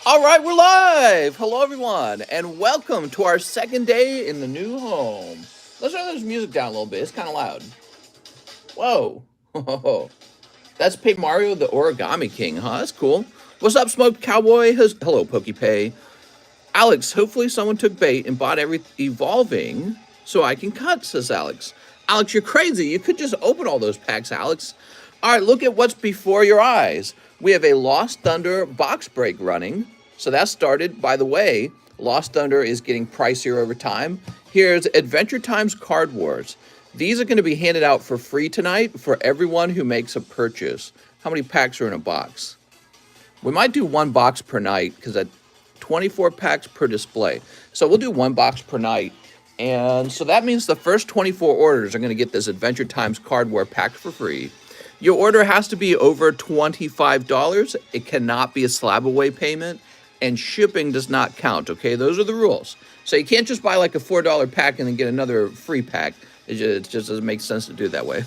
All right, we're live. Hello, everyone, and welcome to our second day in the new home. Let's turn this music down a little bit. It's kind of loud. Whoa. That's Paper Mario, the Origami King, huh? That's cool. What's up, Smoked Cowboy? Hello, PokePay. Alex, hopefully someone took bait and bought every evolving so I can cut, says Alex. Alex, you're crazy. You could just open all those packs, Alex. All right, look at what's before your eyes. We have a Lost Thunder box break running. So that started. By the way, Lost Thunder is getting pricier over time. Here's Adventure Time's Card Wars. These are going to be handed out for free tonight for everyone who makes a purchase. How many packs are in a box? We might do one box per night because at 24 packs per display. So we'll do one box per night. And so that means the first 24 orders are going to get this Adventure Times Card War pack for free. Your order has to be over $25. It cannot be a slab away payment, and shipping does not count, okay? Those are the rules. So you can't just buy like a $4 pack and then get another free pack. It just doesn't make sense to do it that way.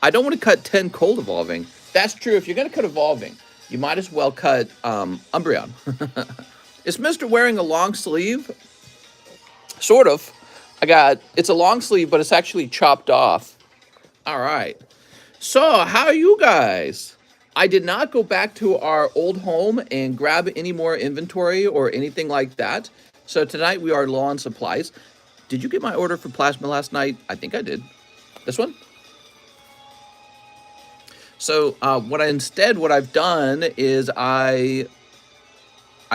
I don't want to cut 10 cold evolving. That's true. If you're going to cut evolving, you might as well cut Umbreon. Is Mr. wearing a long sleeve? Sort of. It's a long sleeve, but it's actually chopped off. All right. So, how are you guys? I did not go back to our old home and grab any more inventory or anything like that. So tonight we are low on supplies. Did you get my order for plasma last night? I think I did. This one? So what I've done is I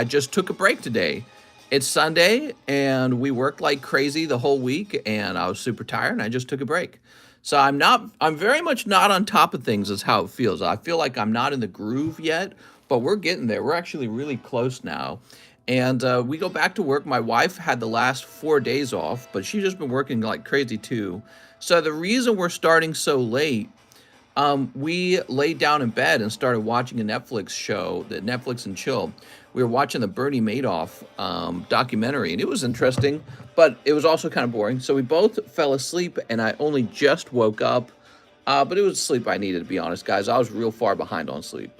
just took a break today. It's Sunday and we worked like crazy the whole week and I was super tired and I just took a break. So I'm very much not on top of things is how it feels. I feel like I'm not in the groove yet, but we're getting there. We're actually really close now. And we go back to work. My wife had the last 4 days off, but she's just been working like crazy too. So the reason we're starting so late, we laid down in bed and started watching a Netflix show, the Netflix and Chill. We were watching the Bernie Madoff documentary, and it was interesting, but it was also kind of boring. So we both fell asleep, and I only just woke up, but it was sleep I needed, to be honest, guys. I was real far behind on sleep.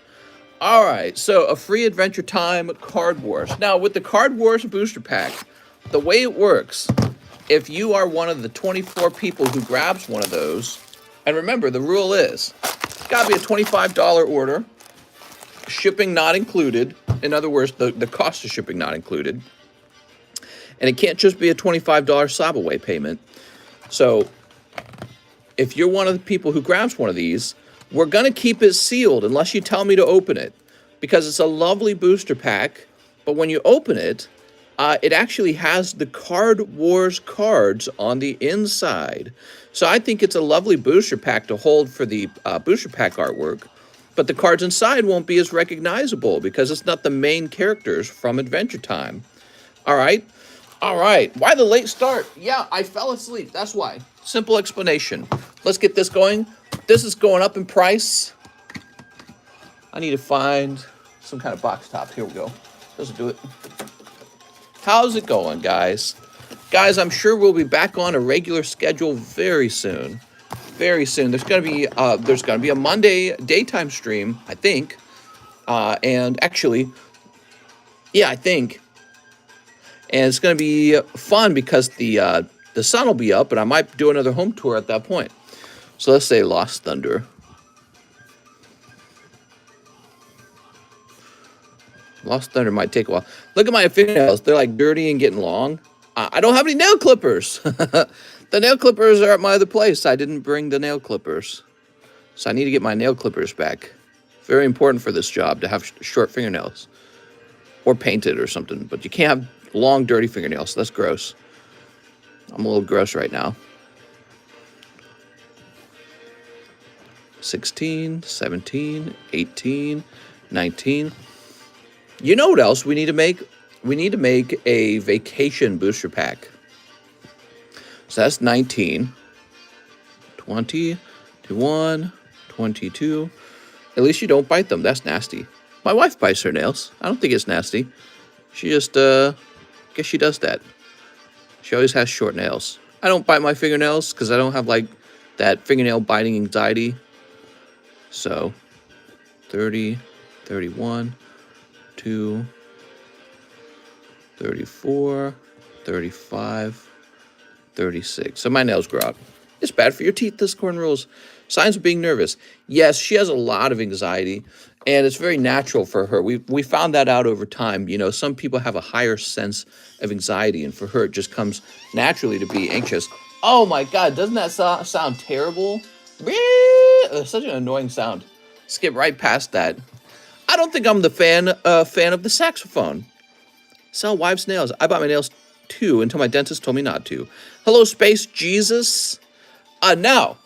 All right, so a free Adventure Time Card Wars. Now, with the Card Wars booster pack, the way it works, if you are one of the 24 people who grabs one of those, and remember, the rule is, it's got to be a $25 order, shipping not included. In other words, the cost of shipping not included. And it can't just be a $25 slab away payment. So if you're one of the people who grabs one of these, we're going to keep it sealed unless you tell me to open it. Because it's a lovely booster pack. But when you open it, it actually has the Card Wars cards on the inside. So I think it's a lovely booster pack to hold for the booster pack artwork. But the cards inside won't be as recognizable because it's not the main characters from Adventure Time. All right. All right. Why the late start? Yeah, I fell asleep. That's why. Simple explanation. Let's get this going. This is going up in price. I need to find some kind of box top. Here we go. Doesn't do it. How's it going, guys? Guys, I'm sure we'll be back on a regular schedule very soon. Very soon. There's gonna be a Monday daytime stream, I think. And actually, yeah, I think. And it's gonna be fun because the sun will be up, and I might do another home tour at that point. So let's say Lost Thunder. Lost Thunder might take a while. Look at my fingernails. They're like dirty and getting long. I don't have any nail clippers. The nail clippers are at my other place. I didn't bring the nail clippers. So I need to get my nail clippers back. Very important for this job to have short fingernails. Or painted or something. But you can't have long, dirty fingernails. That's gross. I'm a little gross right now. 16, 17, 18, 19. You know what else we need to make? We need to make a vacation booster pack. So that's 19, 20, 21, 22. At least you don't bite them. That's nasty. My wife bites her nails. I don't think it's nasty. She just, guess she does that. She always has short nails. I don't bite my fingernails because I don't have, like, that fingernail biting anxiety. So, 30, 31, 32, 34, 35, 36. So my nails grow out. It's bad for your teeth, this corn rules. Signs of being nervous. Yes, she has a lot of anxiety, and it's very natural for her. We found that out over time. You know, some people have a higher sense of anxiety, and for her, it just comes naturally to be anxious. Oh my God, doesn't that sound terrible? It's such an annoying sound. Skip right past that. I don't think I'm the fan of the saxophone. Sell wives' nails. I bought my nails too until my dentist told me not to. Hello, Space Jesus. Now,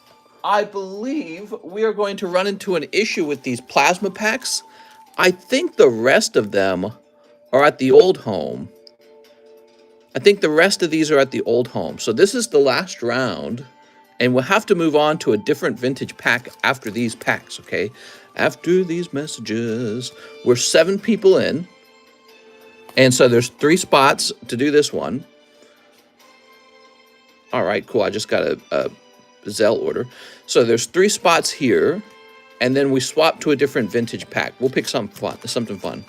I believe we are going to run into an issue with these plasma packs. I think the rest of them are at the old home. I think the rest of these are at the old home. So this is the last round, and we'll have to move on to a different vintage pack after these packs, okay? After these messages. We're 7 people in, and so there's 3 spots to do this one. All right, cool. I just got a ZELLE order. So there's 3 spots here, and then we swap to a different vintage pack. We'll pick something fun.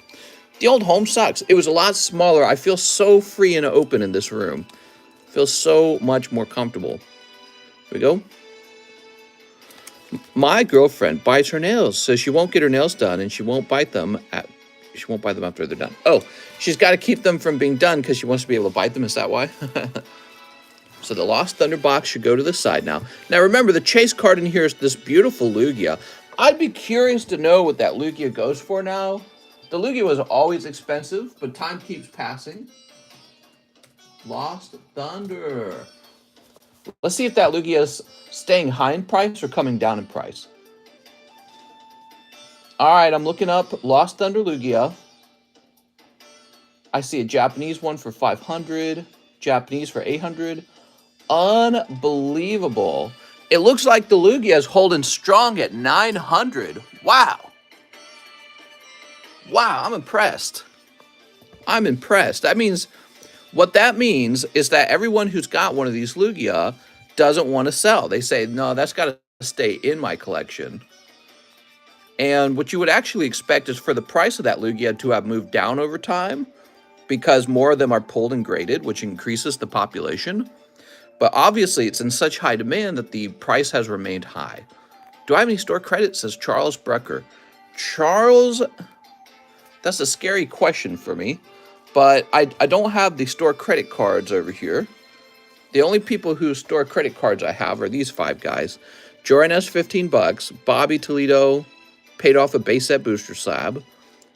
The old home sucks. It was a lot smaller. I feel so free and open in this room. I feel so much more comfortable. Here we go. My girlfriend bites her nails, so she won't get her nails done, and she won't bite them after they're done. Oh, she's got to keep them from being done because she wants to be able to bite them. Is that why? So the Lost Thunder box should go to the side now. Now remember, the chase card in here is this beautiful Lugia. I'd be curious to know what that Lugia goes for now. The Lugia was always expensive, but time keeps passing. Lost Thunder. Let's see if that Lugia is staying high in price or coming down in price. All right, I'm looking up Lost Thunder Lugia. I see a Japanese one for 500, Japanese for 800. Unbelievable. It looks like the Lugia is holding strong at 900. Wow. Wow, I'm impressed. I'm impressed. What that means is that everyone who's got one of these Lugia doesn't want to sell. They say, no, that's got to stay in my collection. And what you would actually expect is for the price of that Lugia to have moved down over time, because more of them are pulled and graded, which increases the population. But obviously, it's in such high demand that the price has remained high. Do I have any store credit? Says Charles Brucker. Charles, that's a scary question for me. But I don't have the store credit cards over here. The only people whose store credit cards I have are these 5 guys. Jordan has 15 bucks. Bobby Toledo paid off a base set booster slab.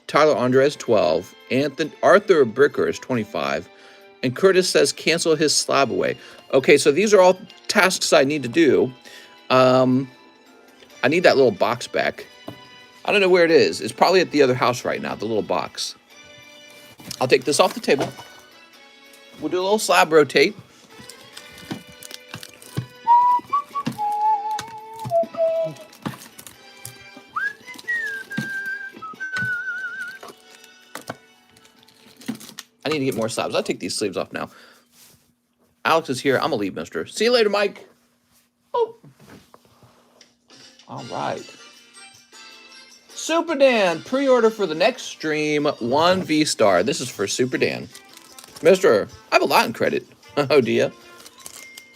Tyler Andres 12. Arthur Bricker is 25. And Curtis says cancel his slab away. Okay, so these are all tasks I need to do. I need that little box back. I don't know where it is. It's probably at the other house right now, the little box. I'll take this off the table. We'll do a little slab rotate. I need to get more slabs. I'll take these sleeves off now. Alex is here. I'm going to leave, mister. See you later, Mike. Oh. All right. Super Dan, pre-order for the next stream, 1 V-star. This is for Super Dan. Mister, I have a lot in credit. Oh, dear.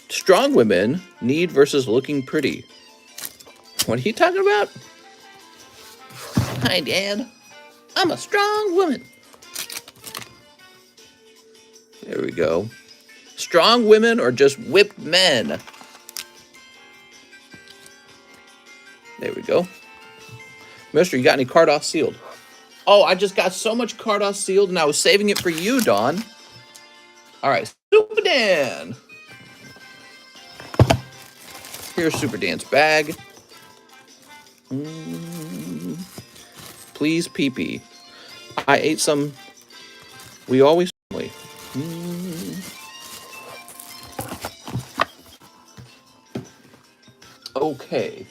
Strong women need versus looking pretty. What are you talking about? Hi, Dad. I'm a strong woman. There we go. Strong women or just whipped men? There we go. Mister, you got any Cardos sealed? Oh, I just got so much Cardos sealed and I was saving it for you, Dawn. All right, Super Dan. Here's Super Dan's bag. Please, pee-pee. I ate some. We always family. Okay.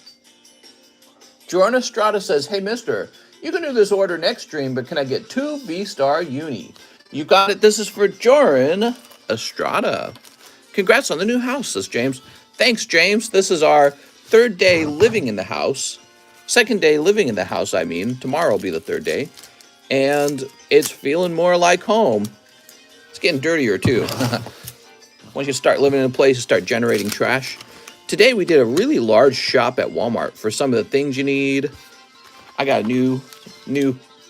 Jordan Estrada says, hey, mister, you can do this order next stream, but can I get 2 V-Star Uni? You got it. This is for Jordan Estrada. Congrats on the new house, says James. Thanks, James. This is our 3rd day living in the house. 2nd day living in the house, I mean. Tomorrow will be the 3rd day. and it's feeling more like home. It's getting dirtier too. Once you start living in a place, you start generating trash. Today we did a really large shop at Walmart for some of the things you need. I got new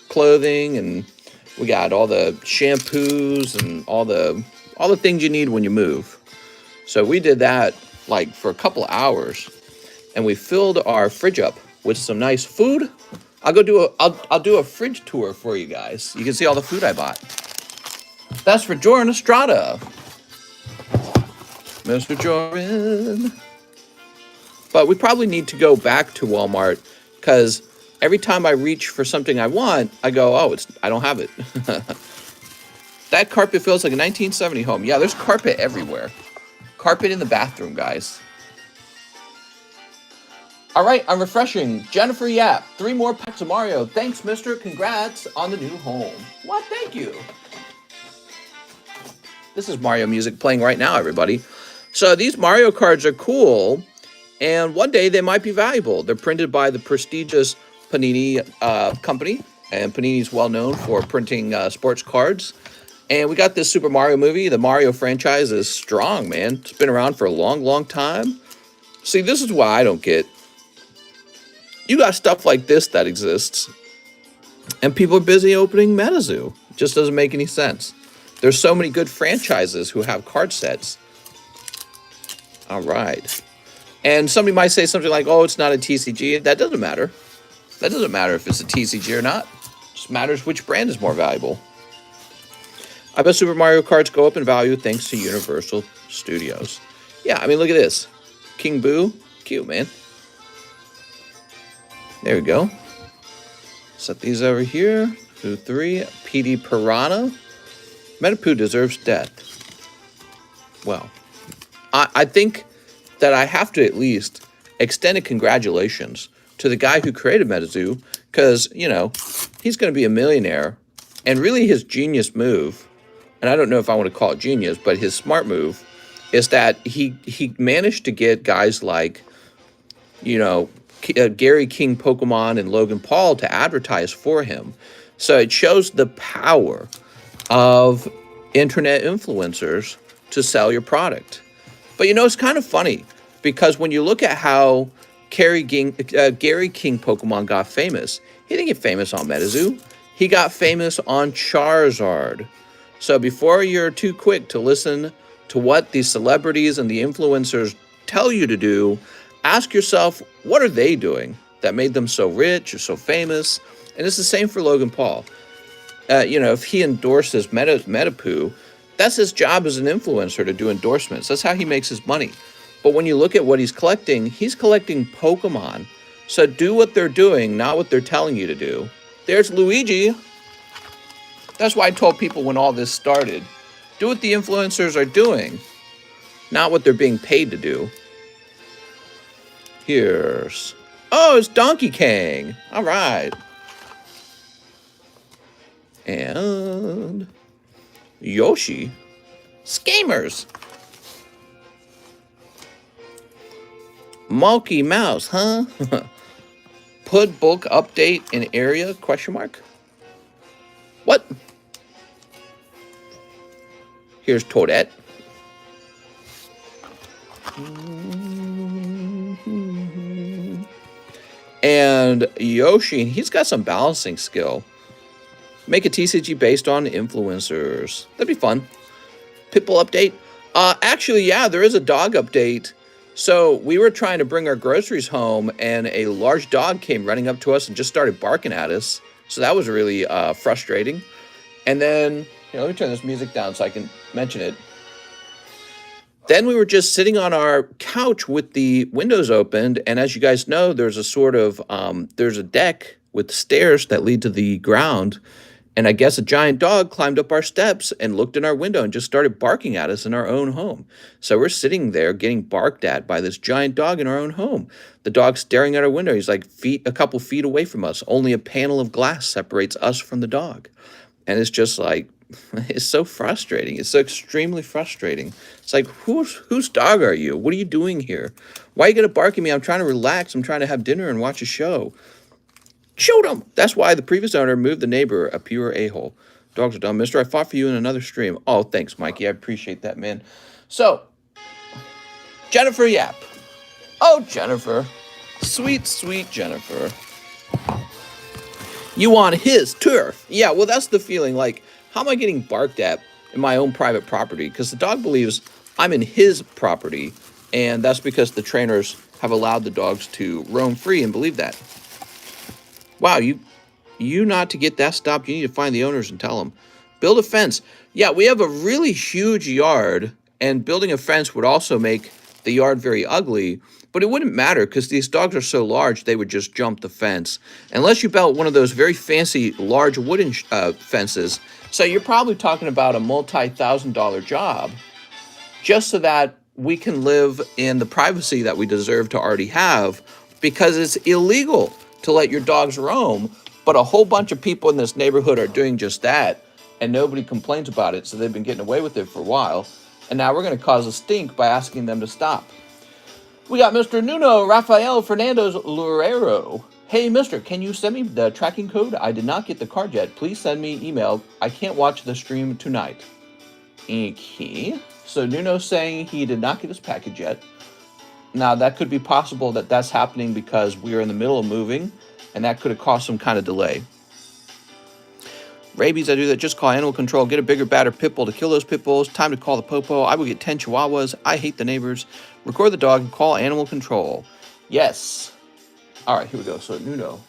clothing, and we got all the shampoos and all the things you need when you move. So we did that like for a couple of hours, and we filled our fridge up with some nice food. I'll do a fridge tour for you guys. You can see all the food I bought. That's for Jordan Estrada. Mr. Jordan. But we probably need to go back to Walmart, because every time I reach for something I want, I go, oh, I don't have it. That carpet feels like a 1970 home. Yeah, there's carpet everywhere. Carpet in the bathroom, guys. All right, I'm refreshing. Jennifer Yap, 3 more packs of Mario. Thanks, mister. Congrats on the new home. What? Thank you. This is Mario music playing right now, everybody. So these Mario cards are cool, and one day they might be valuable. They're printed by the prestigious Panini company, and Panini's well known for printing sports cards. And we got this Super Mario movie. The Mario franchise is strong, man. It's been around for a long, long time. See, this is why I don't get. You got stuff like this that exists, and people are busy opening MetaZoo. It just doesn't make any sense. There's so many good franchises who have card sets. All right. And somebody might say something like, oh, it's not a TCG. That doesn't matter. That doesn't matter if it's a TCG or not. It just matters which brand is more valuable. I bet Super Mario cards go up in value thanks to Universal Studios. Yeah, I mean, look at this. King Boo. Cute, man. There we go. Set these over here. 2, 3. PD Piranha. Metapoo deserves death. Well, I think that I have to at least extend a congratulations to the guy who created MetaZoo, because, you know, he's going to be a millionaire, and really his genius move, and I don't know if I want to call it genius, but his smart move is that he managed to get guys like, you know, Gary King Pokemon and Logan Paul to advertise for him. So it shows the power of internet influencers to sell your product. But, you know, it's kind of funny, because when you look at how Gary King Pokemon got famous, he didn't get famous on MetaZoo. He got famous on Charizard. So before you're too quick to listen to what the celebrities and the influencers tell you to do, ask yourself, what are they doing that made them so rich or so famous? And it's the same for Logan Paul. You know, if he endorses Metapoo, that's his job as an influencer, to do endorsements. That's how he makes his money. But when you look at what he's collecting Pokemon. So do what they're doing, not what they're telling you to do. There's Luigi. That's why I told people when all this started, do what the influencers are doing, not what they're being paid to do. Here's, oh, it's Donkey Kong. All right. And Yoshi. Skamers. Monkey Mouse, huh? Put bulk update in area, question mark? What? Here's Toadette. And Yoshi, he's got some balancing skill. Make a TCG based on influencers. That'd be fun. Pitbull update. Actually, yeah, there is a dog update. So we were trying to bring our groceries home, and a large dog came running up to us and just started barking at us. So that was really frustrating. And then, here, let me turn this music down so I can mention it. Then we were just sitting on our couch with the windows opened, and as you guys know, there's a sort of, there's a deck with stairs that lead to the ground, and I guess a giant dog climbed up our steps and looked in our window and just started barking at us in our own home. So we're sitting there getting barked at by this giant dog in our own home. The dog's staring at our window. He's like a couple feet away from us. Only a panel of glass separates us from the dog. And it's just like, it's so frustrating. It's so extremely frustrating. It's like, whose dog are you? What are you doing here? Why are you going to bark at me? I'm trying to relax. I'm trying to have dinner and watch a show. Shoot him! That's why the previous owner moved the neighbor, a pure a-hole. Dogs are dumb. Mister, I fought for you in another stream. Oh, thanks, Mikey. I appreciate that, man. So, Jennifer Yap. Oh, Jennifer. Sweet, sweet Jennifer. You on his turf. Yeah, well, that's the feeling. Like, how am I getting barked at in my own private property? Because the dog believes I'm in his property, and that's because the trainers have allowed the dogs to roam free and believe that. Wow, you not to get that stopped, you need to find the owners and tell them. Build a fence. Yeah, we have a really huge yard, and building a fence would also make the yard very ugly, but it wouldn't matter because these dogs are so large, they would just jump the fence. Unless you built one of those very fancy, large wooden fences. So you're probably talking about a multi-$1,000 job just so that we can live in the privacy that we deserve to already have, because it's illegal to let your dogs roam, but a whole bunch of people in this neighborhood are doing just that, and nobody complains about it, so they've been getting away with it for a while, and now we're going to cause a stink by asking them to stop. We got Mr. Nuno Rafael Fernandez Loureiro. Hey, mister, can you send me the tracking code? I did not get the card yet. Please send me email. I can't watch the stream tonight. Okay. So Nuno's saying he did not get his package yet. Now, that could be possible that that's happening because we are in the middle of moving, and that could have caused some kind of delay. Rabies, I do that. Just call animal control. Get a bigger, badder pit bull to kill those pit bulls. Time to call the popo. I will get 10 chihuahuas. I hate the neighbors. Record the dog and call animal control. Yes. All right, here we go. So, Nuno.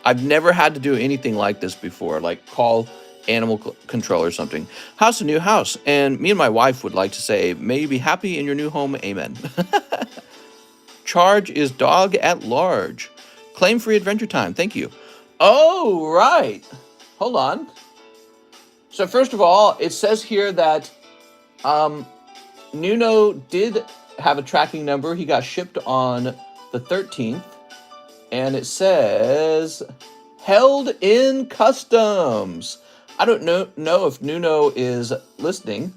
I've never had to do anything like this before, like call animal control or something. House, a new house. And me and my wife would like to say, may you be happy in your new home. Amen. Charge is dog at large. Claim free adventure time. Thank you. Oh, right. Hold on. So first of all, it says here that Nuno did have a tracking number. He got shipped on the 13th. And it says, held in customs. I don't know if Nuno is listening,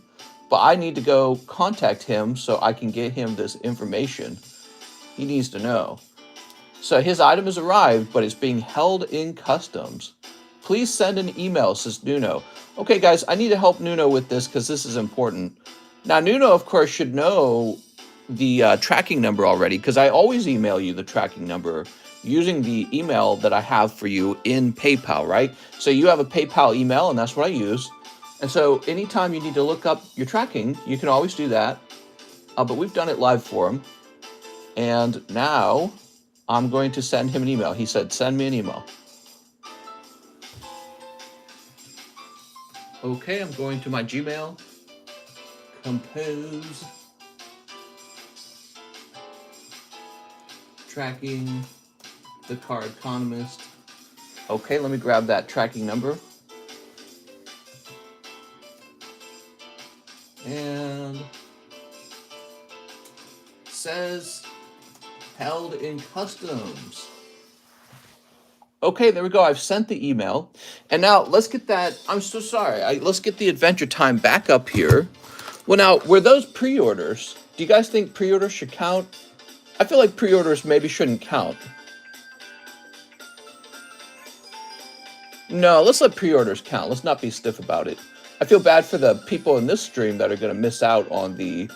but I need to go contact him so I can get him this information. He needs to know. So his item has arrived, but it's being held in customs. Please send an email, says Nuno. Okay, guys, I need to help Nuno with this because this is important. Now, Nuno, of course, should know the tracking number already because I always email you the tracking number using the email that I have for you in PayPal, right? So you have a PayPal email, and that's what I use. And so anytime you need to look up your tracking, you can always do that. But we've done it live for him. And now I'm going to send him an email. He said, send me an email. Okay, I'm going to my Gmail. Compose. Tracking. TheCardconomist. Okay, let me grab that tracking number. And says held in customs. Okay, there we go. I've sent the email. And now let's get that. I'm so sorry. Let's get the Adventure Time back up here. Well, now, were those pre-orders? Do you guys think pre-orders should count? I feel like pre-orders maybe shouldn't count. No, let's let pre-orders count. Let's not be stiff about it. I feel bad for the people in this stream that are going to miss out on the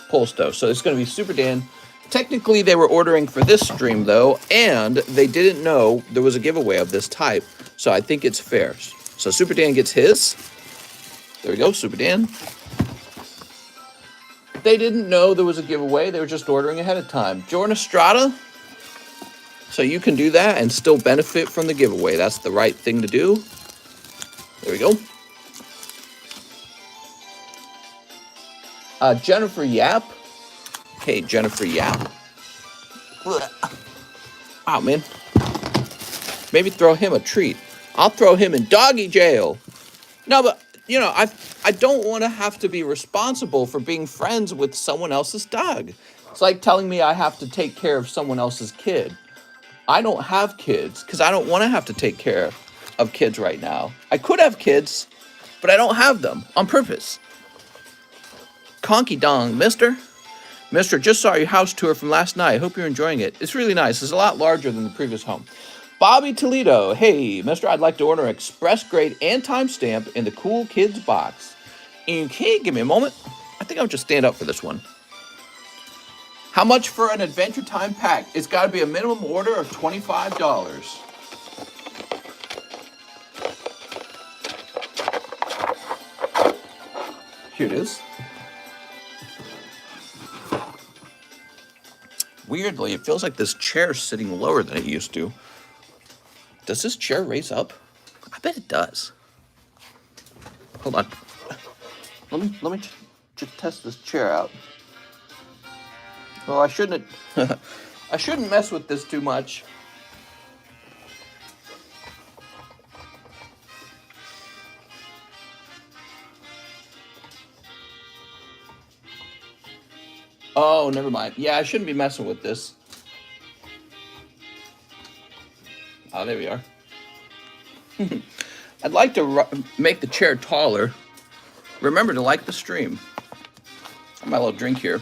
pull stuff. So it's going to be Super Dan. Technically, they were ordering for this stream, though, and they didn't know there was a giveaway of this type. So I think it's fair. So Super Dan gets his. There we go, Super Dan. They didn't know there was a giveaway. They were just ordering ahead of time. Jordan Estrada. So you can do that and still benefit from the giveaway. That's the right thing to do. There we go. Jennifer Yap. Okay, Jennifer Yap. Wow, man. Maybe throw him a treat. I'll throw him in doggy jail. No, but, you know, I don't want to have to be responsible for being friends with someone else's dog. It's like telling me I have to take care of someone else's kid. I don't have kids because I don't want to have to take care of kids right now. I could have kids, but I don't have them on purpose. Conky Dong, mister. Mister, just saw your house tour from last night. Hope you're enjoying it. It's really nice. It's a lot larger than the previous home. Bobby Toledo. Hey, mister, I'd like to order an express grade and timestamp in the Cool Kids box. Okay, give me a moment. I think I'll just stand up for this one. How much for an Adventure Time pack? It's got to be a minimum order of $25. Here it is. Weirdly, it feels like this chair's sitting lower than it used to. Does this chair raise up? I bet it does. Hold on. Let me just test this chair out. Well, I shouldn't I shouldn't mess with this too much. Oh, never mind. Yeah, I shouldn't be messing with this. Oh, there we are. I'd like to make the chair taller. Remember to like the stream. Got my little drink here.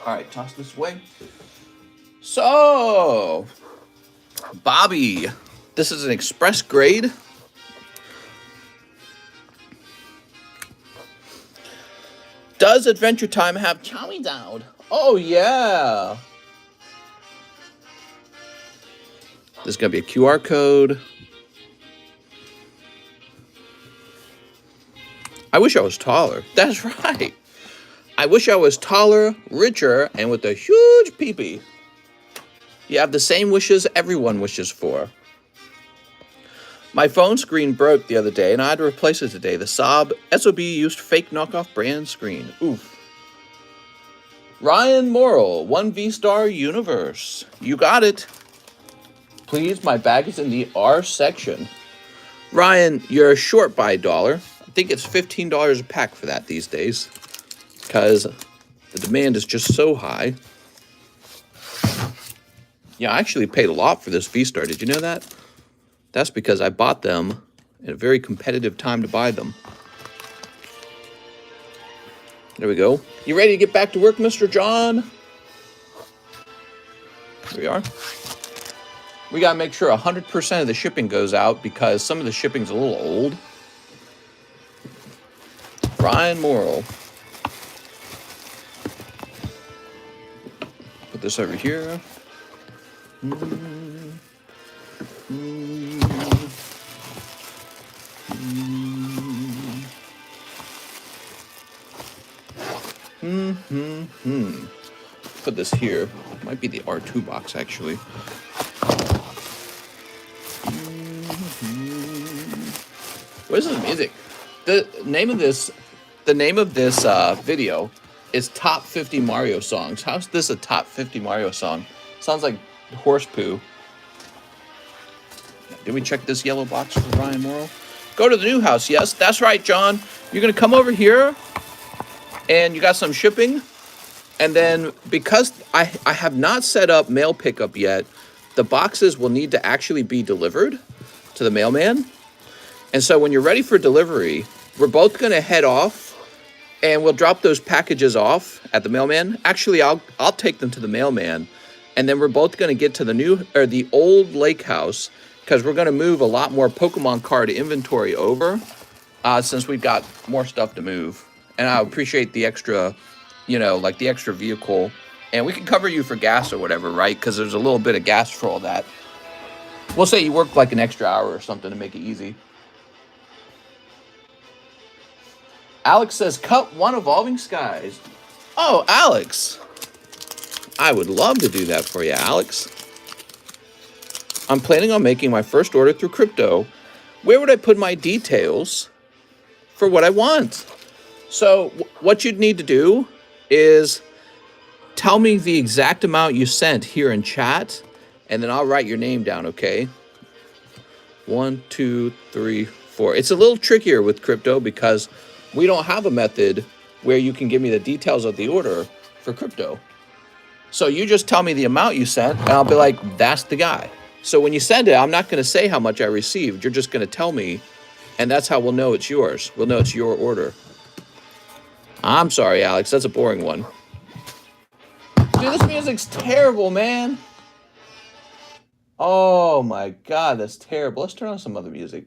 All right, toss this away. So, Bobby, this is an express grade. Does Adventure Time have Chowie Down? Oh, yeah. There's going to be a QR code. I wish I was taller. That's right. I wish I was taller, richer, and with a huge peepee. You have the same wishes everyone wishes for. My phone screen broke the other day, and I had to replace it today. The SOB used fake knockoff brand screen. Oof. Ryan Morrill, 1V-Star Universe. You got it. Please, my bag is in the R section. Ryan, you're short by $1. I think it's $15 a pack for that these days, because the demand is just so high. Yeah, I actually paid a lot for this V-Star. Did you know that? That's because I bought them at a very competitive time to buy them. There we go. You ready to get back to work, Mr. John? Here we are. We got to make sure 100% of the shipping goes out because some of the shipping's a little old. Ryan Morrill. Put this over here. Put this here. Might be the R2 box, actually. What is this music? The name of this video is Top 50 Mario Songs. How's this a Top 50 Mario song? Sounds like horse poo. Did we check this yellow box for Ryan Morrill? Go to the new house. Yes, that's right, John. You're going to come over here, and you got some shipping. And then because I have not set up mail pickup yet, the boxes will need to actually be delivered to the mailman. And so when you're ready for delivery, we're both going to head off, and we'll drop those packages off at the mailman. Actually, I'll take them to the mailman, and then we're both going to get to the old lake house, because we're going to move a lot more Pokemon card inventory over, since we've got more stuff to move. And I appreciate the extra, like the extra vehicle. And we can cover you for gas or whatever, right? Because there's a little bit of gas for all that. We'll say you work like an extra hour or something to make it easy. Alex says, cut one Evolving Skies. Oh, Alex. I would love to do that for you, Alex. I'm planning on making my first order through crypto. Where would I put my details for what I want? So what you'd need to do is tell me the exact amount you sent here in chat, and then I'll write your name down, okay? 1, 2, 3, 4. It's a little trickier with crypto because we don't have a method where you can give me the details of the order for crypto. So you just tell me the amount you sent, and I'll be like, that's the guy. So when you send it, I'm not going to say how much I received. You're just going to tell me, and that's how we'll know it's yours. We'll know it's your order. I'm sorry, Alex. That's a boring one. Dude, this music's terrible, man. Oh my God, that's terrible. Let's turn on some other music.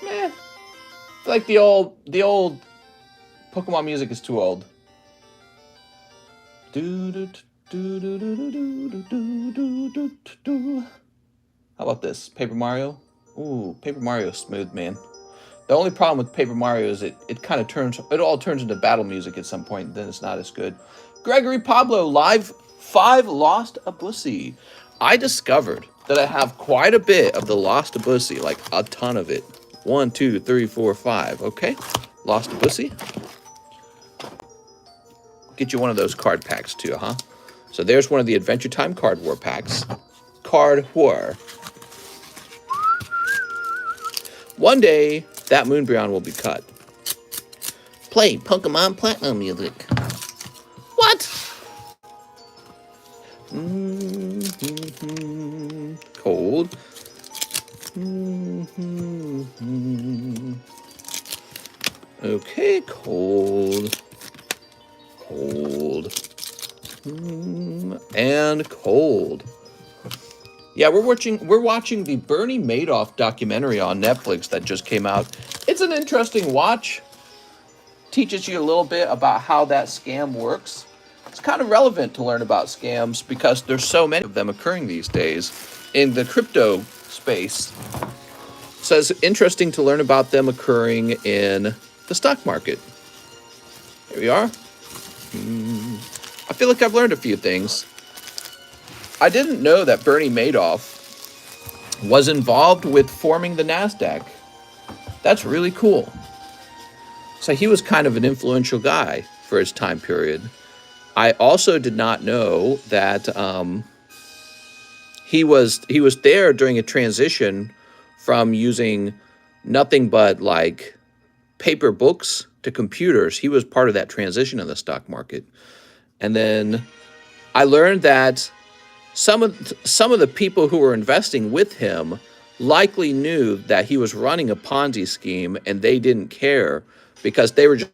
I feel like the old Pokemon music is too old. How about this? Paper Mario? Ooh, Paper Mario's smooth, man. The only problem with Paper Mario is it kind of all turns into battle music at some point, then it's not as good. Gregory Pablo, live 5 Lost Abusi. I discovered that I have quite a bit of the Lost Abusi, like a ton of it. 1, 2, 3, 4, 5. Okay, Lost Abusi. Get you one of those card packs too, huh? So there's one of the Adventure Time Card War packs. Card War. One day, that Moonbryon will be cut. Play Pokemon Platinum music. What? Cold. Okay, cold. Cold. And cold. Yeah, we're watching the Bernie Madoff documentary on Netflix that just came out. It's an interesting watch. Teaches you a little bit about how that scam works. It's kind of relevant to learn about scams because there's so many of them occurring these days in the crypto space. So it's interesting to learn about them occurring in the stock market. Here we are. I feel like I've learned a few things. I didn't know that Bernie Madoff was involved with forming the NASDAQ. That's really cool. So he was kind of an influential guy for his time period. I also did not know that he was there during a transition from using nothing but like paper books to computers. He was part of that transition in the stock market. And then I learned that some of the people who were investing with him likely knew that he was running a Ponzi scheme and they didn't care because they were just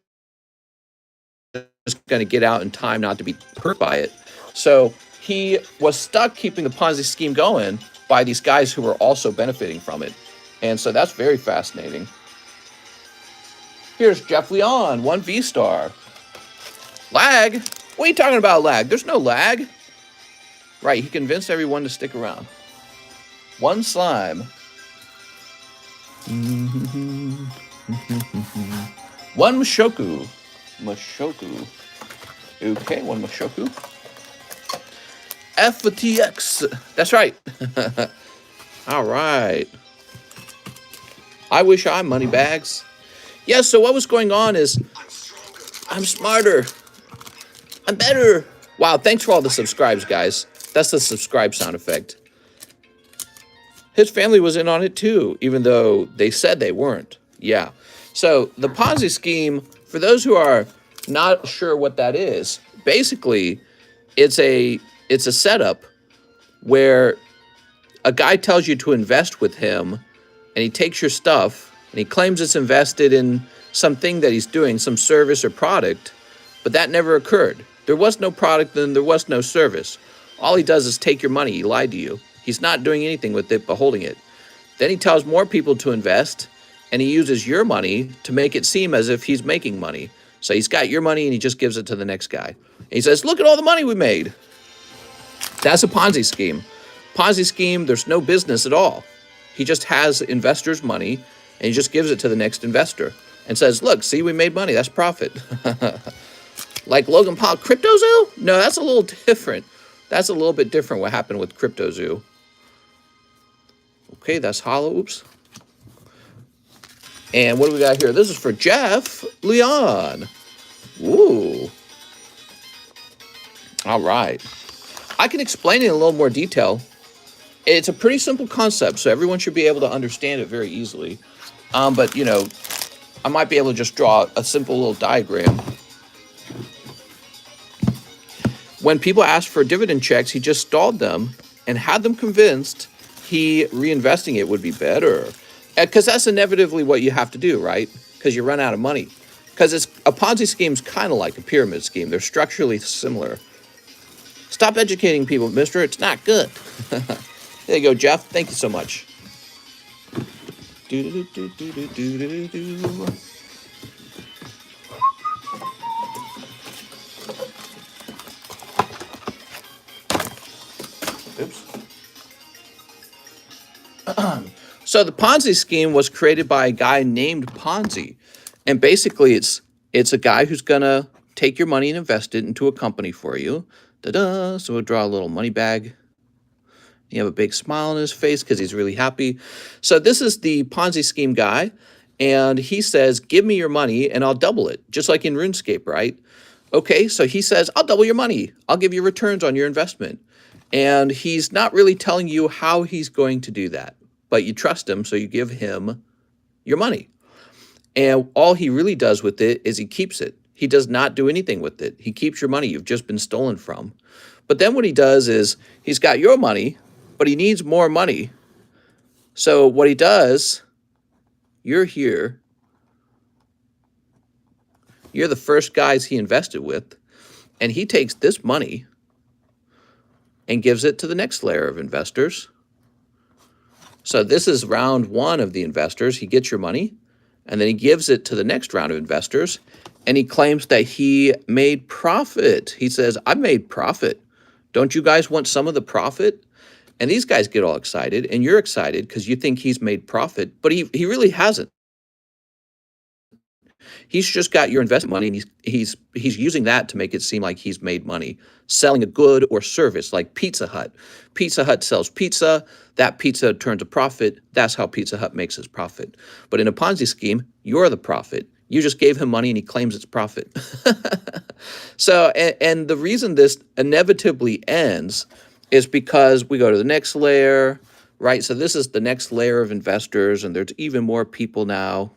going to get out in time not to be hurt by it. So he was stuck keeping the Ponzi scheme going by these guys who were also benefiting from it. And so that's very fascinating. Here's Jeff Leon, 1 V-star. Lag? What are you talking about, lag? There's no lag. Right, he convinced everyone to stick around. 1 slime. 1 Mushoku. Mushoku. Okay, 1 Mushoku. F for TX. That's right. All right. I wish I money bags. Yeah, so what was going on is I'm smarter. I'm better. Wow, thanks for all the subscribes, guys. That's the subscribe sound effect. His family was in on it too, even though they said they weren't. Yeah. So the Ponzi scheme, for those who are not sure what that is, basically it's a setup where a guy tells you to invest with him and he takes your stuff and he claims it's invested in something that he's doing, some service or product, but that never occurred. There was no product and there was no service. All he does is take your money. He lied to you. He's not doing anything with it but holding it. Then he tells more people to invest, and he uses your money to make it seem as if he's making money. So he's got your money, and he just gives it to the next guy. And he says, look at all the money we made. That's a Ponzi scheme. Ponzi scheme, there's no business at all. He just has investors' money, and he just gives it to the next investor and says, look, see, we made money. That's profit. Like Logan Paul, CryptoZoo? No, that's a little different. That's a little bit different what happened with CryptoZoo. Okay, that's hollow. Oops. And what do we got here? This is for Jeff Leon. Ooh. All right. I can explain it in a little more detail. It's a pretty simple concept, so everyone should be able to understand it very easily. But, you know, I might be able to just draw a simple little diagram. When people asked for dividend checks, he just stalled them and had them convinced he reinvesting it would be better. Because that's inevitably what you have to do, right? Because you run out of money. Because it's a Ponzi scheme's kind of like a pyramid scheme. They're structurally similar. Stop educating people, mister. It's not good. There you go, Jeff. Thank you so much. Oops. So the Ponzi scheme was created by a guy named Ponzi. And basically it's a guy who's going to take your money and invest it into a company for you. Da-da! So we'll draw a little money bag. You have a big smile on his face because he's really happy. So this is the Ponzi scheme guy. And he says, give me your money and I'll double it. Just like in RuneScape, right? Okay, so he says, I'll double your money. I'll give you returns on your investment. And he's not really telling you how he's going to do that. But you trust him, so you give him your money. And all he really does with it is he keeps it. He does not do anything with it. He keeps your money you've just been stolen from. But then what he does is he's got your money, but he needs more money. So what he does, you're here. You're the first guys he invested with. And he takes this money and gives it to the next layer of investors. So this is round one of the investors. He gets your money, and then he gives it to the next round of investors, and he claims that he made profit. He says, I made profit. Don't you guys want some of the profit? And these guys get all excited, and you're excited because you think he's made profit, but he really hasn't. He's just got your investment money, and he's using that to make it seem like he's made money, selling a good or service like Pizza Hut. Pizza Hut sells pizza. That pizza turns a profit. That's how Pizza Hut makes his profit. But in a Ponzi scheme, you're the profit. You just gave him money, and he claims it's profit. So, and the reason this inevitably ends is because we go to the next layer, right? So this is the next layer of investors, and there's even more people now.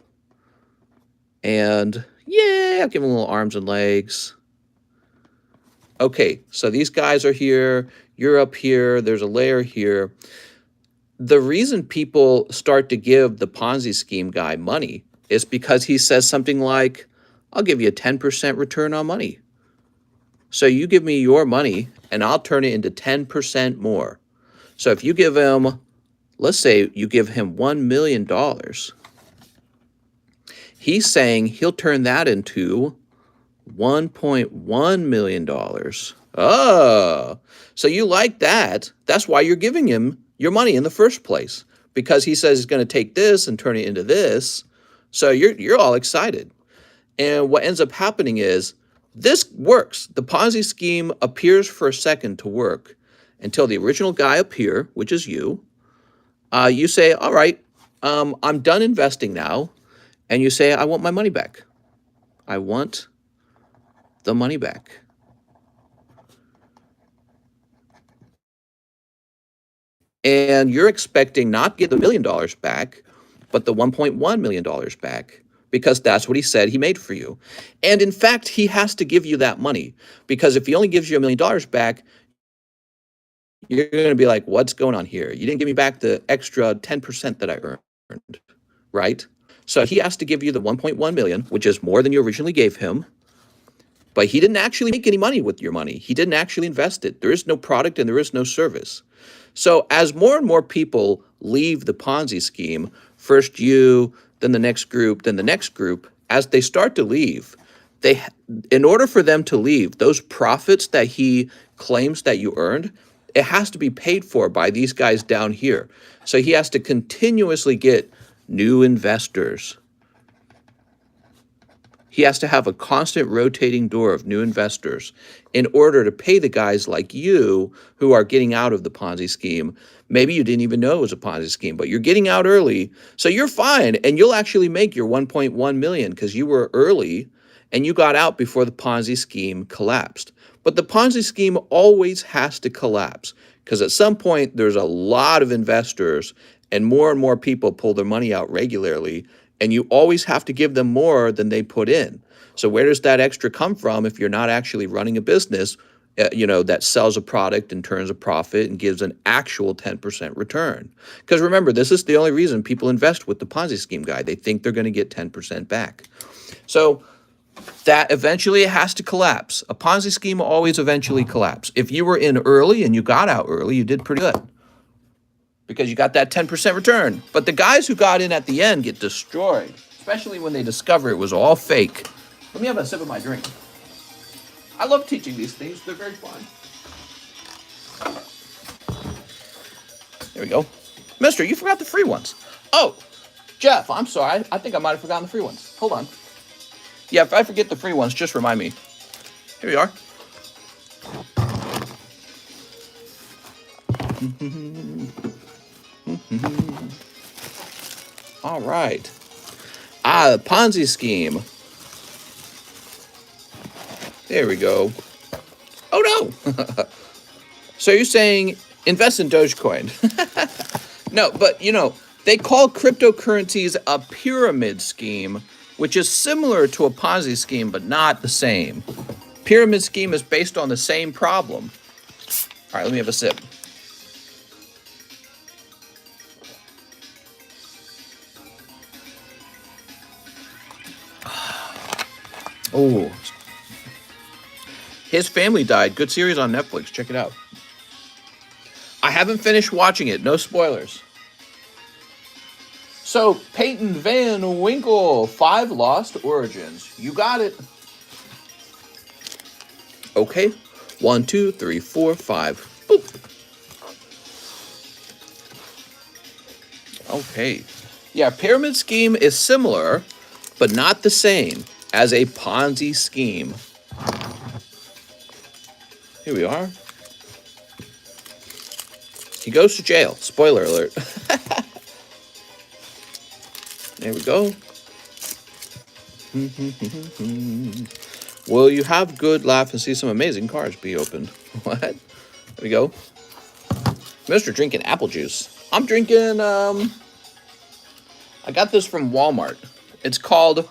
And yeah, I'll give them little arms and legs. Okay, so these guys are here. You're up here. There's a layer here. The reason people start to give the Ponzi scheme guy money is because he says something like, I'll give you a 10% return on money. So you give me your money and I'll turn it into 10% more. So if you give him, let's say you give him $1 million, he's saying he'll turn that into $1.1 million. Oh, so you like that. That's why you're giving him your money in the first place, because he says he's going to take this and turn it into this. So you're all excited. And what ends up happening is this works. The Ponzi scheme appears for a second to work until the original guy up here, which is you. You say, all right, I'm done investing now. And you say, I want my money back. I want the money back. And you're expecting not to get the $1 million back, but the $1.1 million back, because that's what he said he made for you. And in fact, he has to give you that money, because if he only gives you $1 million back, you're going to be like, what's going on here? You didn't give me back the extra 10% that I earned, right? So he has to give you the 1.1 million, which is more than you originally gave him. But he didn't actually make any money with your money. He didn't actually invest it. There is no product and there is no service. So as more and more people leave the Ponzi scheme, first you, then the next group, then the next group, as they start to leave, in order for them to leave, those profits that he claims that you earned, it has to be paid for by these guys down here. So he has to continuously get new investors. He has to have a constant rotating door of new investors in order to pay the guys like you who are getting out of the Ponzi scheme. Maybe you didn't even know it was a Ponzi scheme, but you're getting out early, so you're fine, and you'll actually make your 1.1 million because you were early and you got out before the Ponzi scheme collapsed. But the Ponzi scheme always has to collapse because at some point there's a lot of investors and more people pull their money out regularly, and you always have to give them more than they put in. So where does that extra come from if you're not actually running a business you know, that sells a product and turns a profit and gives an actual 10% return. Because remember, this is the only reason people invest with the Ponzi scheme guy. They think they're going to get 10% back. So that eventually it has to collapse. A Ponzi scheme will always eventually collapse. If you were in early and you got out early, you did pretty good because you got that 10% return. But the guys who got in at the end get destroyed, especially when they discover it was all fake. Let me have a sip of my drink. I love teaching these things. They're very fun. There we go. Mister, you forgot the free ones. Oh, Jeff, I'm sorry. I think I might have forgotten the free ones. Hold on. Yeah, if I forget the free ones, just remind me. Here we are. All right. The Ponzi scheme. There we go. Oh, no. So you're saying invest in Dogecoin. No, but, you know, they call cryptocurrencies a pyramid scheme, which is similar to a Ponzi scheme, but not the same. Pyramid scheme is based on the same problem. All right, let me have a sip. Oh. His Family died. Good series on Netflix. Check it out. I haven't finished watching it. No spoilers. So, Peyton Van Winkle, 5 Lost Origins. You got it. Okay. 1, 2, 3, 4, 5. Boop. Okay. Yeah, pyramid scheme is similar, but not the same as a Ponzi scheme. Here we are. He goes to jail. Spoiler alert. There we go. Will you have good laugh and see some amazing cars be opened? What? There we go. Mr. drinking apple juice. I'm drinking, I got this from Walmart. It's called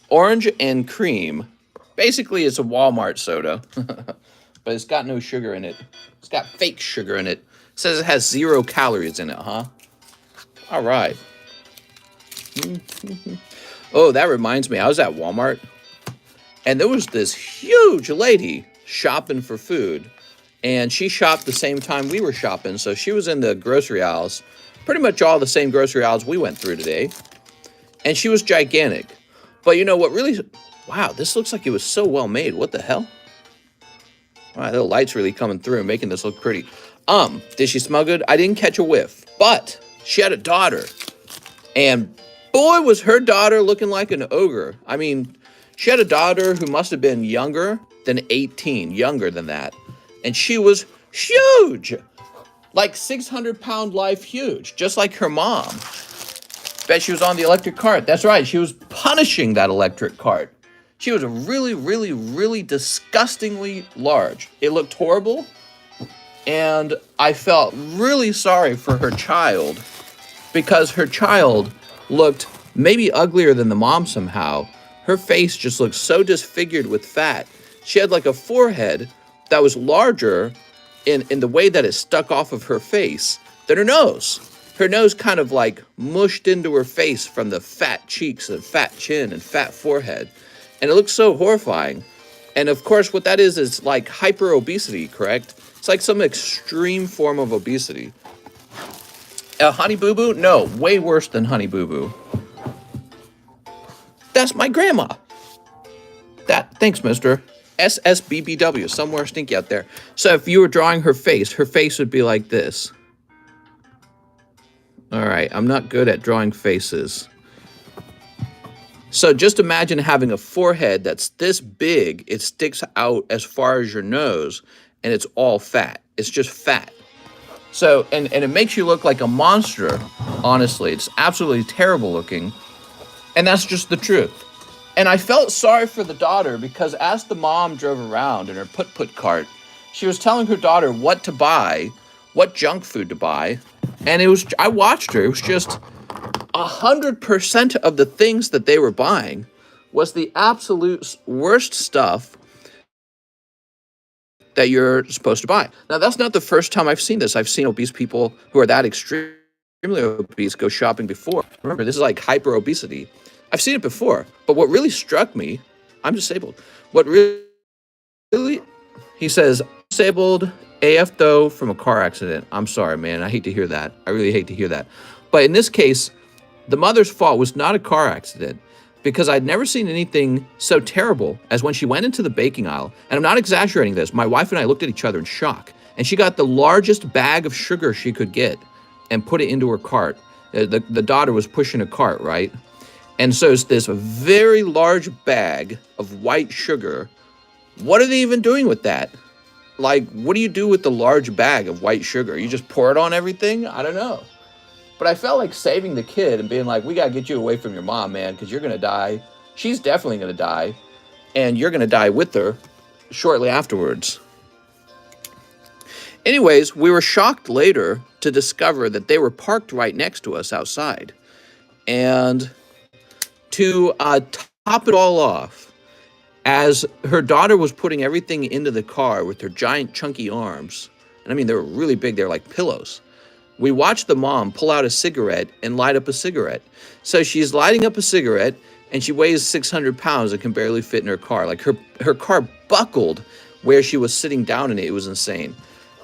Orange and Cream. Basically, it's a Walmart soda. But it's got no sugar in it. It's got fake sugar in it. It says it has 0 calories in it, huh? All right. Oh, that reminds me. I was at Walmart, and there was this huge lady shopping for food, and she shopped the same time we were shopping, so she was in the grocery aisles, pretty much all the same grocery aisles we went through today, and she was gigantic. But you know what really... Wow, this looks like it was so well made. What the hell? Wow, the light's really coming through, making this look pretty. Did she smell good? I didn't catch a whiff, but she had a daughter, and boy, was her daughter looking like an ogre. I mean, she had a daughter who must have been younger than 18, younger than that, and she was huge, like 600-pound life huge, just like her mom. Bet she was on the electric cart. That's right, she was punishing that electric cart. She was really, really, really disgustingly large. It looked horrible, and I felt really sorry for her child because her child looked maybe uglier than the mom somehow. Her face just looked so disfigured with fat. She had like a forehead that was larger in the way that it stuck off of her face than her nose. Her nose kind of like mushed into her face from the fat cheeks and fat chin and fat forehead. And it looks so horrifying. And of course, what that is like hyper-obesity, correct? It's like some extreme form of obesity. Honey Boo Boo? No, way worse than Honey Boo Boo. That's my grandma. Thanks, mister. SSBBW, somewhere stinky out there. So if you were drawing her face would be like this. All right, I'm not good at drawing faces. So just imagine having a forehead that's this big, it sticks out as far as your nose, and it's all fat. It's just fat. So, and it makes you look like a monster, honestly. It's absolutely terrible looking. And that's just the truth. And I felt sorry for the daughter because as the mom drove around in her put-put cart, she was telling her daughter what to buy, what junk food to buy. And I watched her. It was just 100% of the things that they were buying was the absolute worst stuff that you're supposed to buy. Now, that's not the first time I've seen this. I've seen obese people who are that extremely obese go shopping before. Remember, this is like hyper obesity. I've seen it before, but what really struck me, I'm disabled. What really, he says, disabled AF though from a car accident. I'm sorry, man. I hate to hear that. I really hate to hear that. But in this case, the mother's fault was not a car accident, because I'd never seen anything so terrible as when she went into the baking aisle. And I'm not exaggerating this. My wife and I looked at each other in shock. And she got the largest bag of sugar she could get and put it into her cart. The daughter was pushing a cart, right? And so it's this very large bag of white sugar. What are they even doing with that? Like, what do you do with the large bag of white sugar? You just pour it on everything? I don't know. But I felt like saving the kid and being like, we got to get you away from your mom, man, because you're going to die. She's definitely going to die. And you're going to die with her shortly afterwards. Anyways, we were shocked later to discover that they were parked right next to us outside. And to top it all off, as her daughter was putting everything into the car with her giant chunky arms, and I mean, they were really big, they're like pillows, we watched the mom pull out a cigarette and light up a cigarette. So she's lighting up a cigarette, and she weighs 600 pounds and can barely fit in her car. Like, her car buckled where she was sitting down in it. It was insane.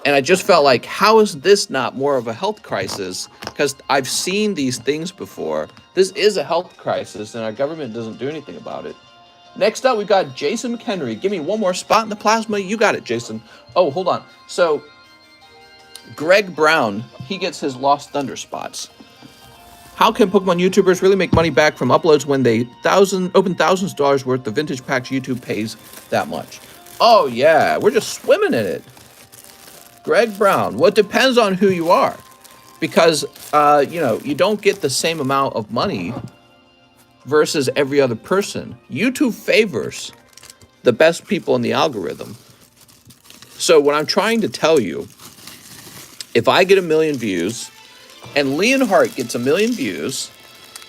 And I just felt like, how is this not more of a health crisis? Because I've seen these things before. This is a health crisis, and our government doesn't do anything about it. Next up, we've got Jason McHenry. Give me one more spot in the plasma. You got it, Jason. Oh, hold on. So, Greg Brown, he gets his Lost Thunder spots. How can Pokemon YouTubers really make money back from uploads when they open thousands of dollars worth of vintage packs YouTube pays that much? Oh, yeah. We're just swimming in it. Greg Brown. Well, it depends on who you are. Because, you don't get the same amount of money versus every other person. YouTube favors the best people in the algorithm. So what I'm trying to tell you, if I get 1 million views and Leonhardt gets 1 million views,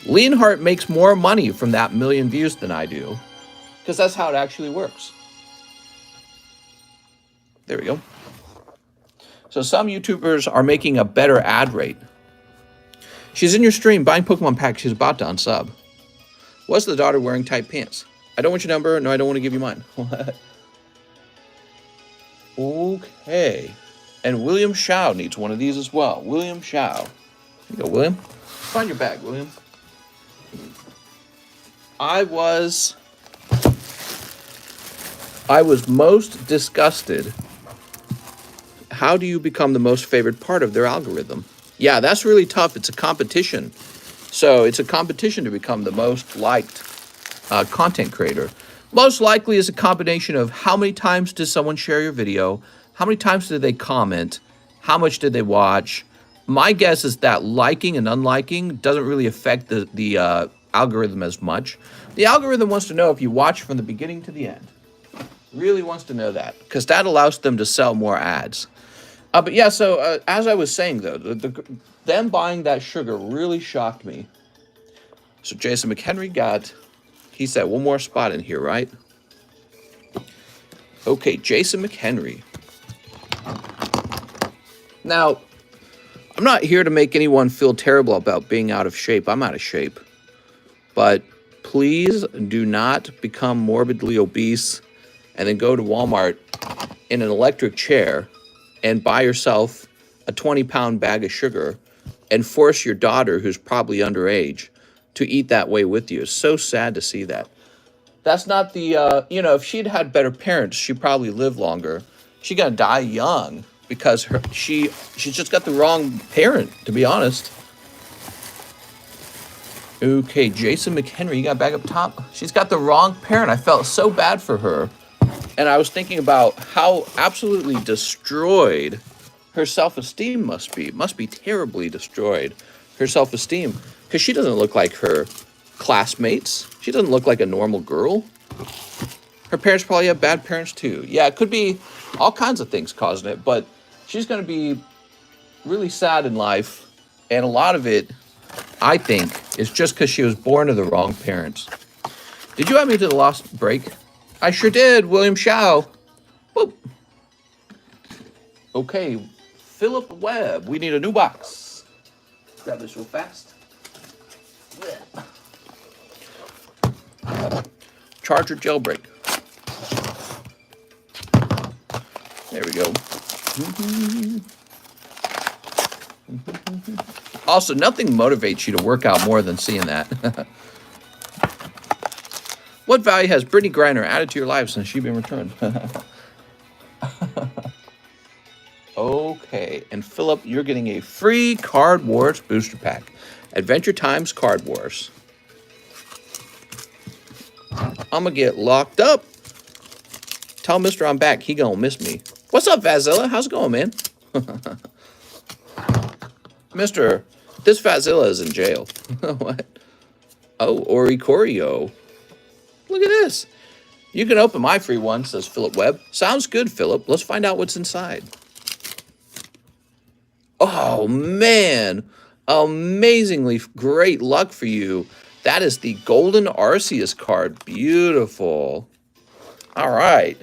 Leonhardt makes more money from that 1 million views than I do, because that's how it actually works. There we go. So some YouTubers are making a better ad rate. She's in your stream buying Pokemon packs. She's about to unsub. Was the daughter wearing tight pants? I don't want your number. No, I don't want to give you mine. Okay. And William Shao needs one of these as well. William Shao. Here you go, William. Find your bag, William. I was most disgusted. How do you become the most favored part of their algorithm? Yeah, that's really tough. It's a competition. So it's a competition to become the most liked content creator. Most likely is a combination of how many times did someone share your video, how many times did they comment, how much did they watch. My guess is that liking and unliking doesn't really affect the algorithm as much. The algorithm wants to know if you watch from the beginning to the end. Really wants to know that, because that allows them to sell more ads. But yeah, so as I was saying, though, them buying that sugar really shocked me. So Jason McHenry he said one more spot in here, right? Okay, Jason McHenry. Now, I'm not here to make anyone feel terrible about being out of shape. I'm out of shape. But please do not become morbidly obese and then go to Walmart in an electric chair and buy yourself a 20-pound bag of sugar and force your daughter, who's probably underage, to eat that way with you. It's so sad to see that. That's not the, if she'd had better parents, she'd probably live longer. She's going to die young because she's just got the wrong parent, to be honest. Okay, Jason McHenry, you got back up top? She's got the wrong parent. I felt so bad for her. And I was thinking about how absolutely destroyed her self-esteem must be. It must be terribly destroyed, her self-esteem. Because she doesn't look like her classmates. She doesn't look like a normal girl. Her parents probably have bad parents too. Yeah, it could be all kinds of things causing it. But she's going to be really sad in life. And a lot of it, I think, is just because she was born to the wrong parents. Did you add me to the lost break? I sure did, William Shao. Boop. Okay, Philip Webb. We need a new box. Grab this real fast. Charger jailbreak. There we go. Also, nothing motivates you to work out more than seeing that. What value has Brittany Griner added to your life since she's been returned? Okay, and Philip, you're getting a free Card Wars booster pack. Adventure Times Card Wars. I'm gonna get locked up. Tell Mr. I'm back. He gonna miss me. What's up, Fazilla? How's it going, man? Mister, this Fazilla is in jail. What? Oh, Oricorio. Look at this. You can open my free one, says Philip Webb. Sounds good, Philip. Let's find out what's inside. Oh, man. Amazingly great luck for you. That is the Golden Arceus card. Beautiful. All right.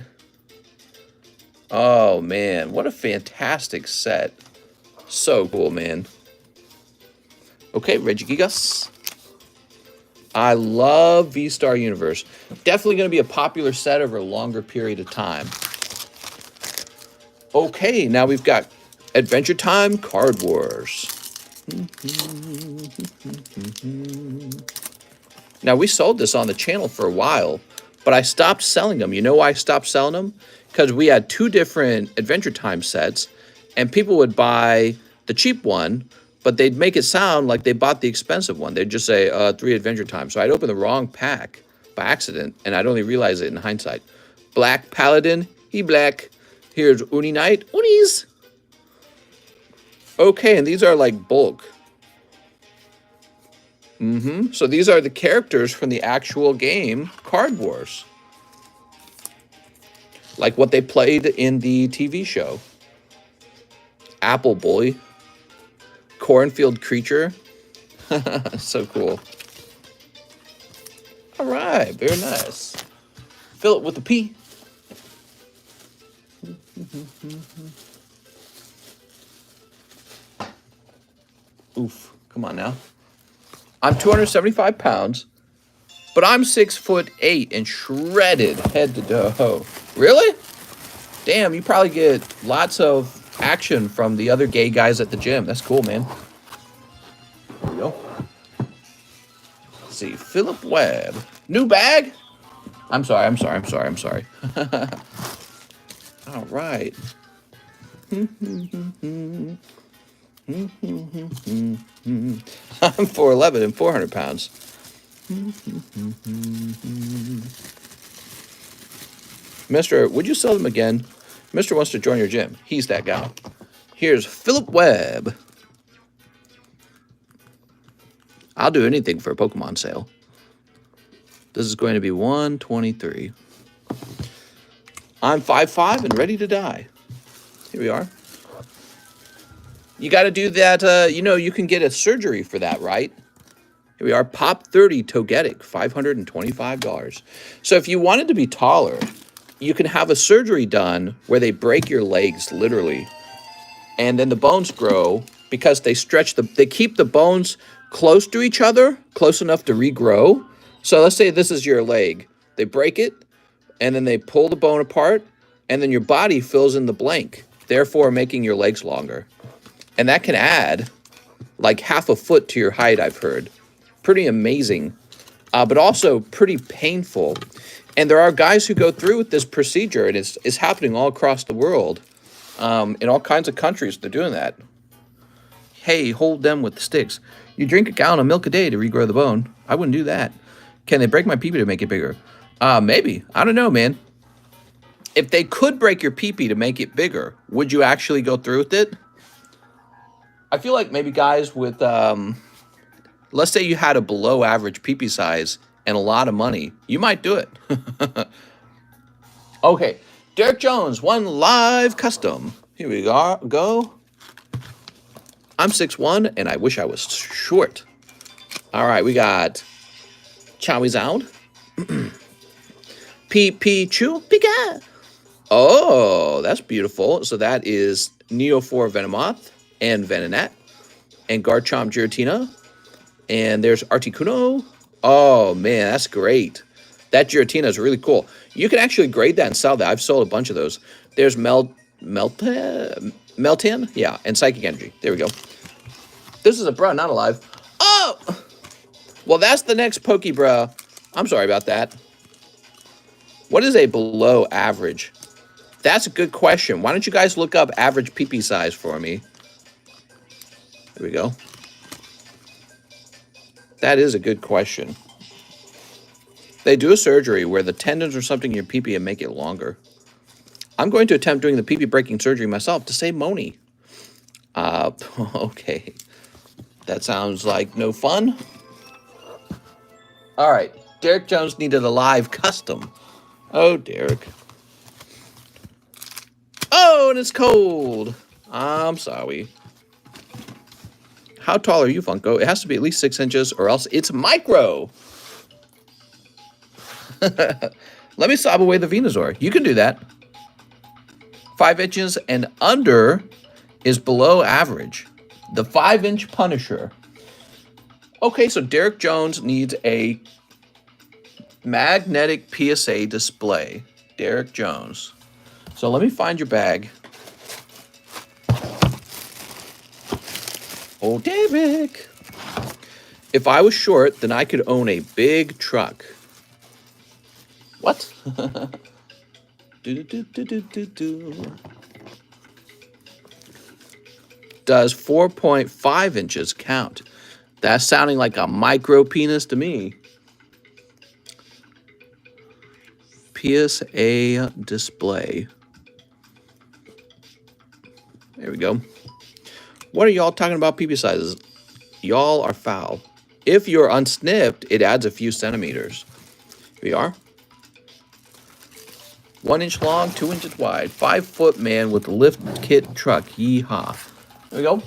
Oh, man. What a fantastic set. So cool, man. Okay, Regigigas. I love V-Star Universe. Definitely going to be a popular set over a longer period of time. Okay, now we've got Adventure Time Card Wars. Now, we sold this on the channel for a while, but I stopped selling them. You know why I stopped selling them? Because we had two different Adventure Time sets, and people would buy the cheap one, but they'd make it sound like they bought the expensive one. They'd just say 3 Adventure Time. So I'd open the wrong pack by accident, and I'd only realize it in hindsight. Black Paladin, he black. Here's Uni Knight, Unis. Okay, and these are like bulk. So these are the characters from the actual game, Card Wars. Like what they played in the TV show. Apple Boy. Cornfield Creature. So cool. All right, very nice. Fill it with a P. Oof, come on now. I'm 275 pounds, but I'm 6'8" and shredded head to toe. Really? Damn, you probably get lots of action from the other gay guys at the gym. That's cool, man. There we go. Let's see, Philip Webb. New bag? I'm sorry. All right. I'm 4'11" and 400 pounds. Mister, would you sell them again? Mister wants to join your gym. He's that guy. Here's Philip Webb. I'll do anything for a Pokemon sale. This is going to be 123. I'm 5'5" and ready to die. Here we are. You got to do that. You know, you can get a surgery for that, right? Here we are. Pop 30 Togetic, $525. So if you wanted to be taller, you can have a surgery done where they break your legs, literally. And then the bones grow because they stretch they keep the bones close to each other, close enough to regrow. So let's say this is your leg. They break it, and then they pull the bone apart, and then your body fills in the blank, therefore making your legs longer. And that can add like half a foot to your height, I've heard. Pretty amazing, but also pretty painful. And there are guys who go through with this procedure, and it's happening all across the world. In all kinds of countries, they're doing that. Hey, hold them with the sticks. You drink a gallon of milk a day to regrow the bone. I wouldn't do that. Can they break my pee-pee to make it bigger? Maybe. I don't know, man. If they could break your pee-pee to make it bigger, would you actually go through with it? I feel like maybe guys with, let's say you had a below average pee-pee size and a lot of money, you might do it. Okay, Derek Jones, one live custom. Here we go. I'm 6'1", and I wish I was short. All right, we got Charizard. Pichu, Pika. Oh, that's beautiful. So that is Neo4 Venomoth and Venonat and Garchomp Giratina. And there's Articuno. Oh, man, that's great. That Giratina is really cool. You can actually grade that and sell that. I've sold a bunch of those. There's Meltan? Yeah, and Psychic Energy. There we go. This is a bruh, not alive. Oh! Well, that's the next Pokebruh. I'm sorry about that. What is a below average? That's a good question. Why don't you guys look up average PP size for me? There we go. That is a good question. They do a surgery where the tendons or something in your PP and make it longer. I'm going to attempt doing the PP breaking surgery myself to save Moni. Okay. That sounds like no fun. All right. Derek Jones needed a live custom. Oh, Derek. Oh, and it's cold. I'm sorry. How tall are you, Funko? It has to be at least 6 inches or else it's micro. Let me sob away the Venusaur. You can do that. 5 inches and under is below average. The 5-inch Punisher. Okay, so Derek Jones needs a magnetic PSA display. Derek Jones. So let me find your bag. Oh, Derek. If I was short, then I could own a big truck. What? Does 4.5 inches count? That's sounding like a micro penis to me. PSA display. There we go. What are y'all talking about PP sizes? Y'all are foul. If you're unsnipped, it adds a few centimeters. Here we are. 1 inch long, 2 inches wide. 5-foot man with a lift kit truck. Yeehaw. There we go.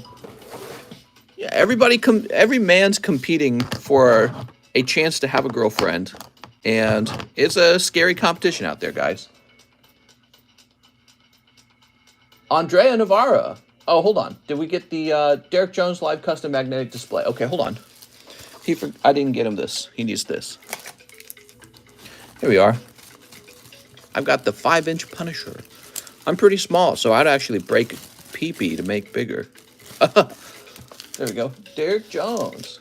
Yeah, every man's competing for a chance to have a girlfriend. And it's a scary competition out there, guys. Andrea Navarra. Oh, hold on. Did we get the Derek Jones live custom magnetic display? Okay, hold on. I didn't get him this. He needs this. Here we are. I've got the 5-inch Punisher. I'm pretty small, so I'd actually break PP to make bigger. There we go. Derek Jones.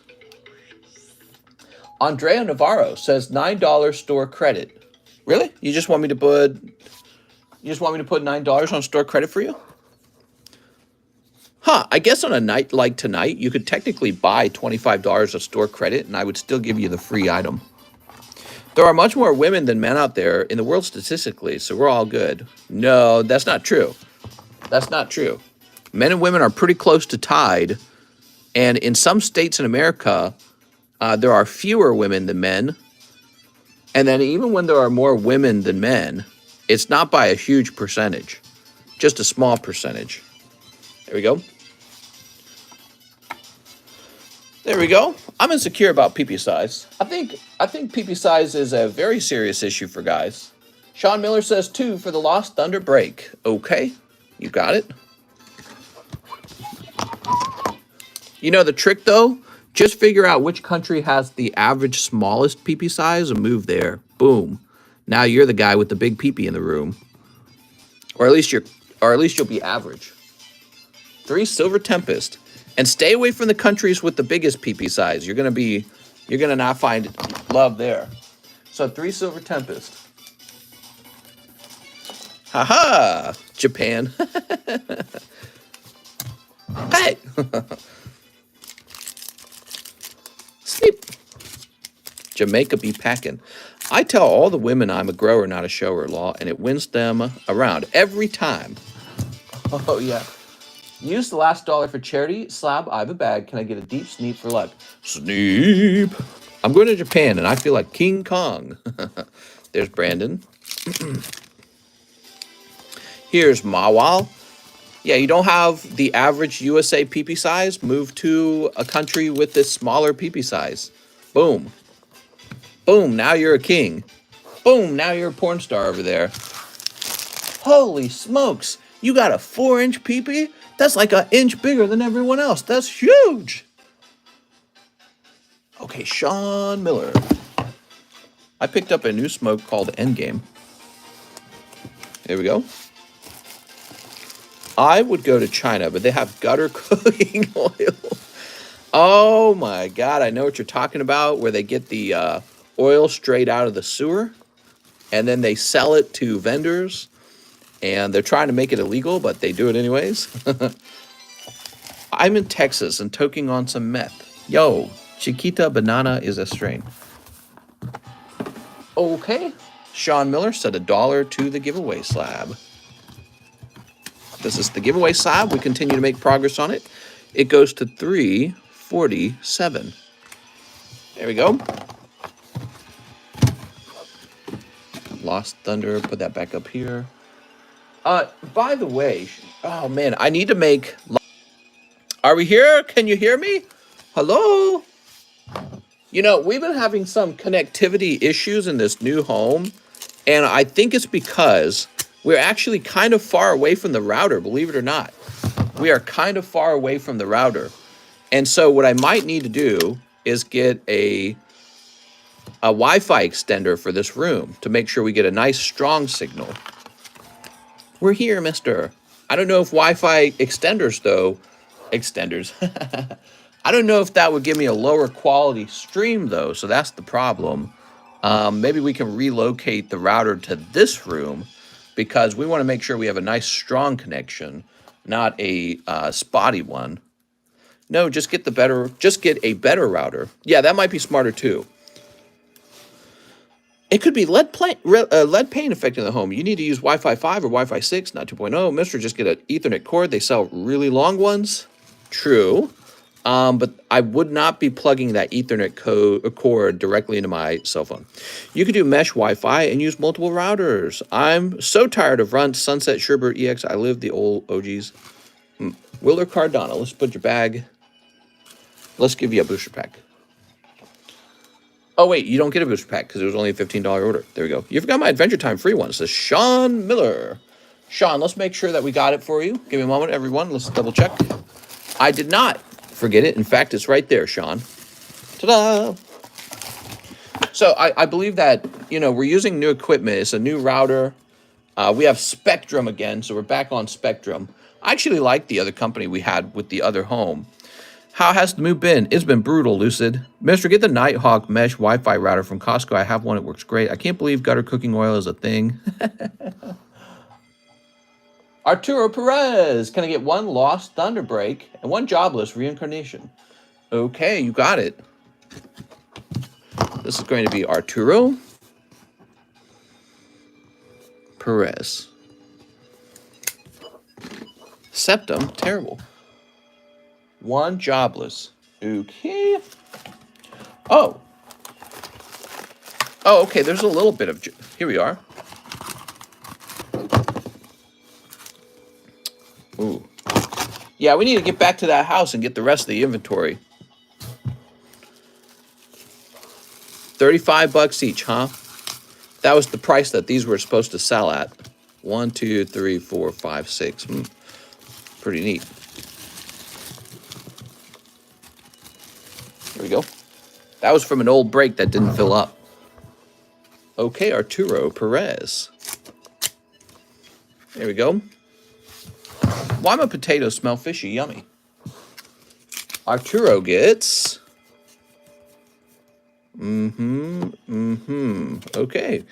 Andrea Navarro says $9 store credit. Really? You just want me to put $9 on store credit for you? Huh, I guess on a night like tonight, you could technically buy $25 of store credit and I would still give you the free item. There are much more women than men out there in the world statistically, so we're all good. No, that's not true. That's not true. Men and women are pretty close to tied, and in some states in America, there are fewer women than men. And then even when there are more women than men, it's not by a huge percentage, just a small percentage. There we go. There we go. I'm insecure about PP size. I think PP size is a very serious issue for guys. Sean Miller says 2 for the Lost Thunder break. Okay, you got it. You know the trick though? Just figure out which country has the average smallest PP size and move there. Boom. Now you're the guy with the big PP in the room. Or at least you'll be average. 3 Silver Tempest. And stay away from the countries with the biggest PP size. You're gonna not find love there. So 3 Silver Tempest. Haha! Japan. Hey! Sleep. Jamaica be packing. I tell all the women I'm a grower, not a shower, Law, and it wins them around every time. Oh, yeah. Use the last dollar for charity. Slab, I have a bag. Can I get a deep sneep for luck? Sneep. I'm going to Japan, and I feel like King Kong. There's Brandon. Here's Mawal. Yeah, you don't have the average USA PP size. Move to a country with this smaller PP size. Boom. Boom, now you're a king. Boom, now you're a porn star over there. Holy smokes. You got a 4-inch peepee? That's like an inch bigger than everyone else. That's huge. Okay, Sean Miller. I picked up a new smoke called Endgame. There we go. I would go to China, but they have gutter cooking oil. Oh my God, I know what you're talking about, where they get the oil straight out of the sewer, and then they sell it to vendors, and they're trying to make it illegal, but they do it anyways. I'm in Texas and toking on some meth. Yo, Chiquita Banana is a strain. Okay. Sean Miller said $1 to the giveaway slab. This is the giveaway slab. We continue to make progress on it. It goes to 347. There we go. Lost Thunder. Put that back up here. By the way, oh man, I need to make... Are we here? Can you hear me? Hello? You know, we've been having some connectivity issues in this new home, and I think it's because we're actually kind of far away from the router, believe it or not. We are kind of far away from the router. And so what I might need to do is get a Wi-Fi extender for this room to make sure we get a nice strong signal. We're here, mister. I don't know if Wi-Fi extenders, though. Extenders. I don't know if that would give me a lower quality stream, though, so that's the problem. Maybe we can relocate the router to this room because we want to make sure we have a nice, strong connection, not a spotty one. No, just get a better router. Yeah, that might be smarter, too. It could be lead paint affecting the home. You need to use Wi-Fi 5 or Wi-Fi 6, not 2.0. Mister, just get an Ethernet cord. They sell really long ones. True. But I would not be plugging that Ethernet cord directly into my cell phone. You could do mesh Wi-Fi and use multiple routers. I'm so tired of Runt, Sunset, Sherbert, EX. I live the old OGs. Willer Cardano, let's put your bag. Let's give you a booster pack. Oh, wait, you don't get a booster pack because it was only a $15 order. There we go. You forgot my Adventure Time free one. It says Sean Miller. Sean, let's make sure that we got it for you. Give me a moment, everyone. Let's double check. I did not forget it. In fact, it's right there, Sean. Ta-da! So I believe that, you know, we're using new equipment. It's a new router. We have Spectrum again, so we're back on Spectrum. I actually like the other company we had with the other home. How has the move been? It's been brutal, Lucid. Mister, get the Nighthawk mesh Wi-Fi router from Costco. I have one. It works great. I can't believe gutter cooking oil is a thing. Arturo Perez. Can I get one Lost Thunder Break and one Jobless Reincarnation? Okay, you got it. This is going to be Arturo Perez. Septum. Terrible. One Jobless. Okay. Oh. Oh, okay. There's a little bit of... Here we are. Ooh. Yeah, we need to get back to that house and get the rest of the inventory. $35 each, huh? That was the price that these were supposed to sell at. 1, 2, 3, 4, 5, 6. Pretty neat. There we go. That was from an old break that didn't fill up. Okay, Arturo Perez. There we go. Why my potatoes smell fishy? Yummy. Arturo gets... Okay.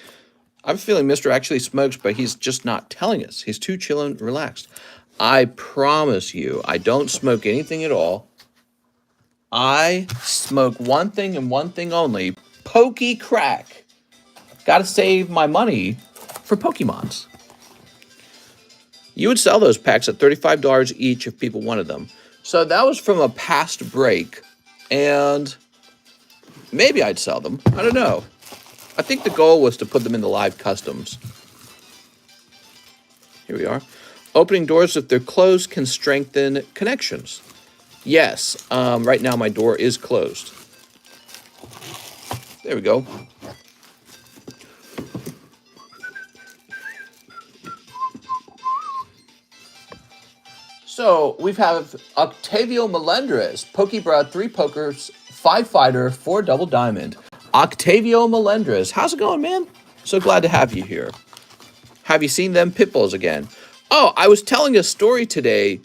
I'm feeling Mr. actually smokes, but he's just not telling us. He's too chill and relaxed. I promise you, I don't smoke anything at all. I smoke one thing and one thing only. Pokey crack. Gotta save my money for Pokemons. You would sell those packs at $35 each if people wanted them. So that was from a past break. And maybe I'd sell them. I don't know. I think the goal was to put them in the live customs. Here we are. Opening doors, if they're closed, can strengthen connections. Yes. Right now my door is closed. There we go. So we have Octavio Melendres, Pokebra, 3 pokers, 5 fighter, 4 double diamond. Octavio Melendres, how's it going, man? So glad to have you here. Have you seen them pit bulls again? Oh, I was telling a story today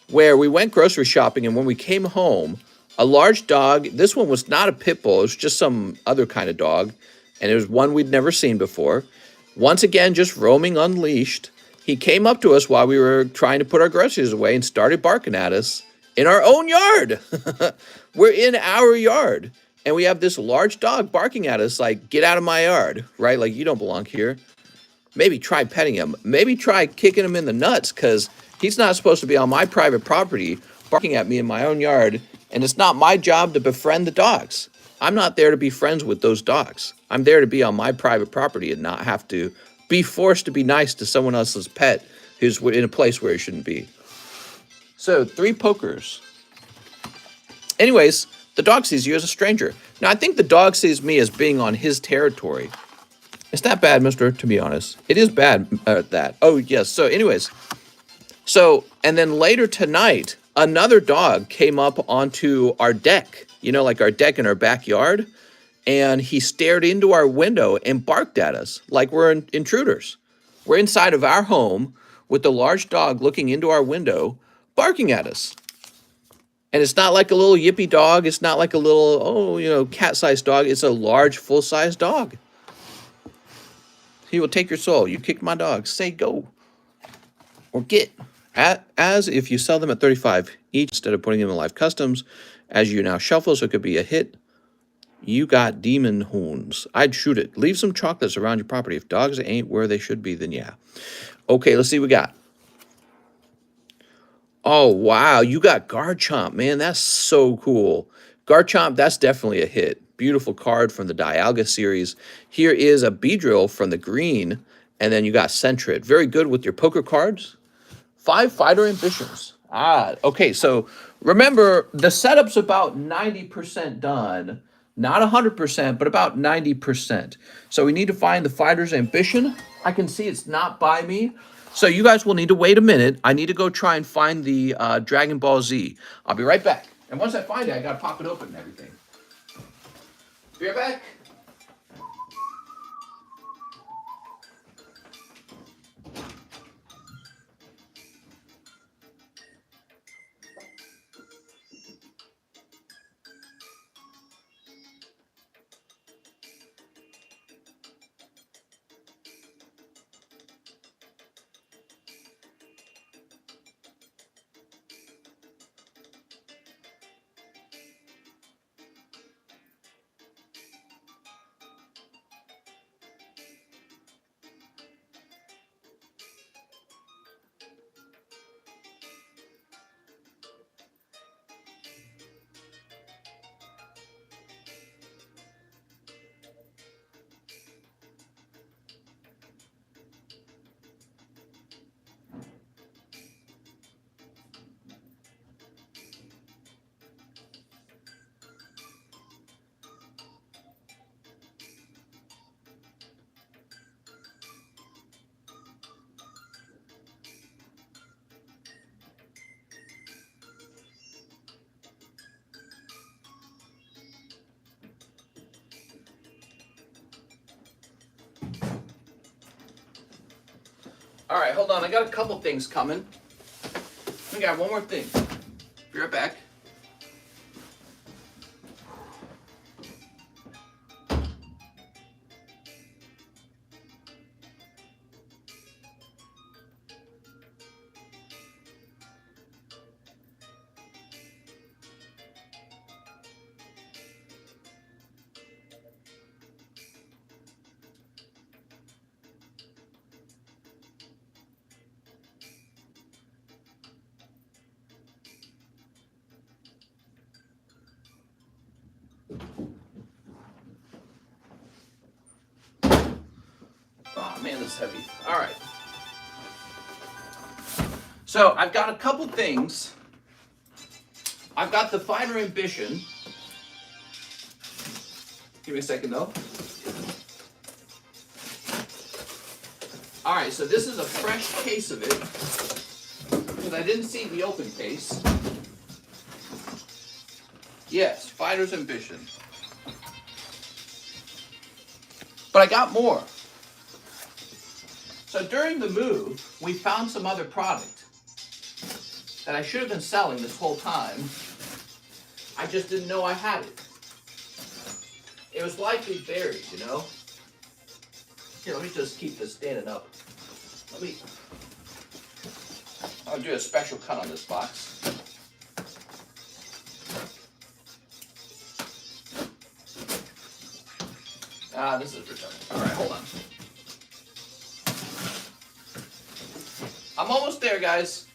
where we went grocery shopping, and when we came home, a large dog, this one was not a pit bull, it was just some other kind of dog, and it was one we'd never seen before. Once again, just roaming unleashed. He came up to us while we were trying to put our groceries away and started barking at us in our own yard. We're in our yard, and we have this large dog barking at us like, get out of my yard, right? Like, you don't belong here. Maybe try petting him. Maybe try kicking him in the nuts, because he's not supposed to be on my private property barking at me in my own yard, and it's not my job to befriend the dogs. I'm not there to be friends with those dogs. I'm there to be on my private property and not have to be forced to be nice to someone else's pet who's in a place where he shouldn't be. So, 3 pokers. Anyways, the dog sees you as a stranger. Now, I think the dog sees me as being on his territory. It's not bad, mister, to be honest. It is bad, that. Oh, yes. So, anyways. So, and then later tonight, another dog came up onto our deck. You know, like our deck in our backyard. And he stared into our window and barked at us like we're intruders. We're inside of our home with the large dog looking into our window, barking at us. And it's not like a little yippy dog. It's not like a little, cat-sized dog. It's a large, full-size dog. He will take your soul. You kicked my dog. Say go. Or get. As if you sell them at 35 each instead of putting them in live customs, as you now shuffle, so it could be a hit. You got demon horns. I'd shoot it. Leave some chocolates around your property. If dogs ain't where they should be, then yeah. Okay, let's see what we got. Oh, wow. You got Garchomp, man. That's so cool. Garchomp, that's definitely a hit. Beautiful card from the Dialga series. Here is a Beedrill from the green. And then you got Sentret. Very good with your poker cards. 5 fighter ambitions. Okay. So remember, the setup's about 90% done. Not 100%, but about 90%. So we need to find the fighter's ambition. I can see it's not by me. So you guys will need to wait a minute. I need to go try and find the Dragon Ball Z. I'll be right back. And once I find it, I got to pop it open and everything. Be right back. All right, hold on. I got a couple things coming. I got one more thing. Be right back. Oh, man, this is heavy. All right. So I've got a couple things. I've got the fighter ambition. Give me a second, though. All right, so this is a fresh case of it. because I didn't see the open case. Yes, Fighter's Ambition. But I got more. So during the move, we found some other product that I should have been selling this whole time. I just didn't know I had it. It was likely buried, you know? Here, let me just keep this standing up. I'll do a special cut on this box. Ah, this is returned. All right, hold on. I'm almost there, guys.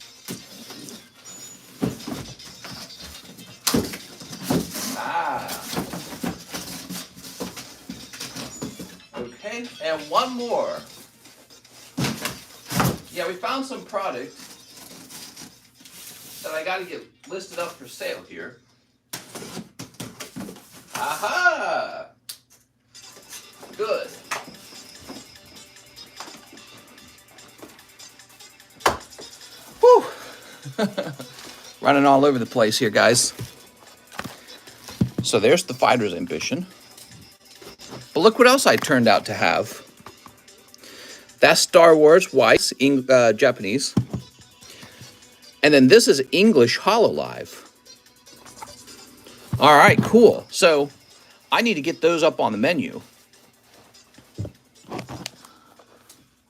Okay, and one more. Yeah, we found some product that I got to get listed up for sale here. Aha! Good. Whew. Running all over the place here, guys. So there's the Fighter's Ambition. But look what else I turned out to have. That's Star Wars WEISS, Japanese. And then this is English HoloLive. All right, cool. So I need to get those up on the menu.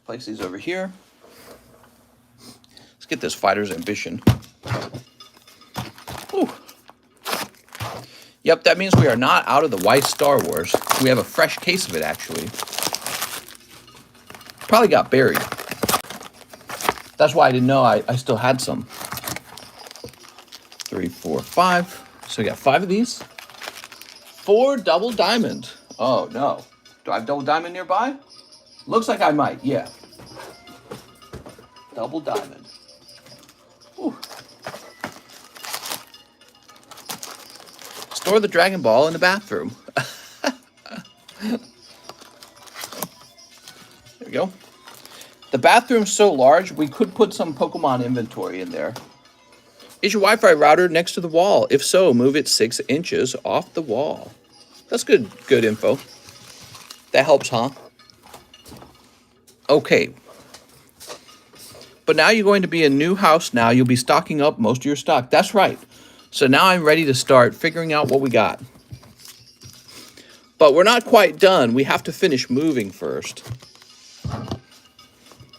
Place these over here. Let's get this Fighter's Ambition. Whew. Yep, that means we are not out of the WEISS Star Wars. We have a fresh case of it, actually. Probably got buried. That's why I didn't know I still had some. 3, 4, 5. So we got 5 of these. 4 double diamond. Oh, no. Do I have double diamond nearby? Looks like I might, yeah. Double diamond. Whew. Store the Dragon Ball in the bathroom. There we go. The bathroom's so large, we could put some Pokemon inventory in there. Is your Wi-Fi router next to the wall? If so, move it 6 inches off the wall. That's good info. That helps, huh? Okay. But now you're going to be a new house now. You'll be stocking up most of your stock. That's right. So now I'm ready to start figuring out what we got. But we're not quite done. We have to finish moving first.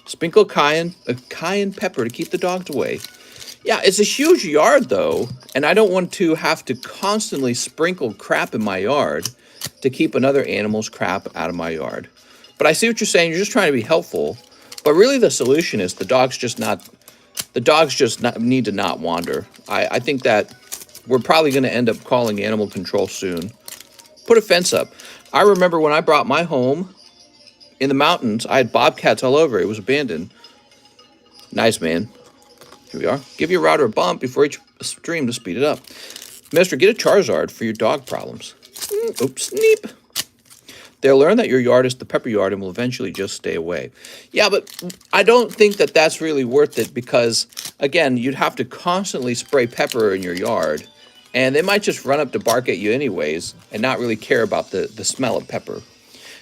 Sprinkle cayenne pepper to keep the dogs away. Yeah, it's a huge yard, though, and I don't want to have to constantly sprinkle crap in my yard to keep another animal's crap out of my yard. But I see what you're saying. You're just trying to be helpful. But really the solution is the dogs just need to not wander. I think that we're probably going to end up calling animal control soon. Put a fence up. I remember when I brought my home in the mountains, I had bobcats all over. It was abandoned. Nice, man. Here we are. Give your router a bump before each stream to speed it up. Mister, get a Charizard for your dog problems. Oops, sneep. They'll learn that your yard is the pepper yard and will eventually just stay away. Yeah, but I don't think that that's really worth it because, again, you'd have to constantly spray pepper in your yard, and they might just run up to bark at you anyways and not really care about the smell of pepper.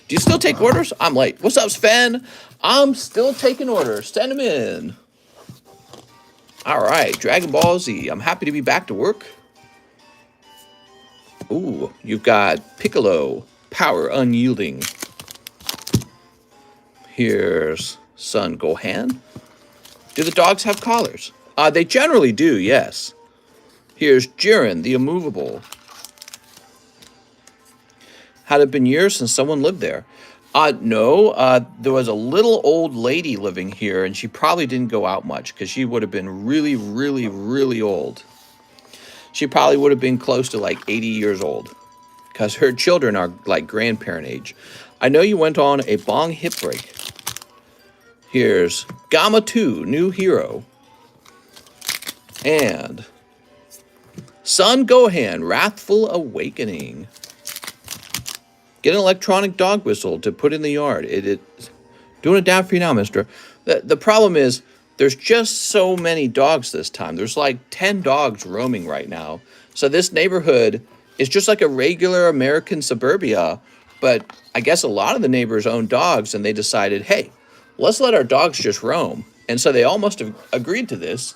Do you still take orders? I'm late. What's up, Sven? I'm still taking orders. Send them in. All right, Dragon Ball Z. I'm happy to be back to work. Ooh, you've got Piccolo, power unyielding. Here's Son Gohan. Do the dogs have collars? They generally do, yes. Here's Jiren, the immovable. Had it been years since someone lived there? No, there was a little old lady living here, and she probably didn't go out much because she would have been really, really, really old. She probably would have been close to like 80 years old because her children are like grandparent age. I know you went on a bong hip break. Here's Gamma 2, new hero. And Son Gohan, Wrathful Awakening. Get an electronic dog whistle to put in the yard. It's doing it down for you now, mister. The problem is there's just so many dogs this time. There's like 10 dogs roaming right now. So this neighborhood is just like a regular American suburbia, but I guess a lot of the neighbors own dogs and they decided, hey, let's let our dogs just roam. And so they all must have agreed to this.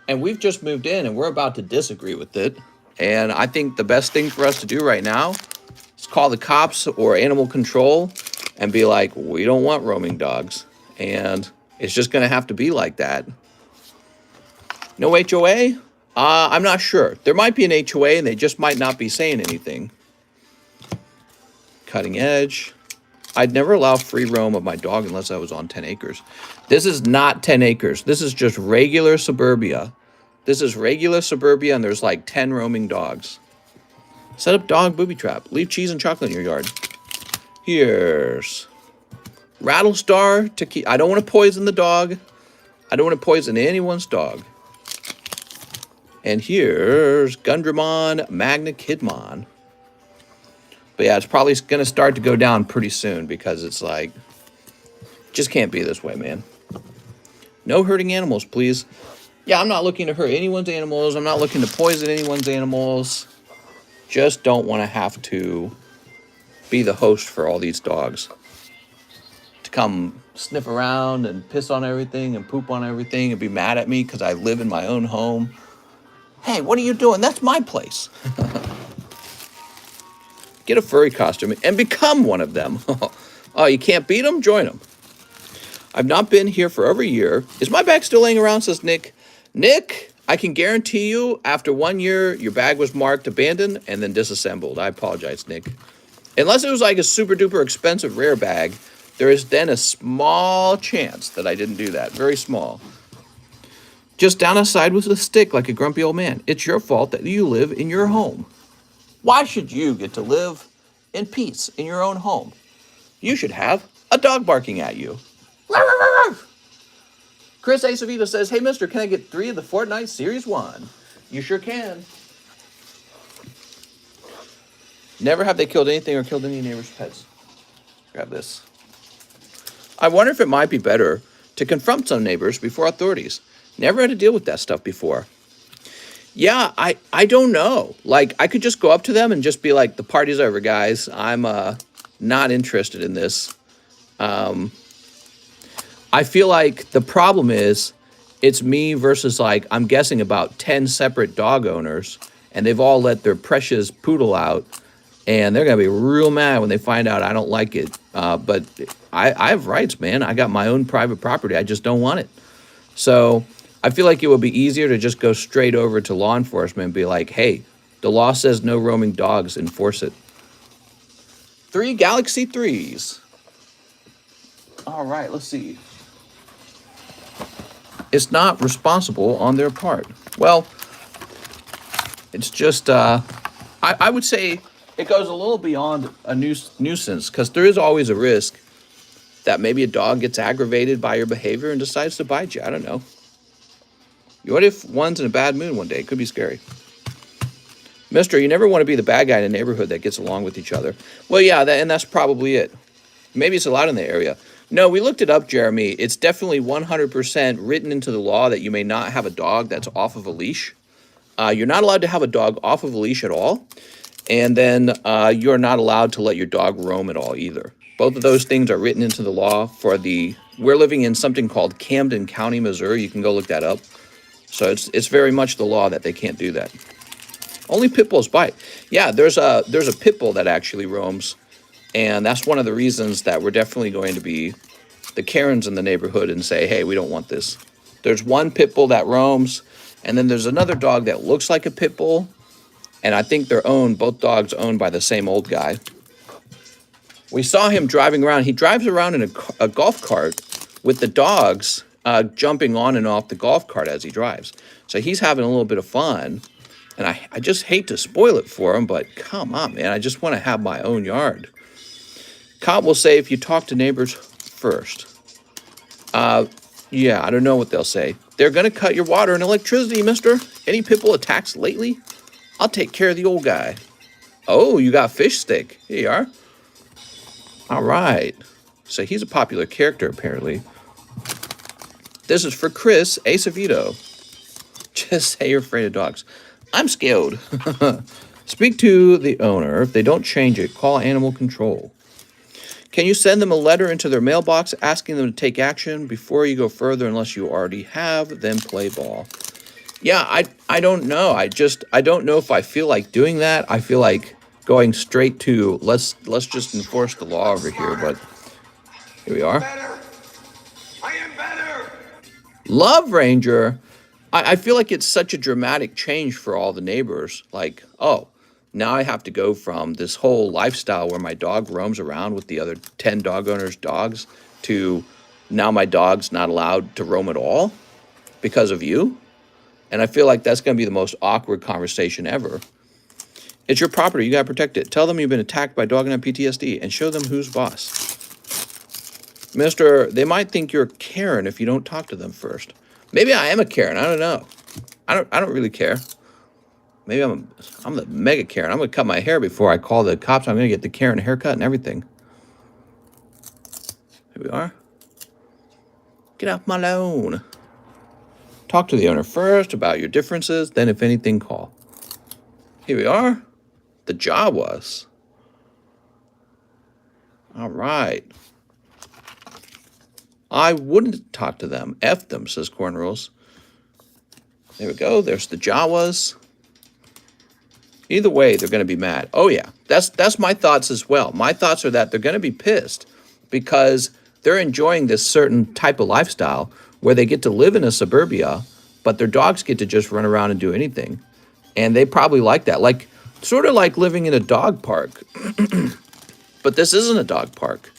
And we've just moved in and we're about to disagree with it. And I think the best thing for us to do right now is call the cops or animal control and be like, we don't want roaming dogs. And it's just going to have to be like that. No HOA? I'm not sure. There might be an HOA and they just might not be saying anything. Cutting edge. I'd never allow free roam of my dog unless I was on 10 acres. This is not 10 acres. This is just regular suburbia. This is regular suburbia and there's like 10 roaming dogs. Set up dog booby trap. Leave cheese and chocolate in your yard. Here's Rattlestar to keep. I don't want to poison the dog. I don't want to poison anyone's dog. And here's Gundramon Magna Kidmon. But yeah, it's probably going to start to go down pretty soon because it's like, just can't be this way, man. No hurting animals, please. Yeah, I'm not looking to hurt anyone's animals. I'm not looking to poison anyone's animals. Just don't want to have to be the host for all these dogs. To come sniff around and piss on everything and poop on everything and be mad at me because I live in my own home. Hey, what are you doing? That's my place. Get a furry costume and become one of them. Oh, you can't beat them? Join them. I've not been here for over a year. Is my bag still laying around, says Nick. Nick, I can guarantee you after 1 year, your bag was marked abandoned and then disassembled. I apologize, Nick. Unless it was like a super duper expensive rare bag, there is then a small chance that I didn't do that. Very small. Just down a side with a stick like a grumpy old man. It's your fault that you live in your home. Why should you get to live in peace in your own home? You should have a dog barking at you. Chris Acevita says, hey, mister, can I get 3 of the Fortnite Series 1? You sure can. Never have they killed anything or killed any neighbor's pets. Grab this. I wonder if it might be better to confront some neighbors before authorities. Never had to deal with that stuff before. Yeah, I don't know. Like, I could just go up to them and just be like, the party's over, guys. I'm not interested in this. I feel like the problem is it's me versus, like, I'm guessing about 10 separate dog owners, and they've all let their precious poodle out, and they're going to be real mad when they find out I don't like it. But I have rights, man. I got my own private property. I just don't want it. So I feel like it would be easier to just go straight over to law enforcement and be like, hey, the law says no roaming dogs, enforce it. 3 Galaxy 3s. All right, let's see. It's not responsible on their part. Well, it's just, I would say it goes a little beyond a nuisance because there is always a risk that maybe a dog gets aggravated by your behavior and decides to bite you. I don't know. What if one's in a bad mood one day? It could be scary. Mister, you never want to be the bad guy in a neighborhood that gets along with each other. Well, yeah, and that's probably it. Maybe it's allowed in the area. No, we looked it up, Jeremy. It's definitely 100% written into the law that you may not have a dog that's off of a leash. You're not allowed to have a dog off of a leash at all. And then you're not allowed to let your dog roam at all either. Both of those things are written into the law for we're living in something called Camden County, Missouri. You can go look that up. So it's very much the law that they can't do that. Only pit bulls bite. Yeah, there's a pit bull that actually roams, and that's one of the reasons that we're definitely going to be the Karens in the neighborhood and say, hey, we don't want this. There's one pit bull that roams, and then there's another dog that looks like a pit bull, and I think both dogs owned by the same old guy. We saw him driving around. He drives around in a golf cart with the dogs jumping on and off the golf cart as he drives. So he's having a little bit of fun. And I just hate to spoil it for him, but come on, man. I just want to have my own yard. Cobb will say if you talk to neighbors first. Yeah, I don't know what they'll say. They're going to cut your water and electricity, mister. Any pit bull attacks lately? I'll take care of the old guy. Oh, you got fish stick. Here you are. All right. So he's a popular character, apparently. This is for Chris Acevedo. Just say you're afraid of dogs. I'm scared. Speak to the owner. If they don't change it, call animal control. Can you send them a letter into their mailbox asking them to take action before you go further unless you already have, then play ball? Yeah, I don't know. I don't know if I feel like doing that. I feel like going straight to let's just enforce the law over here, but here we are. I am better. Love Ranger. I feel like it's such a dramatic change for all the neighbors. Like, oh, now I have to go from this whole lifestyle where my dog roams around with the other 10 dog owners' dogs to now my dog's not allowed to roam at all because of you. And I feel like that's going to be the most awkward conversation ever. It's your property. You got to protect it. Tell them you've been attacked by a dog and have PTSD and show them who's boss. Mister, they might think you're Karen if you don't talk to them first. Maybe I am a Karen. I don't know. I don't really care. Maybe I'm the mega Karen. I'm going to cut my hair before I call the cops. I'm going to get the Karen haircut and everything. Here we are. Get off my lawn. Talk to the owner first about your differences. Then, if anything, call. Here we are. The Jawas. All right. I wouldn't talk to them. F them, says Cornrows. There we go. There's the Jawas. Either way, they're going to be mad. Oh, yeah. That's my thoughts as well. My thoughts are that they're going to be pissed because they're enjoying this certain type of lifestyle where they get to live in a suburbia, but their dogs get to just run around and do anything. And they probably like that. Like, sort of like living in a dog park. But this isn't a dog park.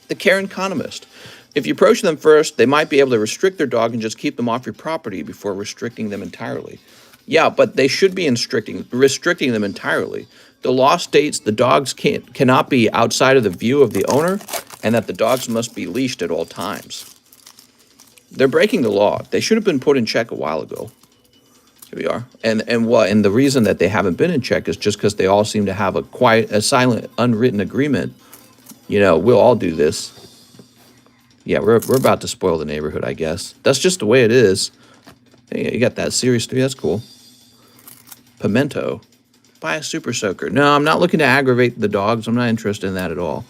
TheCardconomist. If you approach them first, they might be able to restrict their dog and just keep them off your property before restricting them entirely. Yeah, but they should be restricting them entirely. The law states the dogs cannot be outside of the view of the owner and that the dogs must be leashed at all times. They're breaking the law. They should have been put in check a while ago. Here we are. And the reason that they haven't been in check is just because they all seem to have a silent, unwritten agreement. You know, we'll all do this. Yeah, we're about to spoil the neighborhood, I guess. That's just the way it is. Hey, you got that Series 3. That's cool. Pimento. Buy a super soaker. No, I'm not looking to aggravate the dogs. I'm not interested in that at all.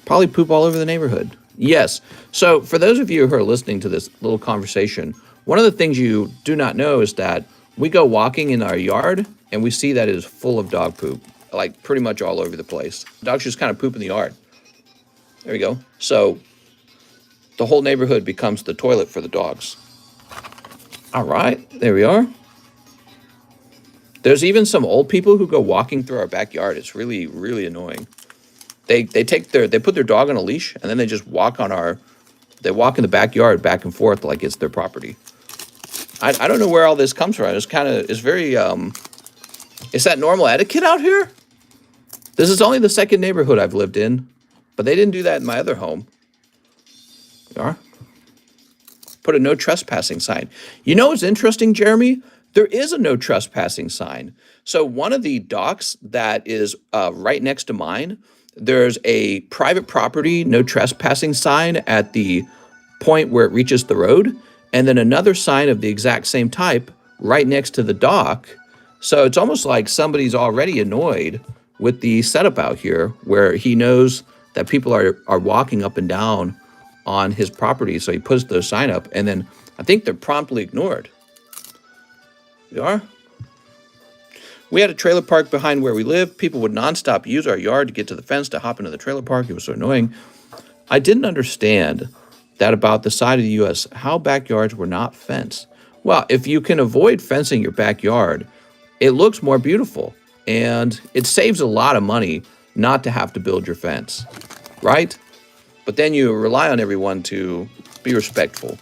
Probably poop all over the neighborhood. Yes. So for those of you who are listening to this little conversation, one of the things you do not know is that we go walking in our yard and we see that it is full of dog poop. Like pretty much all over the place. Dogs just kind of poop in the yard. There we go. So the whole neighborhood becomes the toilet for the dogs. All right, there we are. There's even some old people who go walking through our backyard. It's really, really annoying. They put their dog on a leash and then they just walk in the backyard back and forth like it's their property. I don't know where all this comes from. It's very is that normal etiquette out here? This is only the second neighborhood I've lived in, but they didn't do that in my other home. You are? Put a no trespassing sign. You know what's interesting, Jeremy? There is a no trespassing sign. So one of the docks that is right next to mine, there's a private property no trespassing sign at the point where it reaches the road, and then another sign of the exact same type right next to the dock. So it's almost like somebody's already annoyed with the setup out here where he knows that people are walking up and down on his property. So he puts the sign up and then I think they're promptly ignored. You are? We had a trailer park behind where we live. People would nonstop use our yard to get to the fence to hop into the trailer park. It was so annoying. I didn't understand that about the side of the U.S., how backyards were not fenced. Well, if you can avoid fencing your backyard, it looks more beautiful. And it saves a lot of money not to have to build your fence, right? But then you rely on everyone to be respectful.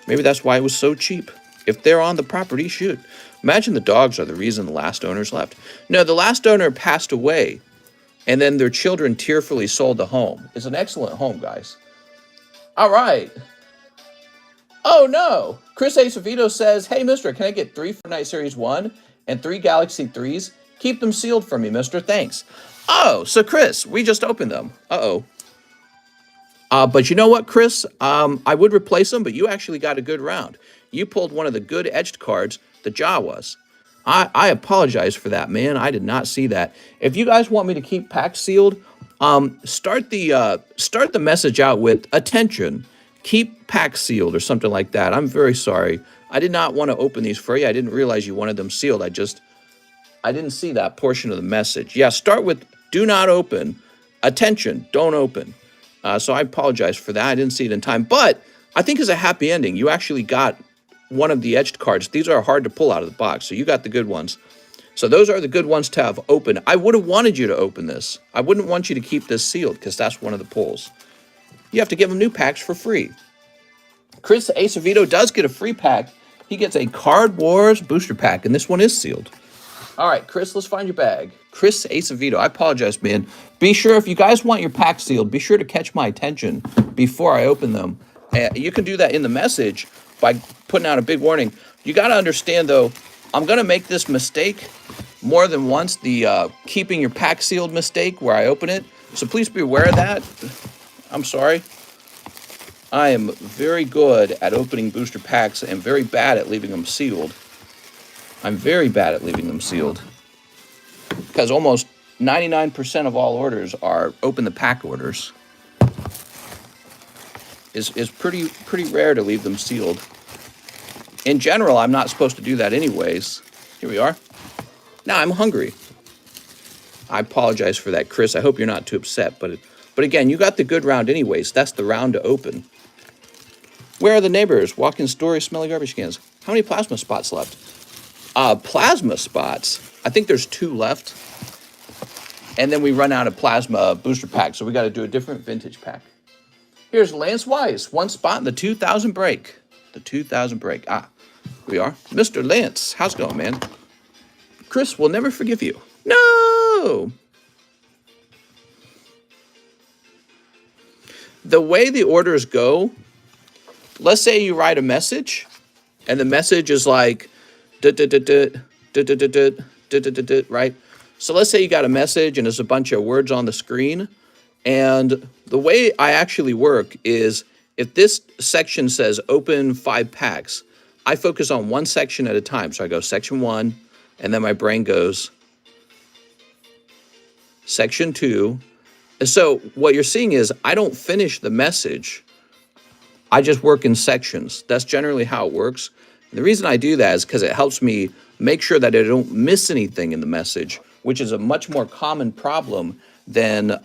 Maybe that's why it was so cheap. If they're on the property, shoot. Imagine the dogs are the reason the last owners left. No, the last owner passed away, and then their children tearfully sold the home. It's an excellent home, guys. All right. Oh, no. Chris Acevedo says, hey, mister, can I get 3 Fortnite Series 1 and 3 Galaxy 3s? Keep them sealed for me, mister. Thanks. Oh, so Chris, we just opened them. Uh-oh. But you know what, Chris? I would replace them, but you actually got a good round. You pulled one of the good edged cards, the Jawas. I apologize for that, man. I did not see that. If you guys want me to keep packs sealed, start the message out with attention, keep packs sealed or something like that. I'm very sorry. I did not want to open these for you. I didn't realize you wanted them sealed. I didn't see that portion of the message. Yeah, start with do not open, attention, don't open. So I apologize for that. I didn't see it in time, but I think it's a happy ending. You actually got one of the edged cards. These are hard to pull out of the box, so you got the good ones. So those are the good ones to have open. I would have wanted you to open this. I wouldn't want you to keep this sealed because that's one of the pulls. You have to give them new packs for free. Chris Acevedo does get a free pack. He gets a Card Wars booster pack, and this one is sealed. All right, Chris, let's find your bag. Chris Acevedo, I apologize, man. Be sure, if you guys want your pack sealed, be sure to catch my attention before I open them. You can do that in the message by putting out a big warning. You got to understand, though, I'm going to make this mistake more than once, the keeping your pack sealed mistake where I open it. So please be aware of that. I'm sorry. I am very good at opening booster packs and very bad at leaving them sealed. I'm very bad at leaving them sealed because almost 99% of all orders are open the pack orders. It's pretty rare to leave them sealed. In general, I'm not supposed to do that anyways. Here we are. Now I'm hungry. I apologize for that, Chris. I hope you're not too upset, but again, you got the good round anyways. That's the round to open. Where are the neighbors? Walk-in store, smelly garbage cans. How many plasma spots left? Plasma spots. I think there's 2 left. And then we run out of plasma booster packs, so we got to do a different vintage pack. Here's Lance Weiss, 1 spot in the 2000 break. The 2000 break. Here we are. Mr. Lance, how's it going, man? Chris will never forgive you. No! The way the orders go, let's say you write a message, and the message is like, right? So let's say you got a message and there's a bunch of words on the screen. And the way I actually work is if this section says open 5 packs, I focus on one section at a time. So I go section 1, and then my brain goes section 2. And so what you're seeing is I don't finish the message. I just work in sections. That's generally how it works. And the reason I do that is because it helps me make sure that I don't miss anything in the message, which is a much more common problem than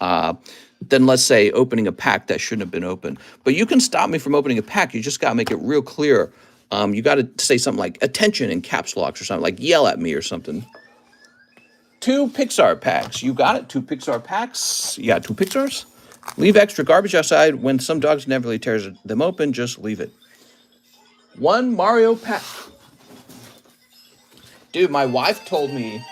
let's say opening a pack that shouldn't have been opened. But you can stop me from opening a pack. You just got to make it real clear. You got to say something like attention in caps locks or something, like yell at me or something. 2 Pixar packs. You got it. 2 Pixar packs. You got 2 Pixars. Leave extra garbage outside. When some dogs never really tears them open, just leave it. 1 Mario pack. Dude, my wife told me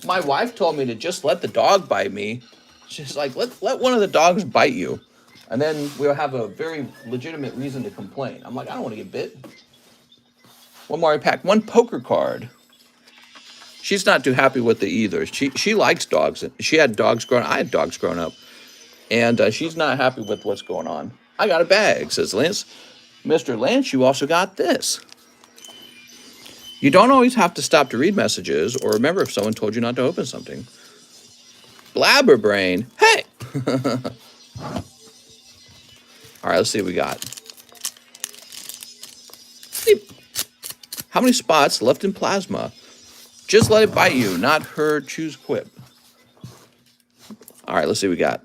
to just let the dog bite me. She's like, let one of the dogs bite you, and then we'll have a very legitimate reason to complain. I'm like, I don't want to get bit. 1 Mario pack, 1 poker card. She's not too happy with it either. She likes dogs. She had dogs growing up. I had dogs growing up. And she's not happy with what's going on. I got a bag, says Lance. Mr. Lance, you also got this. You don't always have to stop to read messages or remember if someone told you not to open something. Blabberbrain. Hey! All right, let's see what we got. How many spots left in plasma? Just let it bite you, not her. Choose quip. All right, let's see what we got.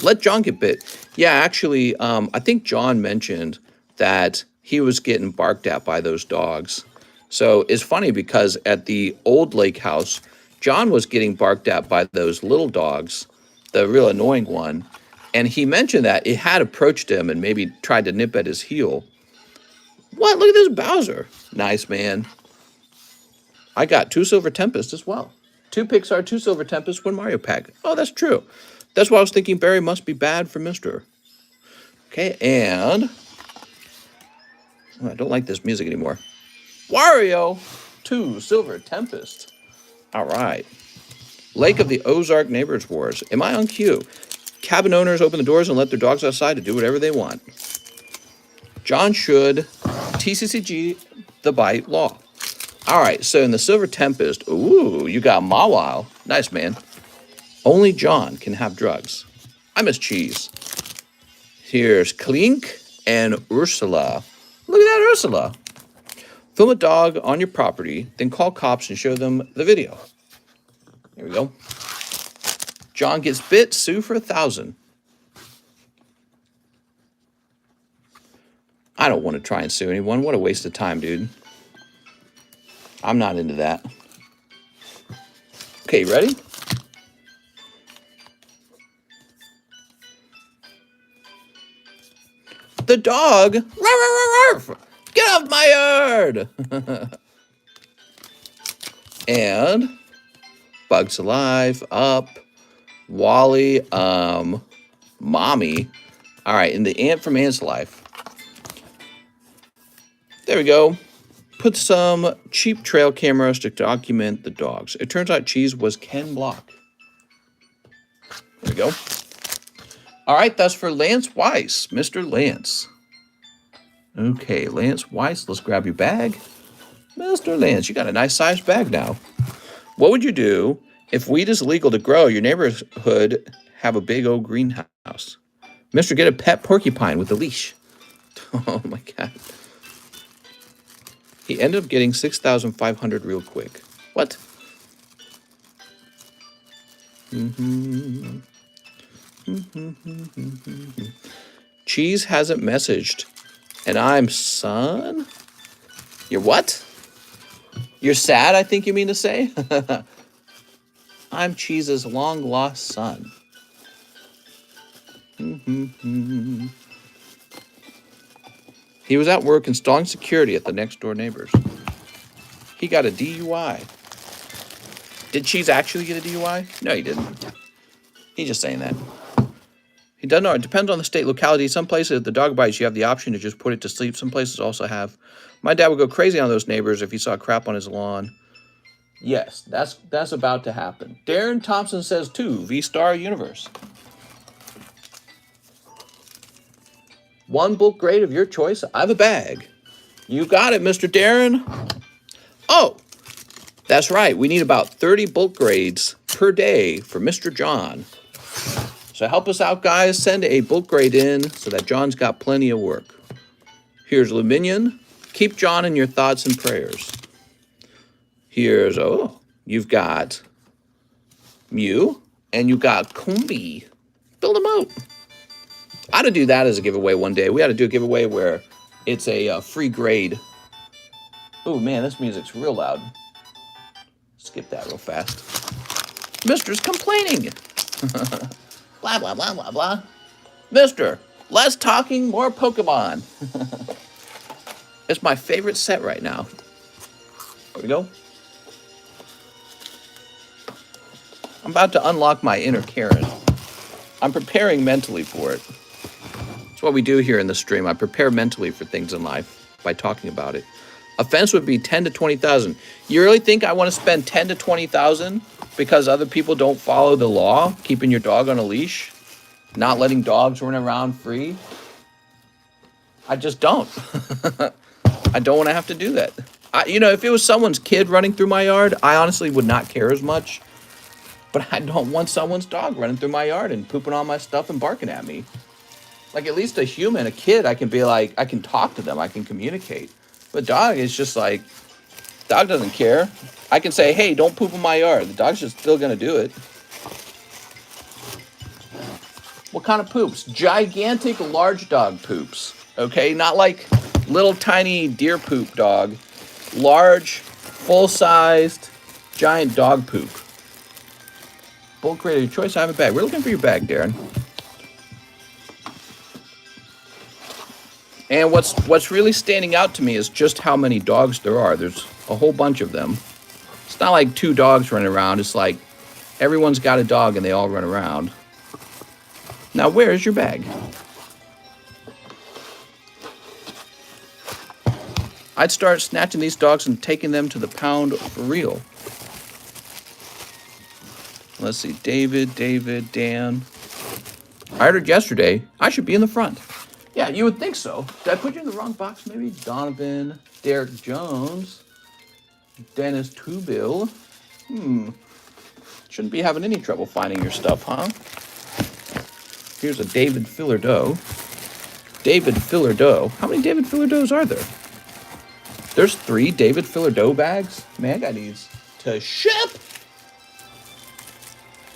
Let John get bit. Yeah, actually, I think John mentioned that he was getting barked at by those dogs. So it's funny because at the old lake house, John was getting barked at by those little dogs, the real annoying one. And he mentioned that it had approached him and maybe tried to nip at his heel. What? Look at this Bowser. Nice, man. I got 2 Silver Tempest as well. 2 Pixar, 2 Silver Tempest, 1 Mario pack. Oh, that's true. That's why I was thinking Barry must be bad for Mister. Okay, and I don't like this music anymore. Wario, 2 Silver Tempest. All right. Lake of the Ozark Neighbors Wars. Am I on cue? cabin owners open the doors and let their dogs outside to do whatever they want. John should TCCG the bite law. All right, so in the Silver Tempest, ooh, you got Mawile. Nice, man. Only John can have drugs. I miss cheese. Here's Clink and Ursula. Look at that, Ursula. Film a dog on your property, then call cops and show them the video. There we go. John gets bit, sue for $1,000. I don't want to try and sue anyone. What a waste of time, dude. I'm not into that. Okay, you ready? The dog. Get off my yard. And Bugs Alive, Up, Wally, Mommy. All right, and the Ant from Ant's Life. There we go. Put some cheap trail cameras to document the dogs. It turns out Cheese was Ken Block. There we go. All right, that's for Lance Weiss, Mr. Lance. Okay, Lance Weiss, let's grab your bag. Mr. Lance, you got a nice sized bag now. What would you do if weed is illegal to grow? Your neighborhood have a big old greenhouse. Mister, get a pet porcupine with a leash. Oh my God. He ended up getting 6,500 real quick. What? Cheese hasn't messaged. And I'm son? You're what? You're sad, I think you mean to say? I'm Cheese's long-lost son. He was at work installing security at the next-door neighbors. He got a DUI. Did Cheese actually get a DUI? No, he didn't. He's just saying that. He doesn't know. It depends on the state, locality. Some places, if the dog bites, you have the option to just put it to sleep. Some places also have. My dad would go crazy on those neighbors if he saw crap on his lawn. Yes, that's about to happen. Darren Thompson says, too, V-Star Universe. One bulk grade of your choice. I have a bag. You got it, Mr. Darren. Oh, that's right. We need about 30 bulk grades per day for Mr. John. So help us out, guys. Send a bulk grade in so that John's got plenty of work. Here's Luminion. Keep John in your thoughts and prayers. Here's, oh, you've got Mew and you got Kumbi. Build them out. I ought to do that as a giveaway one day. We ought to do a giveaway where it's a free grade. Oh, man, this music's real loud. Skip that real fast. Mister's complaining. Blah, blah, blah, blah, blah. Mister, less talking, more Pokemon. It's my favorite set right now. There we go. I'm about to unlock my inner Karen. I'm preparing mentally for it. That's what we do here in the stream. I prepare mentally for things in life by talking about it. Offense would be 10 to 20,000. You really think I want to spend 10 to 20,000 because other people don't follow the law, keeping your dog on a leash, not letting dogs run around free? I just don't. I don't want to have to do that. If it was someone's kid running through my yard, I honestly would not care as much. But I don't want someone's dog running through my yard and pooping on my stuff and barking at me. Like, at least a human, a kid, I can be like, I can talk to them, I can communicate. But dog is just like, dog doesn't care. I can say, hey, don't poop in my yard. The dog's just still going to do it. What kind of poops? Gigantic large dog poops. Okay, not like little tiny deer poop dog. Large, full-sized, giant dog poop. Bulk rate of your choice. I have a bag. We're looking for your bag, Darren. And what's really standing out to me is just how many dogs there are. There's a whole bunch of them. It's not like 2 dogs running around. It's like everyone's got a dog and they all run around. Now, where is your bag? I'd start snatching these dogs and taking them to the pound for real. Let's see. David, Dan. I heard yesterday I should be in the front. Yeah, you would think so. Did I put you in the wrong box maybe? Donovan, Derek Jones, Dennis Tubil. Shouldn't be having any trouble finding your stuff, huh? Here's a David Fillardeau. David Fillardeau. How many David Fillardeaus are there? There's 3 David Fillardeau bags? Man, I got these to ship.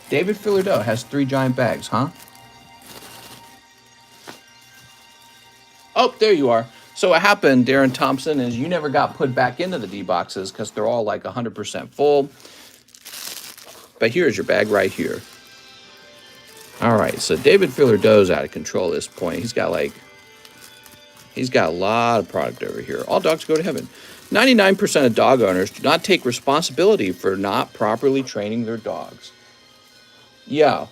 David Fillardeau has 3 giant bags, huh? Oh, there you are. So what happened, Darren Thompson, is you never got put back into the D boxes because they're all like 100% full. But here's your bag right here. All right, so David Fillardeau's out of control at this point. He's got a lot of product over here. All dogs go to heaven. 99% of dog owners do not take responsibility for not properly training their dogs. Yeah.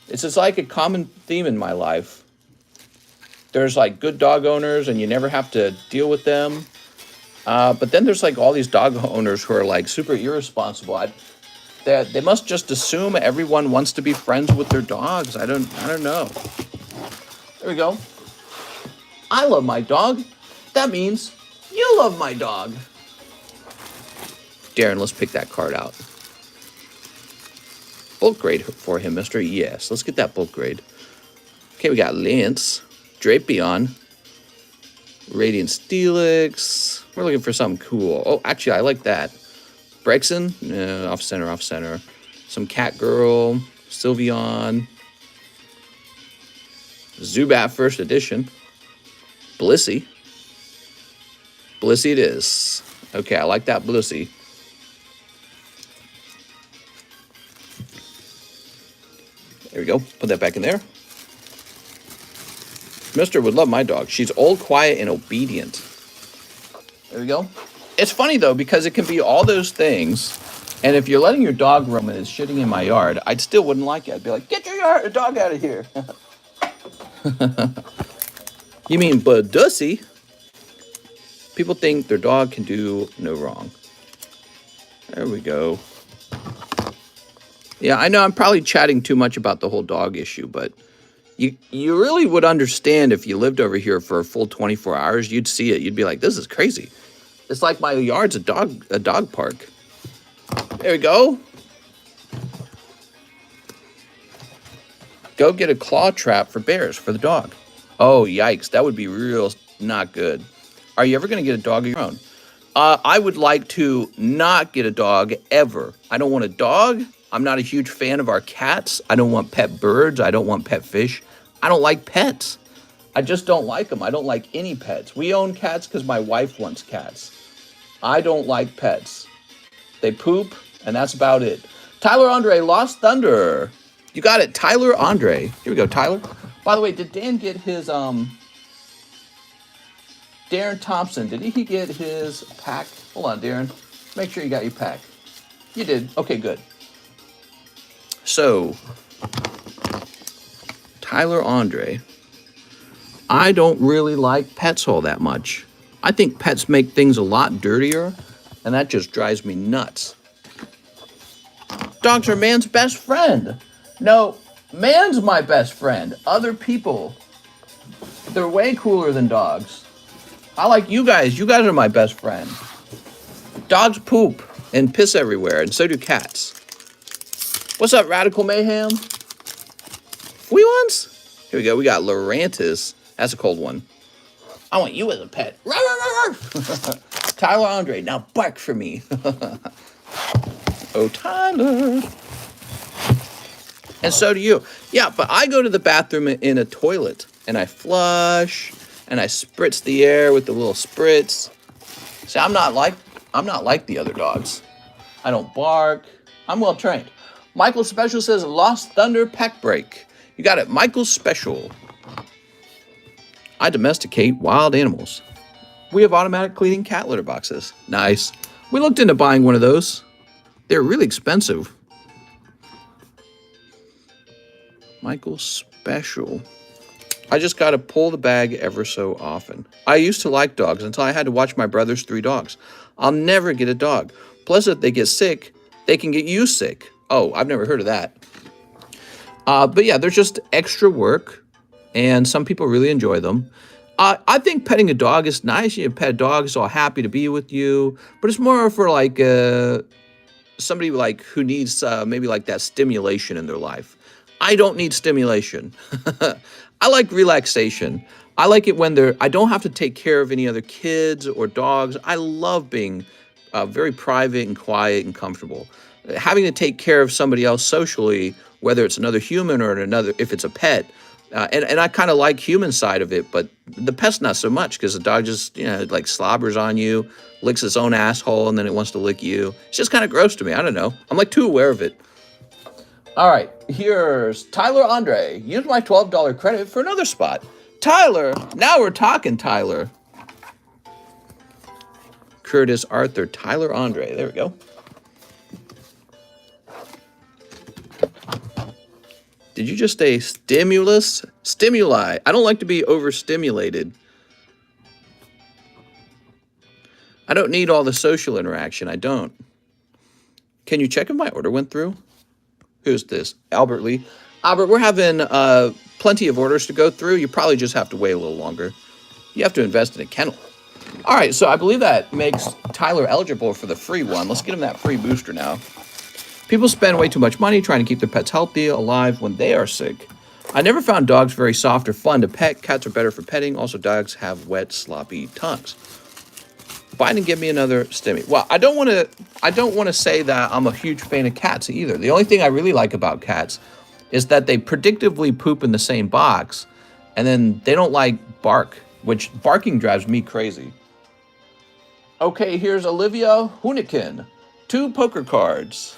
It's just like a common theme in my life. There's like good dog owners and you never have to deal with them. But then there's like all these dog owners who are like super irresponsible. They must just assume everyone wants to be friends with their dogs. I don't know. There we go. I love my dog. That means you love my dog. Darren, let's pick that card out. Bulk grade for him, mister. Yes, let's get that bulk grade. Okay, we got Lance, Drapion, Radiant Steelix. We're looking for something cool. Oh, actually, I like that. Brexon, off center. Some Cat Girl, Sylveon, Zubat first edition, Blissey. Blissey it is. Okay, I like that Blissey. There we go. Put that back in there. Mister would love my dog. She's old, quiet, and obedient. There we go. It's funny, though, because it can be all those things. And if you're letting your dog roam and it's shitting in my yard, I still wouldn't like it. I'd be like, get your dog out of here. You mean Badussy? People think their dog can do no wrong. There we go. Yeah, I know I'm probably chatting too much about the whole dog issue, but you really would understand if you lived over here for a full 24 hours. You'd see it. You'd be like, this is crazy. It's like my yard's a dog park. There we go. Go get a claw trap for bears for the dog. Oh, yikes. That would be real not good. Are you ever going to get a dog of your own? I would like to not get a dog ever. I don't want a dog. I'm not a huge fan of our cats. I don't want pet birds. I don't want pet fish. I don't like pets. I just don't like them. I don't like any pets. We own cats because my wife wants cats. I don't like pets. They poop, and that's about it. Tyler Andre, Lost Thunder. You got it, Tyler Andre. Here we go, Tyler. By the way, did Dan get his, Darren Thompson, did he get his pack? Hold on, Darren. Make sure you got your pack. You did. Okay, good. So, Tyler Andre. I don't really like pets all that much. I think pets make things a lot dirtier, and that just drives me nuts. Dogs are man's best friend. No, man's my best friend. Other people, they're way cooler than dogs. I like you guys. You guys are my best friend. Dogs poop and piss everywhere, and so do cats. What's up, Radical Mayhem? Wee ones? Here we go. We got Lurantis. That's a cold one. I want you as a pet. Tyler Andre, now bark for me. Oh, Tyler. And so do you. Yeah, but I go to the bathroom in a toilet, and I flush, and I spritz the air with the little spritz. See, I'm not like the other dogs. I don't bark. I'm well trained. Michael Special says Lost Thunder pack break. You got it, Michael Special. I domesticate wild animals. We have automatic cleaning cat litter boxes. Nice. We looked into buying one of those. They're really expensive. Michael Special. I just got to pull the bag ever so often. I used to like dogs until I had to watch my brother's 3 dogs. I'll never get a dog. Plus, if they get sick, they can get you sick. Oh, I've never heard of that. But yeah, they're just extra work, and some people really enjoy them. I think petting a dog is nice. You pet a dog, it's all happy to be with you, but it's more for like somebody like who needs maybe like that stimulation in their life. I don't need stimulation. I like relaxation. I like it when I don't have to take care of any other kids or dogs. I love being very private and quiet and comfortable. Having to take care of somebody else socially, whether it's another human or another, if it's a pet, and I kind of like human side of it, but the pet's not so much because the dog just, like slobbers on you, licks its own asshole, and then it wants to lick you. It's just kind of gross to me. I don't know. I'm like too aware of it. All right, here's Tyler Andre. Use my $12 credit for another spot. Tyler, now we're talking, Tyler. Curtis Arthur, Tyler Andre. There we go. Did you just say stimulus? Stimuli. I don't like to be overstimulated. I don't need all the social interaction. I don't. Can you check if my order went through? Who's this? Albert Lee. Albert, we're having plenty of orders to go through. You probably just have to wait a little longer. You have to invest in a kennel. All right, so I believe that makes Tyler eligible for the free one. Let's get him that free booster now. People spend way too much money trying to keep their pets healthy, alive when they are sick. I never found dogs very soft or fun to pet. Cats are better for petting. Also, dogs have wet, sloppy tongues. Find and give me another stimmy. Well, I don't want to say that I'm a huge fan of cats either. The only thing I really like about cats is that they predictably poop in the same box, and then they don't like bark, which barking drives me crazy. Okay, here's Olivia Hunikin. 2 poker cards.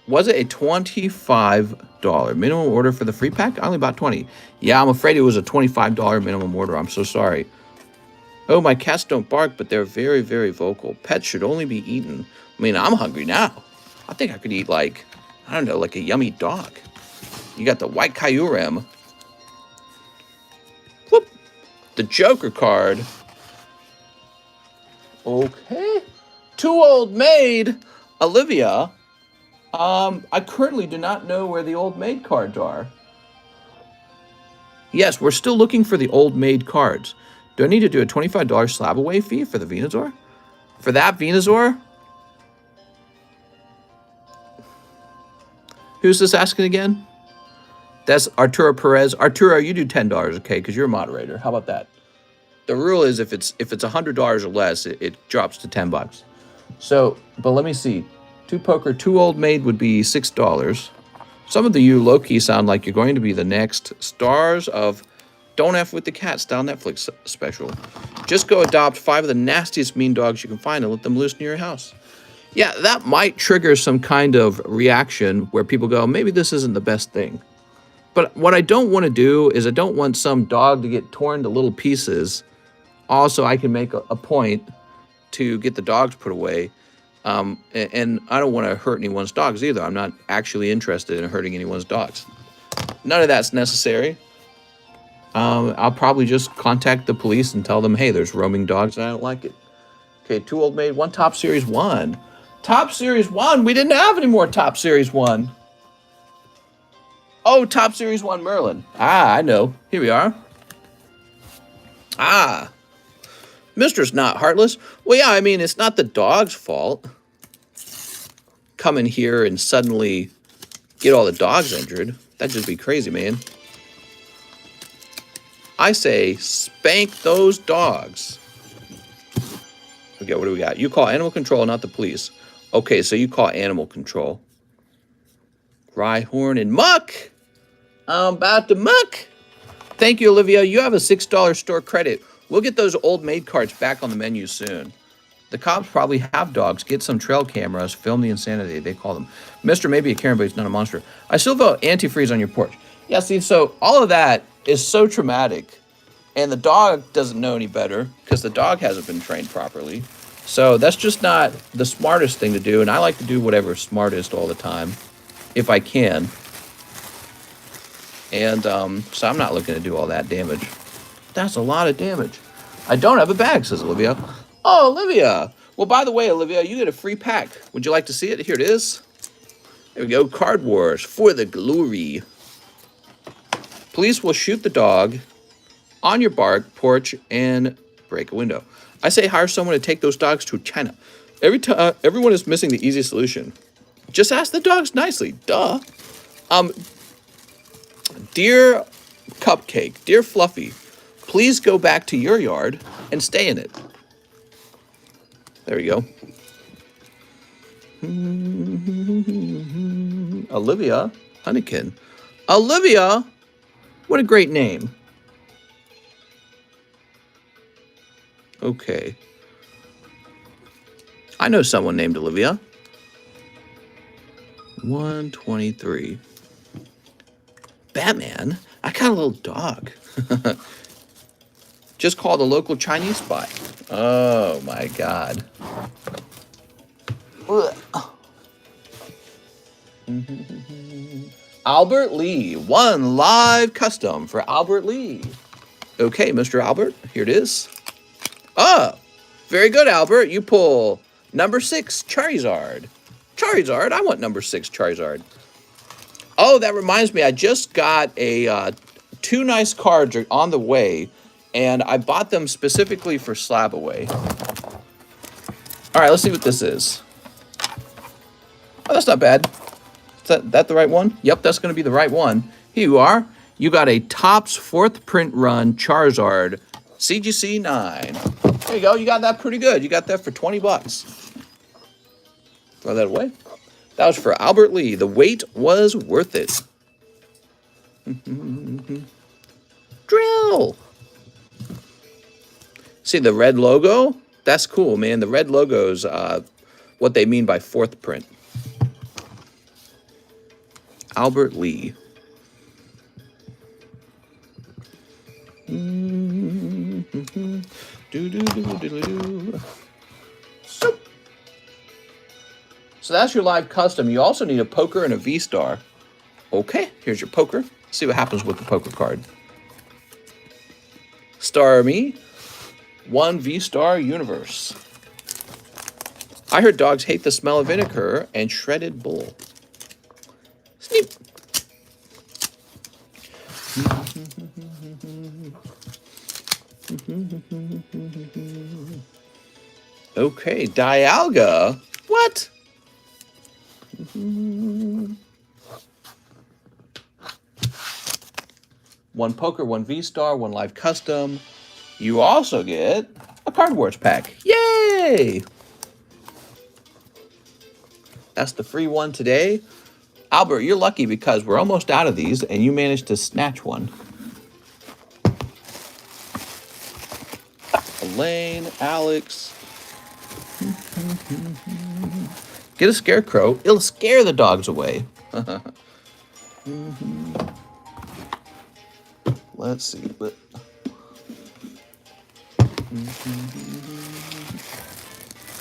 Was it a $25 minimum order for the free pack? I only bought 20. Yeah, I'm afraid it was a $25 minimum order. I'm so sorry. Oh, my cats don't bark, but they're very, very vocal. Pets should only be eaten. I mean, I'm hungry now. I think I could eat like, I don't know, like a yummy dog. You got the white Kyurem. Whoop. The Joker card. Okay. 2 Old Maid. Olivia. I currently do not know where the Old Maid cards are. Yes, we're still looking for the Old Maid cards. Do I need to do a $25 slab away fee for the Venusaur? For that Venusaur? Who's this asking again? That's Arturo Perez. Arturo, you do $10, okay? Because you're a moderator. How about that? The rule is if it's $100 or less, it drops to $10. So, but let me see. 2 poker, 2 Old Maid would be $6. Some of you low-key sound like you're going to be the next stars of Don't F with the Cat style Netflix special. Just go adopt 5 of the nastiest mean dogs you can find and let them loose near your house. Yeah, that might trigger some kind of reaction where people go, maybe this isn't the best thing. But what I don't want to do is I don't want some dog to get torn to little pieces. Also, I can make a point to get the dogs put away. And I don't want to hurt anyone's dogs either. I'm not actually interested in hurting anyone's dogs. None of that's necessary. I'll probably just contact the police and tell them, hey, there's roaming dogs and I don't like it. Okay, 2 Old Maid, 1 Top Series 1. Top Series 1? We didn't have any more Top Series 1. Oh, Top Series 1 Merlin. Ah, I know. Here we are. Ah. Mister's not heartless. Well, yeah, I mean, it's not the dog's fault. Come in here and suddenly get all the dogs injured. That'd just be crazy, man. I say spank those dogs. Okay, what do we got? You call animal control, not the police. Okay, so you call animal control. Rhyhorn and Muck. I'm about to muck. Thank you, Olivia. You have a $6 store credit. We'll get those Old Maid cards back on the menu soon. The cops probably have dogs. Get some trail cameras. Film the insanity, they call them. Mr. may be a Karen, but he's not a monster. I still vote antifreeze on your porch. Yeah, see, so all of that is so traumatic. And the dog doesn't know any better because the dog hasn't been trained properly. So that's just not the smartest thing to do. And I like to do whatever's smartest all the time, if I can. And so I'm not looking to do all that damage. That's a lot of damage. I don't have a bag, says Olivia. Oh, Olivia. Well, by the way, Olivia, you get a free pack. Would you like to see it? Here it is. There we go. Card Wars for the glory. Police will shoot the dog on your porch and break a window. I say hire someone to take those dogs to China. Everyone is missing the easiest solution. Just ask the dogs nicely. Duh. Dear Cupcake, dear Fluffy, please go back to your yard and stay in it. There we go. Olivia Honeykin. Olivia, what a great name. Okay. I know someone named Olivia. 123. Batman? I got a little dog. Just call the local Chinese spy. Oh my God. Albert Lee. One live custom for Albert Lee. Okay, Mr. Albert, here it is. Ah, very good, Albert. You pull number 6, Charizard. Charizard, I want number 6, Charizard. Oh, that reminds me, I just got a 2 nice cards are on the way, and I bought them specifically for Slab Away. All right, let's see what this is. Oh, that's not bad. Is that the right one? Yep, that's going to be the right one. Here you are. You got a Topps 4th print run Charizard CGC 9. There you go. You got that pretty good. You got that for 20 bucks. Throw that away. That was for Albert Lee. The wait was worth it. Drill. See the red logo? That's cool, man. The red logo's what they mean by 4th print. Albert Lee. So that's your live custom. You also need a poker and a V-Star. Okay, here's your poker. Let's see what happens with the poker card. Star Me. 1 V-Star Universe. I heard dogs hate the smell of vinegar and shredded bull. Sneep. Okay, Dialga. What? One poker, 1 V-Star, 1 live custom. You also get a Card Wars pack. Yay! That's the free one today. Albert, you're lucky because we're almost out of these and you managed to snatch one. Elaine, Alex. Get a scarecrow. It'll scare the dogs away. Let's see.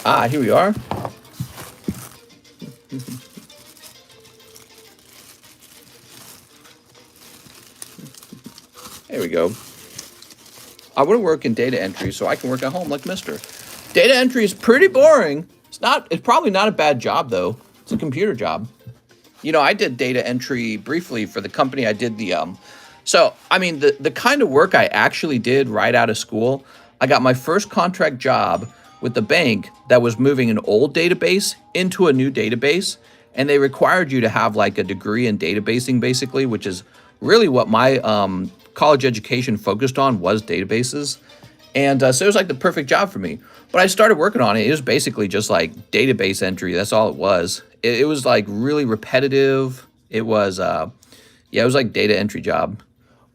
Ah, here we are. There we go. I want to work in data entry so I can work at home like Mister. Data entry is pretty boring. It's probably not a bad job though. It's a computer job. You know, I did data entry briefly for the company. I did the so I mean the kind of work I actually did right out of school. I got my first contract job with the bank that was moving an old database into a new database, and they required you to have like a degree in databasing basically, which is really what my college education focused on, was databases. And so it was like the perfect job for me. But I started working on it. It was basically just like database entry. That's all it was. It was like really repetitive. It was, yeah, it was like data entry job.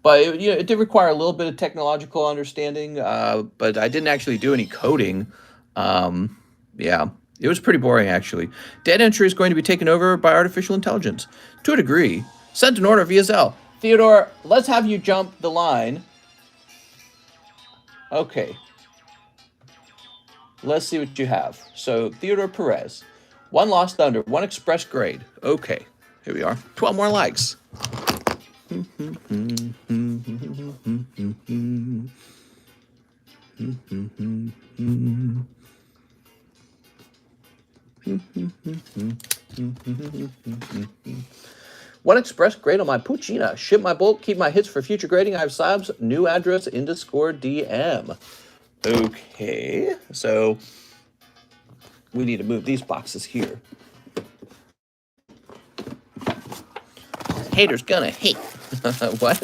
But it did require a little bit of technological understanding. But I didn't actually do any coding. Yeah, it was pretty boring actually. Data entry is going to be taken over by artificial intelligence to a degree. Sent an order via Zelle. Theodore, let's have you jump the line. Okay. Let's see what you have. So, Theodore Perez. 1 Lost Thunder, 1 Express Grade. Okay, here we are. 12 more likes. One express grade on my Puccina. Ship my bulk, keep my hits for future grading. I have Slab's new address in Discord DM. Okay, so we need to move these boxes here. Haters gonna hate. What?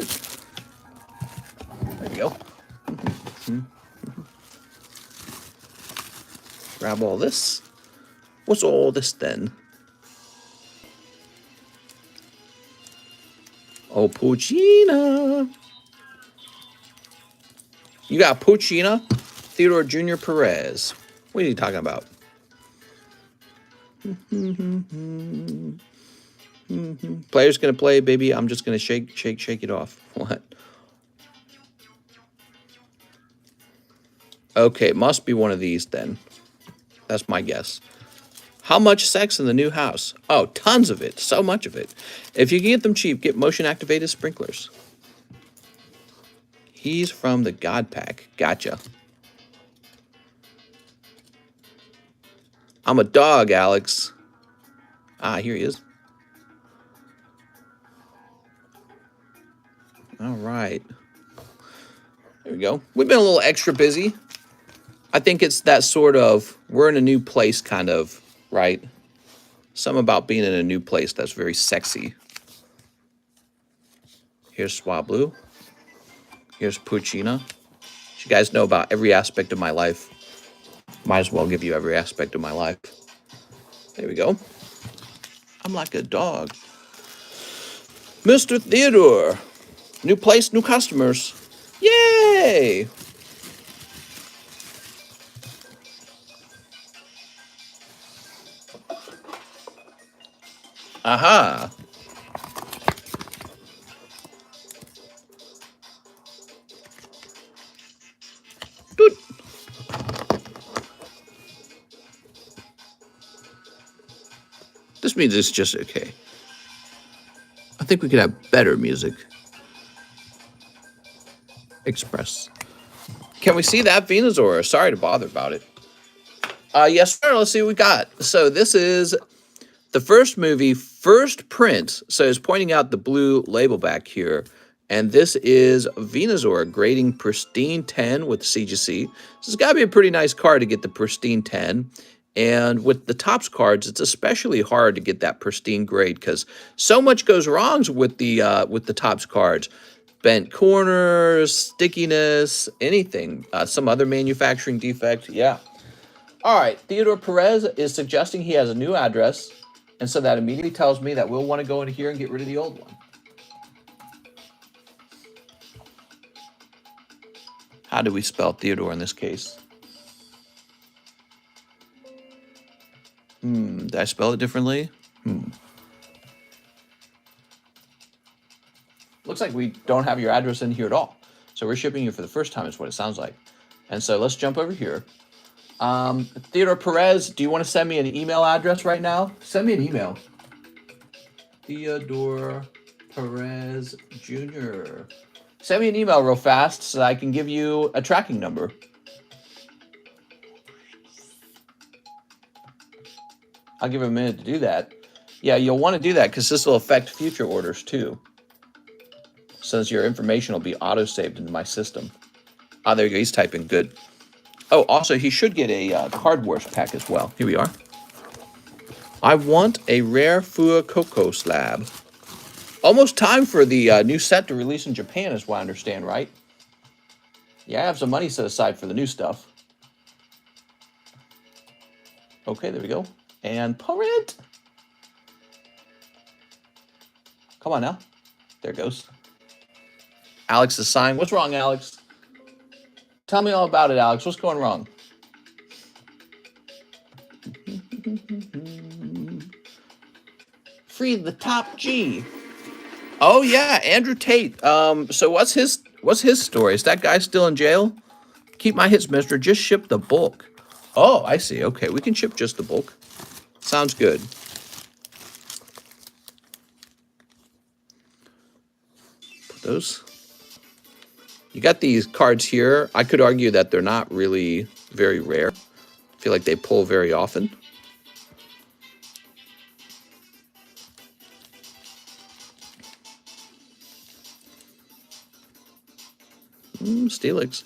There we go. Grab all this. What's all this then? Oh, Puccina. You got Puccina, Theodore Jr. Perez. What are you talking about? Player's gonna play, baby. I'm just gonna shake it off. What? Okay, must be one of these then. That's my guess. How much sex in the new house? Oh, tons of it. So much of it. If you can get them cheap, get motion-activated sprinklers. He's from the God Pack. Gotcha. I'm a dog, Alex. Ah, here he is. All right. There we go. We've been a little extra busy. I think it's that sort of, we're in a new place kind of, right? Something about being in a new place that's very sexy. Here's Swablu. Here's Puccina. You guys know about every aspect of my life. Might as well give you every aspect of my life. There we go. I'm like a dog. Mr. Theodore. New place, new customers. Yay! Aha. Doot. This means it's just okay. I think we could have better music. Express. Can we see that Venusaur? Sorry to bother about it. Yes, sir. Let's see what we got. So this is the first movie, first print. So it's pointing out the blue label back here. And this is Venusaur grading pristine 10 with CGC. So it's got to be a pretty nice card to get the pristine 10. And with the Topps cards, it's especially hard to get that pristine grade because so much goes wrong with the Topps cards. Bent corners, stickiness, anything. Some other manufacturing defect. Yeah. All right. Theodore Perez is suggesting he has a new address. And so that immediately tells me that we'll want to go into here and get rid of the old one. How do we spell Theodore in this case? Did I spell it differently? Looks like we don't have your address in here at all. So we're shipping you for the first time is what it sounds like. And so let's jump over here. Theodore Perez, do you want to send me an email address right now? Send me an email. Theodore Perez Jr. Send me an email real fast so that I can give you a tracking number. I'll give him a minute to do that. Yeah, you'll want to do that because this will affect future orders too. Since your information will be auto-saved into my system. Ah, there you go. He's typing. Good. Oh, also, he should get a Card Wars pack as well. Here we are. I want a rare Fua Coco slab. Almost time for the new set to release in Japan is what I understand, right? Yeah, I have some money set aside for the new stuff. Okay, there we go. And Parrot. Come on now. There it goes. Alex's sign. What's wrong, Alex? Tell me all about it, Alex. What's going wrong? Free the top G. Oh yeah, Andrew Tate. So what's his story? Is that guy still in jail? Keep my hits, mister. Just ship the bulk. Oh, I see. Okay, we can ship just the bulk. Sounds good. Put those. You got these cards here. I could argue that they're not really very rare. I feel like they pull very often. Steelix.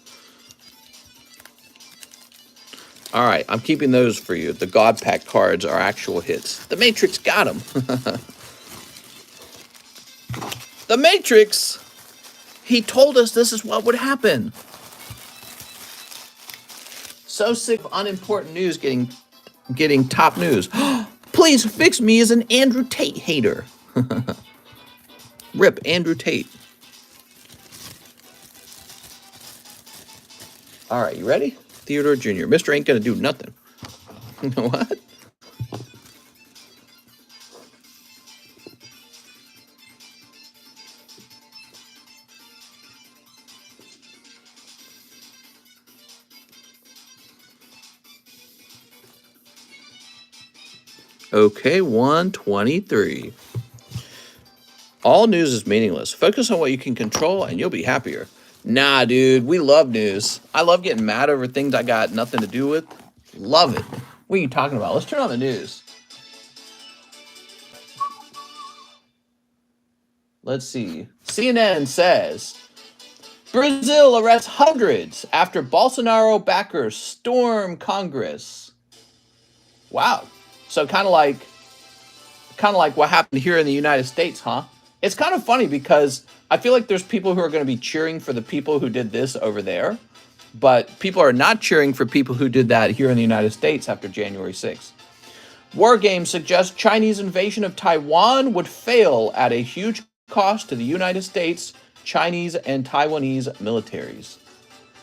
All right, I'm keeping those for you. The God Pack cards are actual hits. The Matrix got them. The Matrix, he told us this is what would happen. So sick of unimportant news getting top news. Please fix me as an Andrew Tate hater. Rip Andrew Tate. All right, you ready? Theodore Jr. Mr. ain't gonna do nothing. What? Okay, 123. All news is meaningless. Focus on what you can control and you'll be happier. Nah, dude, we love news. I love getting mad over things I got nothing to do with. Love it. What are you talking about? Let's turn on the news. Let's see. CNN says, Brazil arrests hundreds after Bolsonaro backers storm Congress. Wow. So kind of like what happened here in the United States, huh? It's kind of funny because I feel like there's people who are going to be cheering for the people who did this over there, but people are not cheering for people who did that here in the United States after January 6th. War Games suggests Chinese invasion of Taiwan would fail at a huge cost to the United States, Chinese, and Taiwanese militaries.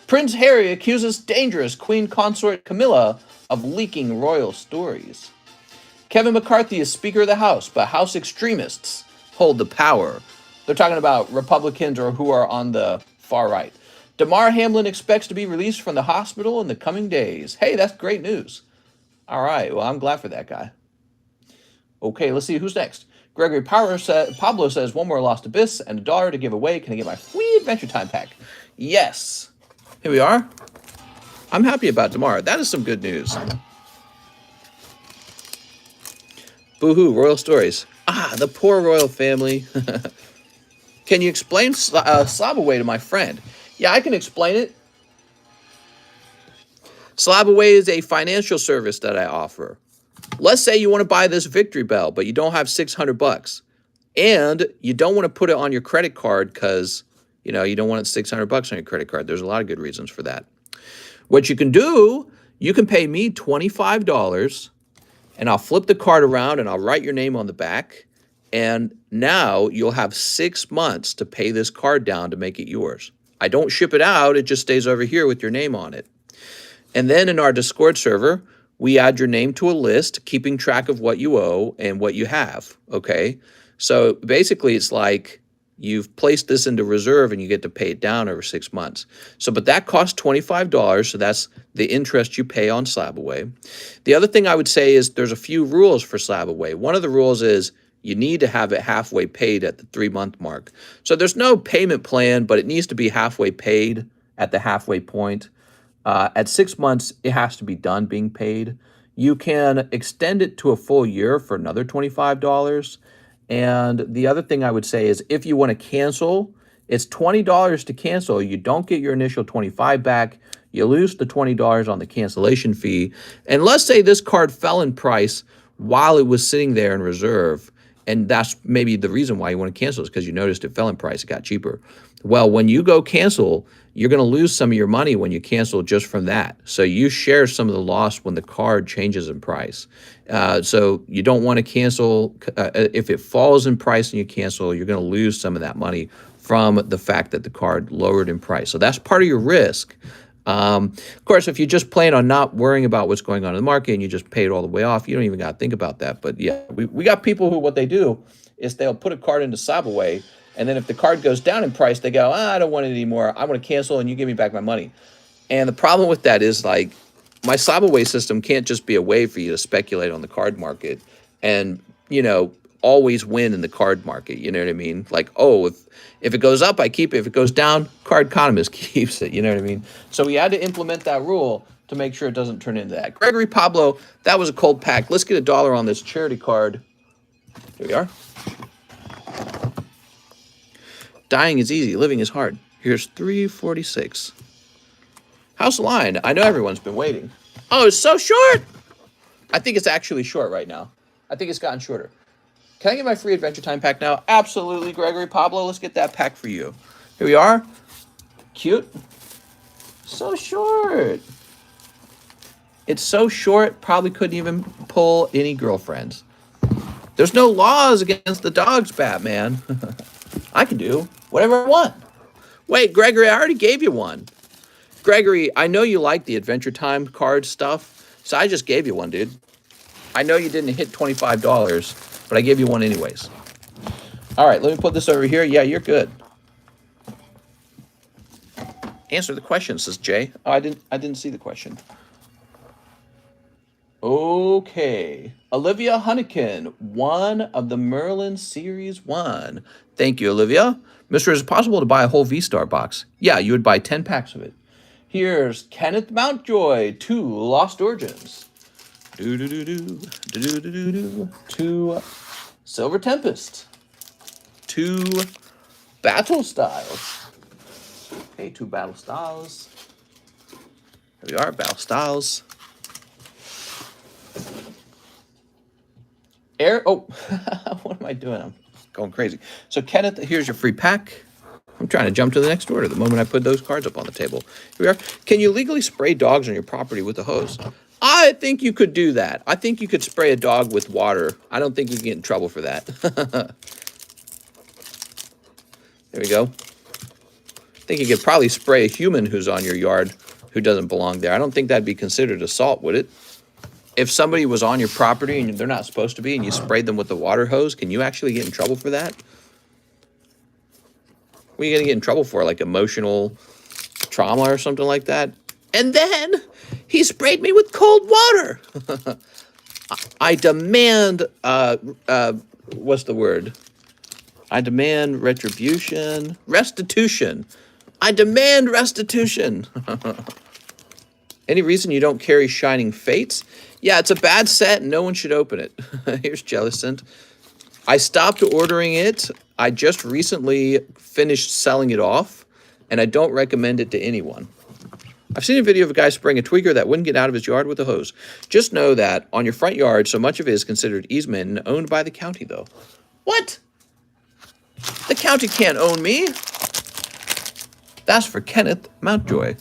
Prince Harry accuses dangerous Queen Consort Camilla of leaking royal stories. Kevin McCarthy is Speaker of the House, but House extremists hold the power. They're talking about Republicans or who are on the far right. Damar Hamlin expects to be released from the hospital in the coming days. Hey, that's great news. All right, well, I'm glad for that guy. Okay, let's see who's next. Gregory Pablo says, one more Lost Abyss and a dollar to give away. Can I get my free Adventure Time pack? Yes. Here we are. I'm happy about Damar. That is some good news. Boo-hoo, royal stories. Ah, the poor royal family. Can you explain Slab Away to my friend? Yeah, I can explain it. Slab Away is a financial service that I offer. Let's say you want to buy this Victory Bell, but you don't have $600. And you don't want to put it on your credit card because, you know, you don't want it $600 on your credit card. There's a lot of good reasons for that. What you can do, you can pay me $25 and I'll flip the card around and I'll write your name on the back. And now you'll have 6 months to pay this card down to make it yours. I don't ship it out. It just stays over here with your name on it. And then in our Discord server, we add your name to a list, keeping track of what you owe and what you have, okay? So basically, it's like you've placed this into reserve and you get to pay it down over 6 months. So, but that costs $25, so that's the interest you pay on Slab Away. The other thing I would say is there's a few rules for Slab Away. One of the rules is you need to have it halfway paid at the 3-month mark. So there's no payment plan, but it needs to be halfway paid at the halfway point. At 6 months, it has to be done being paid. You can extend it to a full year for another $25. And the other thing I would say is if you want to cancel, it's $20 to cancel. You don't get your initial $25 back. You lose the $20 on the cancellation fee. And let's say this card fell in price while it was sitting there in reserve. And that's maybe the reason why you want to cancel is because you noticed it fell in price. It got cheaper. Well, when you go cancel, you're going to lose some of your money when you cancel just from that. So you share some of the loss when the card changes in price. So you don't want to cancel. If it falls in price and you cancel, you're going to lose some of that money from the fact that the card lowered in price. So that's part of your risk. Of course, if you just plan on not worrying about what's going on in the market and you just pay it all the way off, you don't even got to think about that. But yeah, we got people who, what they do is they'll put a card into Slab Away, and then if the card goes down in price, they go, I don't want it anymore. I want to cancel and you give me back my money. And the problem with that is, like, my Slab Away system can't just be a way for you to speculate on the card market and, you know, always win in the card market. You know what I mean? Like, oh, if it goes up, I keep it. If it goes down, Cardconomist keeps it. You know what I mean? So we had to implement that rule to make sure it doesn't turn into that. Gregory Pablo, that was a cold pack. Let's get $1 on this charity card. Here we are. Dying is easy. Living is hard. Here's 346. House line. I know everyone's been waiting. Oh, it's so short. I think it's actually short right now. I think it's gotten shorter. Can I get my free Adventure Time pack now? Absolutely, Gregory Pablo. Let's get that pack for you. Here we are. Cute. So short. It's so short, probably couldn't even pull any girlfriends. There's no laws against the dogs, Batman. I can do whatever I want. Wait, Gregory, I already gave you one. Gregory, I know you like the Adventure Time card stuff, so I just gave you one, dude. I know you didn't hit $25, but I gave you one anyways. All right, let me put this over here. Yeah, you're good. Answer the question, says Jay. Oh, I didn't see the question. Okay. Olivia Hunnikin, one of the Merlin Series 1. Thank you, Olivia. Mister, is it possible to buy a whole V-Star box? Yeah, you would buy 10 packs of it. Here's Kenneth Mountjoy, 2 Lost Origins. 2 Silver Tempest. 2 Battle Styles. Okay, 2 Battle Styles. Here we are, Battle Styles. Oh, what am I doing? I'm going crazy. So, Kenneth, here's your free pack. I'm trying to jump to the next order the moment I put those cards up on the table. Here we are. Can you legally spray dogs on your property with a hose? I think you could do that. I think you could spray a dog with water. I don't think you can get in trouble for that. There we go. I think you could probably spray a human who's on your yard who doesn't belong there. I don't think that'd be considered assault, would it? If somebody was on your property and they're not supposed to be and you sprayed them with the water hose, can you actually get in trouble for that? What are you going to get in trouble for? Like emotional trauma or something like that? And then he sprayed me with cold water. I demand, what's the word? I demand retribution. Restitution. I demand restitution. Any reason you don't carry Shining Fates? Yeah, it's a bad set and no one should open it. Here's Jellicent. I stopped ordering it. I just recently finished selling it off, and I don't recommend it to anyone. I've seen a video of a guy spraying a tweaker that wouldn't get out of his yard with a hose. Just know that on your front yard, so much of it is considered easement and owned by the county, though. What? The county can't own me. That's for Kenneth Mountjoy.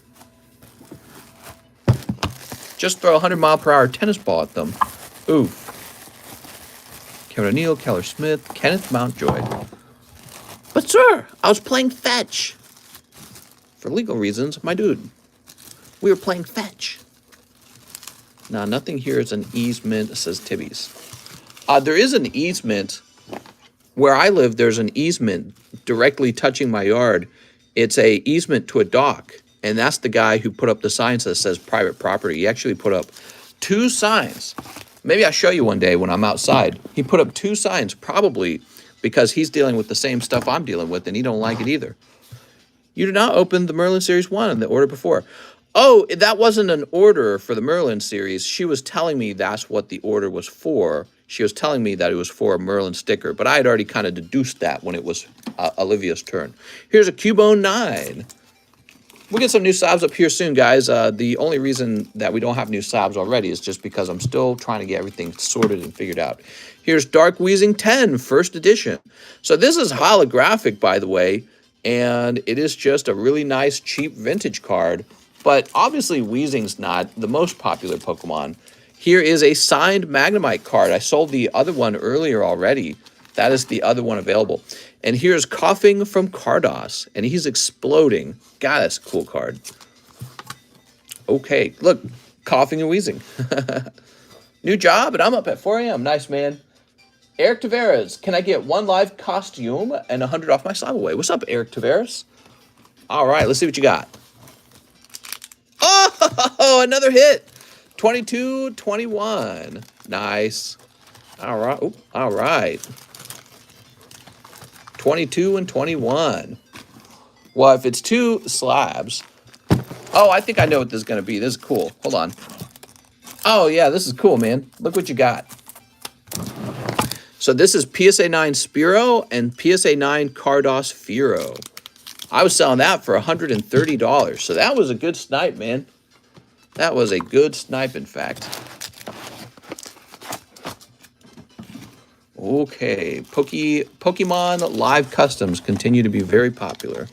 Just throw a 100-mile-per-hour tennis ball at them. Ooh. Kevin O'Neill, Keller Smith, Kenneth Mountjoy. But, sir, I was playing fetch. For legal reasons, my dude. We were playing fetch. Now, nothing here is an easement, says Tibby's. There is an easement. Where I live, there's an easement directly touching my yard. It's a easement to a dock. And that's the guy who put up the signs that says private property. He actually put up 2 signs. Maybe I'll show you one day when I'm outside. He put up 2 signs, probably because he's dealing with the same stuff I'm dealing with, and he don't like it either. You did not open the Merlin Series 1 in the order before. Oh, that wasn't an order for the Merlin series. She was telling me that's what the order was for. She was telling me that it was for a Merlin sticker, but I had already kind of deduced that when it was Olivia's turn. Here's a Cubone 9. We'll get some new slabs up here soon, guys. The only reason that we don't have new slabs already is just because I'm still trying to get everything sorted and figured out. Here's Dark Wheezing 10, first edition. So this is holographic, by the way, and it is just a really nice, cheap vintage card. But obviously, Weezing's not the most popular Pokemon. Here is a signed Magnemite card. I sold the other one earlier already. That is the other one available. And here's Coughing from Cardos, and he's exploding. God, that's a cool card. Okay, look, Coughing and Wheezing. New job, and I'm up at 4 a.m. Nice, man. Eric Tavares, can I get 1 live costume and 100 off my Slab Away? What's up, Eric Tavares? All right, let's see what you got. Oh, another hit. 22-21. Nice. All right. Ooh, all right. 22 and 21. Well, if it's 2 slabs. Oh, I think I know what this is going to be. This is cool. Hold on. Oh, yeah, this is cool, man. Look what you got. So this is PSA 9 Spearow and PSA 9 Cardos Fearow. I was selling that for $130. So that was a good snipe, man. That was a good snipe, in fact. Okay, Pokemon Live Customs continue to be very popular.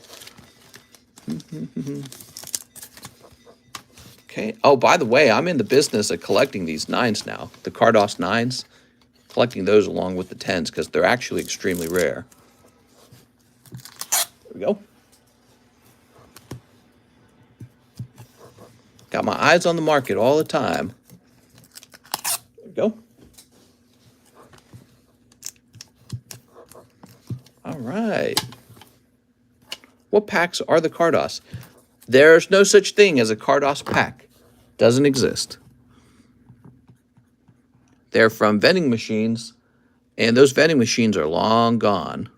Okay. Oh, by the way, I'm in the business of collecting these 9s now. The Cardos 9s. Collecting those along with the 10s because they're actually extremely rare. There we go. Got my eyes on the market all the time. There we go. All right. What packs are the Cardos? There's no such thing as a Cardos pack. Doesn't exist. They're from vending machines, and those vending machines are long gone.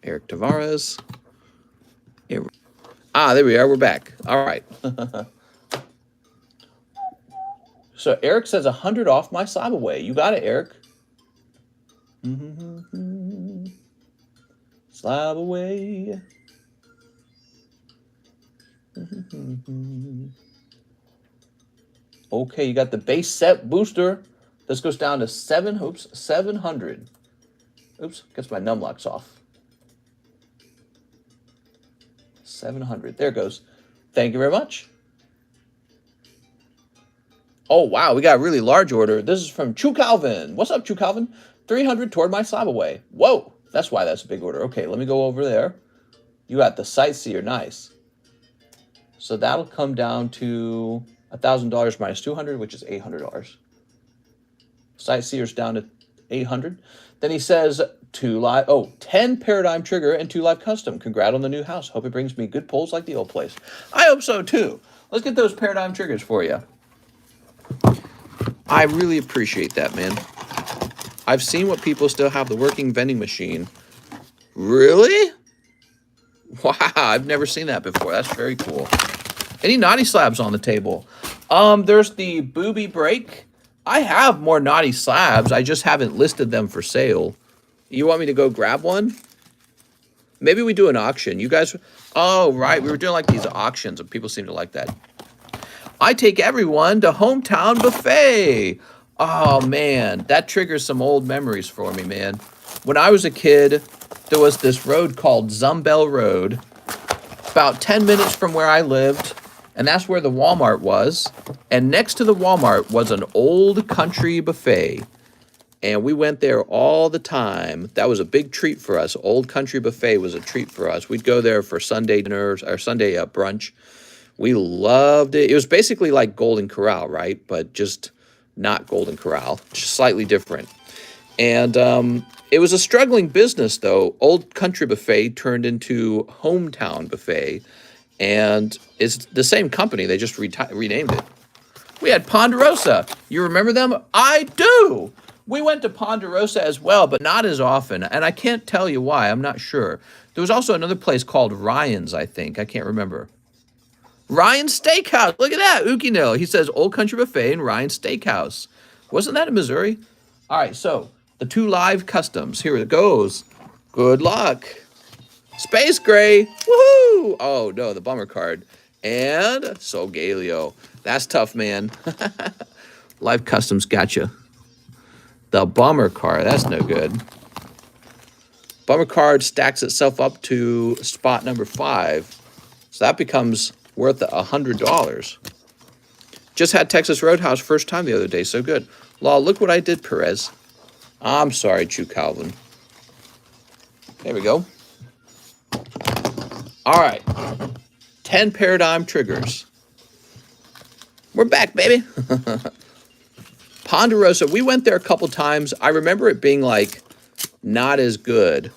Eric Tavares. Here. Ah, there we are. We're back. All right. So Eric says 100 off my Slab Away. You got it, Eric. Slab Away. Okay, you got the base set booster. This goes down to 700. Oops, gets my numlocks off. 700. There it goes. Thank you very much. Oh, wow, we got a really large order. This is from Chu Calvin. What's up, Chu Calvin? 300 toward my Slab Away. Whoa, that's why that's a big order. Okay, let me go over there. You got the Sightseer, nice. So that'll come down to $1,000 minus 200, which is $800. Sightseer's down to 800. Then he says 10 Paradigm Trigger and 2 Live Custom. Congrats on the new house. Hope it brings me good pulls like the old place. I hope so too. Let's get those Paradigm Triggers for you. I really appreciate that, man. I've seen what people still have the working vending machine. Really? Wow, I've never seen that before. That's very cool. Any naughty slabs on the table? There's the Booby Break. I have more naughty slabs. I just haven't listed them for sale. You want me to go grab one? Maybe we do an auction. You guys... Oh, right. We were doing like these auctions, and people seem to like that. I take everyone to Hometown Buffet. Oh, man. That triggers some old memories for me, man. When I was a kid, there was this road called Zumbell Road, about 10 minutes from where I lived, and that's where the Walmart was. And next to the Walmart was an old country buffet, and we went there all the time. That was a big treat for us. Old Country Buffet was a treat for us. We'd go there for Sunday dinners or Sunday brunch. We loved it. It was basically like Golden Corral, right? But just not Golden Corral, just slightly different. And it was a struggling business, though. Old Country Buffet turned into Hometown Buffet, and it's the same company. They just renamed it. We had Ponderosa. You remember them? I do. We went to Ponderosa as well, but not as often, and I can't tell you why. I'm not sure. There was also another place called Ryan's, I think. I can't remember. Ryan's Steakhouse. Look at that. Ukino. He says Old Country Buffet and Ryan's Steakhouse. Wasn't that in Missouri? All right, so the 2 Live Customs. Here it goes. Good luck. Space Gray. Woohoo! Oh, no, the bummer card. And Solgaleo. That's tough, man. Live Customs gotcha. The bummer card. That's no good. Bummer card stacks itself up to spot number 5. So that becomes worth $100. Just had Texas Roadhouse first time the other day. So good. Law, look what I did, Perez. I'm sorry, Chu Calvin. There we go. All right. 10 Paradigm Triggers. We're back, baby. Ponderosa. We went there a couple times. I remember it being like not as good.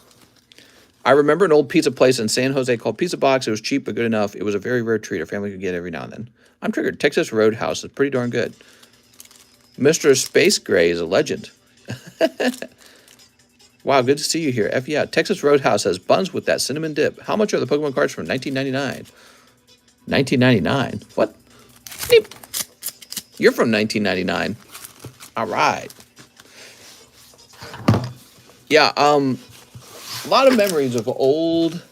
I remember an old pizza place in San Jose called Pizza Box. It was cheap but good enough. It was a very rare treat our family could get every now and then. I'm triggered. Texas Roadhouse is pretty darn good. Mr. Space Gray is a legend. Wow, good to see you here. F yeah. Texas Roadhouse has buns with that cinnamon dip. How much are the Pokemon cards from 1999? 1999? What? You're from 1999. All right. Yeah, a lot of memories of old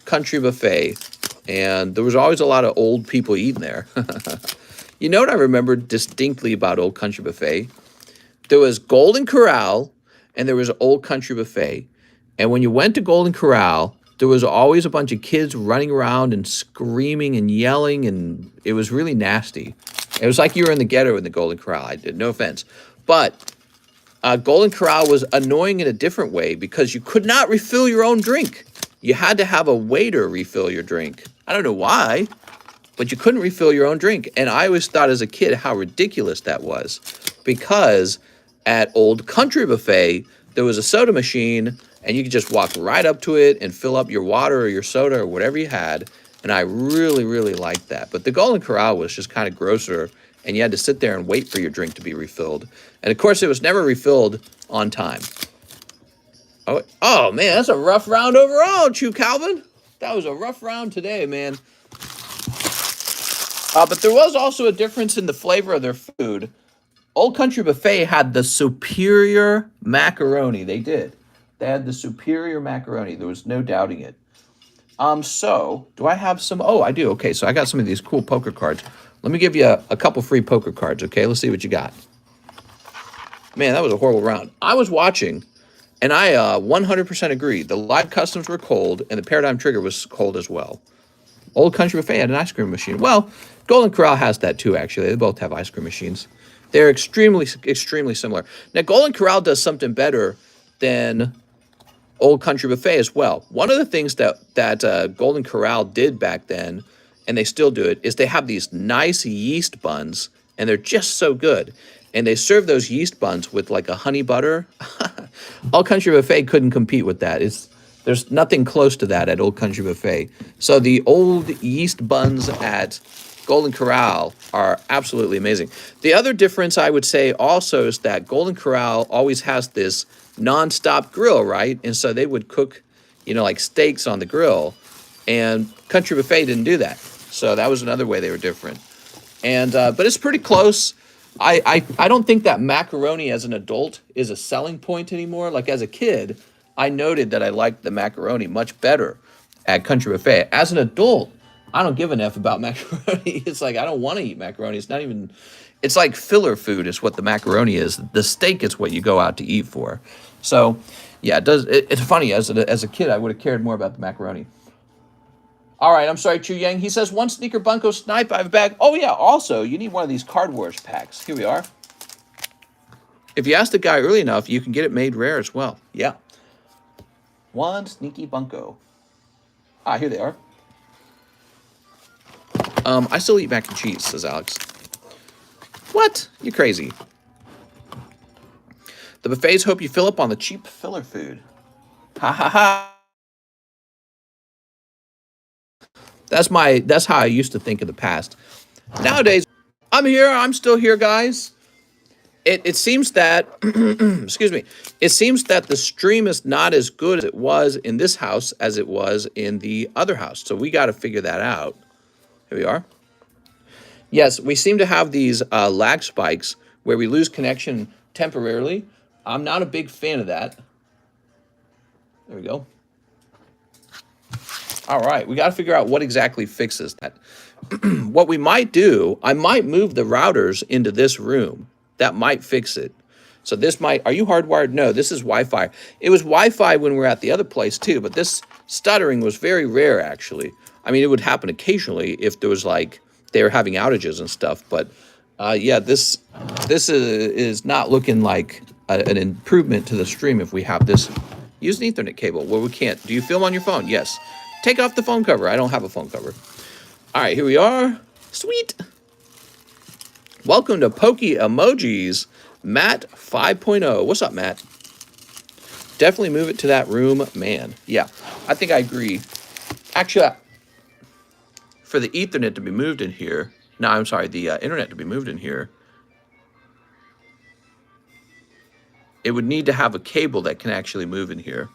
country buffet, and there was always a lot of old people eating there. You know what I remember distinctly about Old Country Buffet? There was Golden Corral and there was Old Country Buffet. And when you went to Golden Corral, there was always a bunch of kids running around and screaming and yelling, and it was really nasty. It was like you were in the ghetto in the Golden Corral. I did, no offense. But Golden Corral was annoying in a different way because you could not refill your own drink. You had to have a waiter refill your drink. I don't know why, but you couldn't refill your own drink. And I always thought as a kid how ridiculous that was, because at Old Country Buffet, there was a soda machine and you could just walk right up to it and fill up your water or your soda or whatever you had. And I really, really liked that. But the Golden Corral was just kind of grosser, and you had to sit there and wait for your drink to be refilled. And of course, it was never refilled on time. Oh man, that's a rough round overall, Chew Calvin. That was a rough round today, man. But there was also a difference in the flavor of their food. Old Country Buffet had the superior macaroni. They did. They had the superior macaroni. There was no doubting it. So, do I have some? Oh, I do. Okay, so I got some of these cool poker cards. Let me give you a couple free poker cards, okay? Let's see what you got. Man, that was a horrible round. I was watching, and I 100% agree. The live customs were cold, and the Paradigm Trigger was cold as well. Old Country Buffet had an ice cream machine. Well, Golden Corral has that too, actually. They both have ice cream machines. They're extremely, extremely similar. Now, Golden Corral does something better than Old Country Buffet as well. One of the things that Golden Corral did back then, and they still do it, is they have these nice yeast buns, and they're just so good. And they serve those yeast buns with like a honey butter. Old Country Buffet couldn't compete with that. There's nothing close to that at Old Country Buffet. So the old yeast buns at Golden Corral are absolutely amazing. The other difference I would say also is that Golden Corral always has this non-stop grill, right? And so they would cook, like steaks on the grill, and Country Buffet didn't do that. So that was another way they were different. And but it's pretty close. I don't think that macaroni as an adult is a selling point anymore. Like as a kid, I noted that I liked the macaroni much better at Country Buffet. As an adult, I don't give an F about macaroni. It's like I don't want to eat macaroni. It's not even. It's like filler food is what the macaroni is. The steak is what you go out to eat for. So, yeah, it does. It's funny. As a kid, I would have cared more about the macaroni. All right, I'm sorry, Chu Yang. He says, one sneaker bunko snipe. I have a bag. Oh, yeah, also, you need one of these Card Wars packs. Here we are. If you ask the guy early enough, you can get it made rare as well. Yeah. One sneaky bunko. Ah, here they are. I still eat mac and cheese, says Alex. What? You're crazy. The buffets hope you fill up on the cheap filler food. Ha ha ha. That's how I used to think in the past. Nowadays, I'm still here, guys. It seems that, excuse me, it seems that the stream is not as good as it was in this house as it was in the other house. So we got to figure that out. Here we are. Yes, we seem to have these lag spikes where we lose connection temporarily. I'm not a big fan of that. There we go. All right, we got to figure out what exactly fixes that. What we might do, I might move the routers into this room. That might fix it. So this might, are you hardwired? No, this is Wi-Fi. It was Wi-Fi when we were at the other place too, but this stuttering was very rare actually. I mean, it would happen occasionally if there was like, they were having outages and stuff, but yeah, this is not looking like an improvement to the stream if we have this. Use an Ethernet cable. Well, we can't. Do you film on your phone? Yes. Take off the phone cover. I don't have a phone cover. All right, here we are. Sweet. Welcome to Pokey Emojis, Matt 5.0. What's up, Matt? Definitely move it to that room, man. Yeah, I think I agree. Actually, for the Ethernet to be moved in here, no, I'm sorry, the internet to be moved in here, it would need to have a cable that can actually move in here.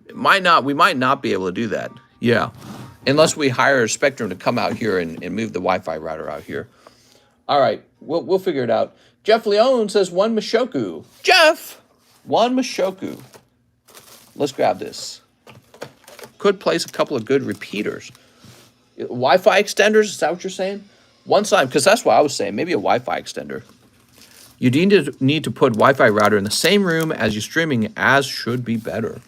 We might not be able to do that. Yeah. Unless we hire Spectrum to come out here and move the Wi-Fi router out here. All right, we'll figure it out. Jeff Leone says one Mashoku. Jeff, One Mushoku. Let's grab this. Could place a couple of good repeaters. Wi-Fi extenders, is that what you're saying? One time, because that's what I was saying. Maybe a Wi-Fi extender. You need to put Wi-Fi router in the same room as you're streaming, as should be better.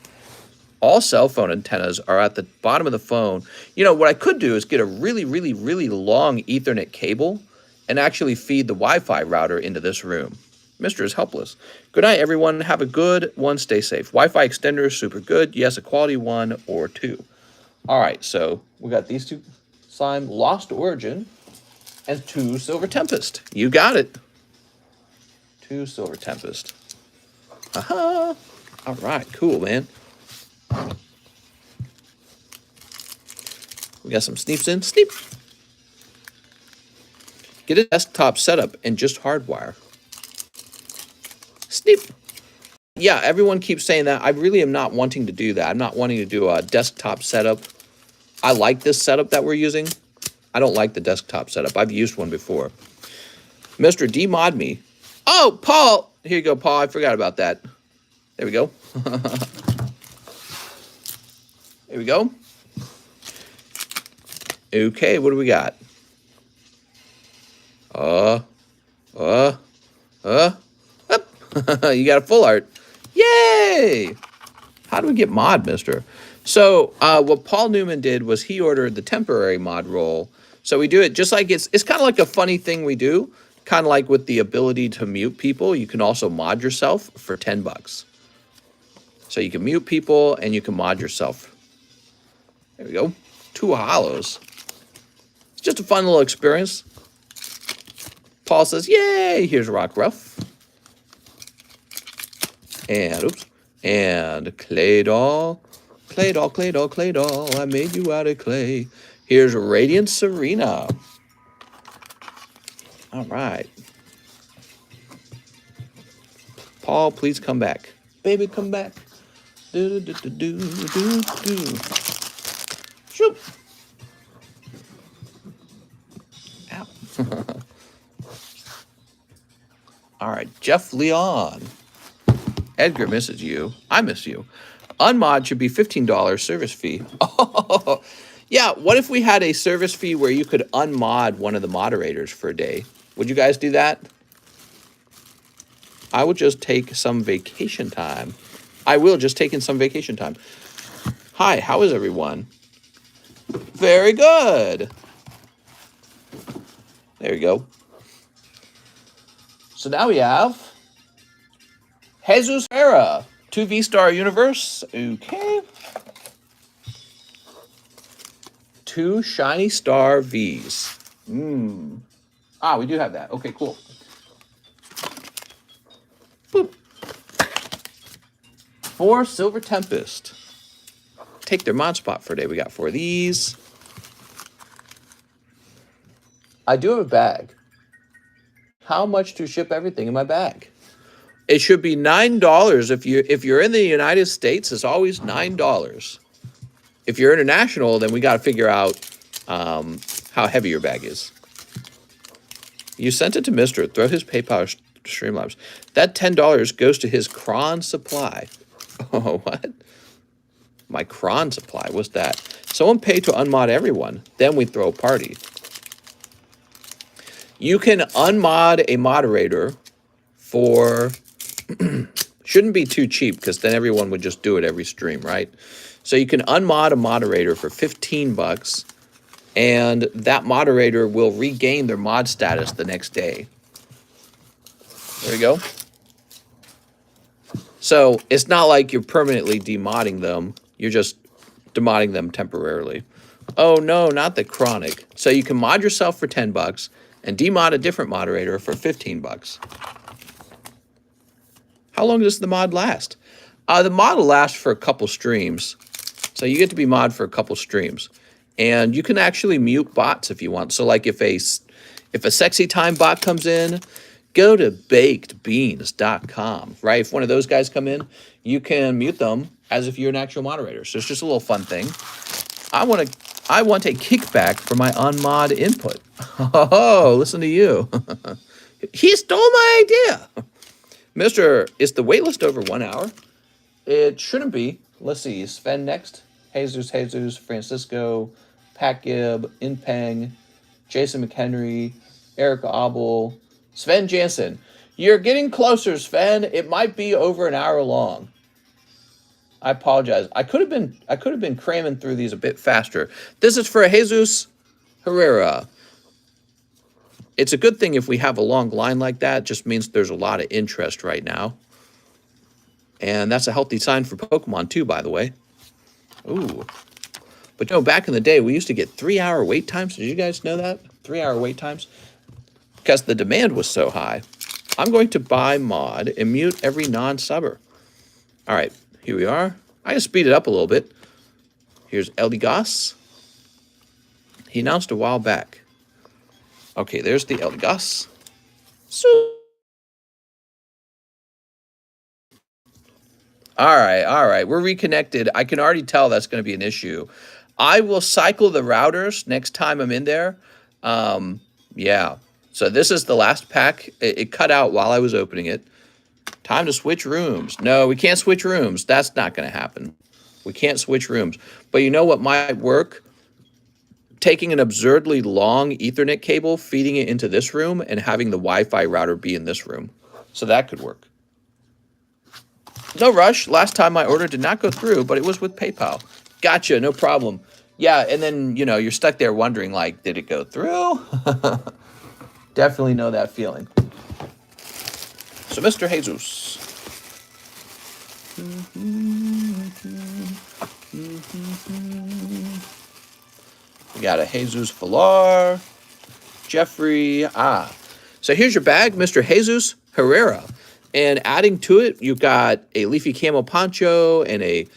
All cell phone antennas are at the bottom of the phone. You know, what I could do is get a really, really, really long Ethernet cable and actually feed the Wi-Fi router into this room. Mr. is helpless. Good night, everyone. Have a good one. Stay safe. Wi-Fi extender, super good. Yes, a quality 1 or 2. All right, so we got these two. Slime, Lost Origin, and 2 Silver Tempest. You got it. 2 Silver Tempest. Aha. All right, cool, man. We got some sneeps in. Sneep. Get a desktop setup and just hardwire. Sneep. Yeah, everyone keeps saying that. I really am not wanting to do that. I'm not wanting to do a desktop setup. I like this setup that we're using. I don't like the desktop setup. I've used one before. Mr. Demod me. Oh, Paul. Here you go, Paul. I forgot about that. There we go. There we go. Okay, what do we got? Up. You got a full art. Yay! How do we get mod, mister? So what Paul Newman did was he ordered the temporary mod role. So we do it just like it's kind of like a funny thing we do. Kind of like with the ability to mute people. You can also mod yourself for $10. So you can mute people and you can mod yourself. There we go. 2 hollows. It's just a fun little experience. Paul says, yay, here's Rock Ruff. And, oops, and Clay Doll. Clay Doll, Clay Doll, Clay Doll, I made you out of clay. Here's Radiant Serena. All right. Paul, please come back. Baby, come back. Do, do, do, do, do, do. Shoot. Ow. All right, Jeff Leon. Edgar misses you. I miss you. Unmod should be $15 service fee. Oh, yeah. What if we had a service fee where you could unmod one of the moderators for a day? Would you guys do that? I will just take some vacation time. I will just take in some vacation time. Hi, how is everyone? Very good. There you go. So now we have Jesus Hera, 2 V-Star Universe. Okay. 2 Shiny Star Vs. Ah, we do have that. Okay, cool. Boop. 4 Silver Tempest. Take their mod spot for a day. We got 4 of these. I do have a bag. How much to ship everything in my bag? It should be $9 if you're in the United States. It's always $9. If you're international, then we got to figure out how heavy your bag is. You sent it to Mister. Throw his PayPal Streamlabs. That $10 goes to his cron supply. Oh, what? My cron supply. What's that? Someone paid to unmod everyone. Then we throw a party. You can unmod a moderator for... shouldn't be too cheap because then everyone would just do it every stream, right? So you can unmod a moderator for $15 and that moderator will regain their mod status the next day. There you go. So it's not like you're permanently demodding them. You're just demodding them temporarily. Oh no, not the chronic. So you can mod yourself for $10 and demod a different moderator for $15. How long does the mod last? The mod will last for a couple streams. So you get to be mod for a couple streams. And you can actually mute bots if you want. So like if a sexy time bot comes in, go to bakedbeans.com, right? If one of those guys come in, you can mute them as if you're an actual moderator. So it's just a little fun thing. I want a kickback for my unmod input. Oh, listen to you. He stole my idea. Mr. Is the wait list over 1 hour? It shouldn't be. Let's see. Sven next. Jesus, Francisco, Pat Gibb, Inpeng, Jason McHenry, Eric Abel, Sven Jansen. You're getting closer, Sven. It might be over an hour long. I apologize. I could have been cramming through these a bit faster. This is for Jesus Herrera. It's a good thing if we have a long line like that. It just means there's a lot of interest right now. And that's a healthy sign for Pokemon too, by the way. Ooh. But you know, back in the day, we used to get 3-hour wait times. Did you guys know that? 3-hour wait times? Because the demand was so high. I'm going to buy mod and mute every non-subber. All right, here we are. I can speed it up a little bit. Here's Eldegoss. He announced a while back. Okay, there's the Eldegoss. So all right. We're reconnected. I can already tell that's going to be an issue. I will cycle the routers next time I'm in there. Yeah. So this is the last pack. It cut out while I was opening it. Time to switch rooms. No, we can't switch rooms. That's not going to happen. We can't switch rooms. But you know what might work? Taking an absurdly long Ethernet cable, feeding it into this room, and having the Wi-Fi router be in this room. So that could work. No rush. Last time my order did not go through, but it was with PayPal. Gotcha, no problem. Yeah, and then, you know, you're stuck there wondering, like, did it go through? Definitely know that feeling. So, Mr. Jesus. We got a Jesus Villar. Jeffrey. So here's your bag, Mr. Jesus Herrera. And adding to it, you've got a Leafy Camo Poncho and a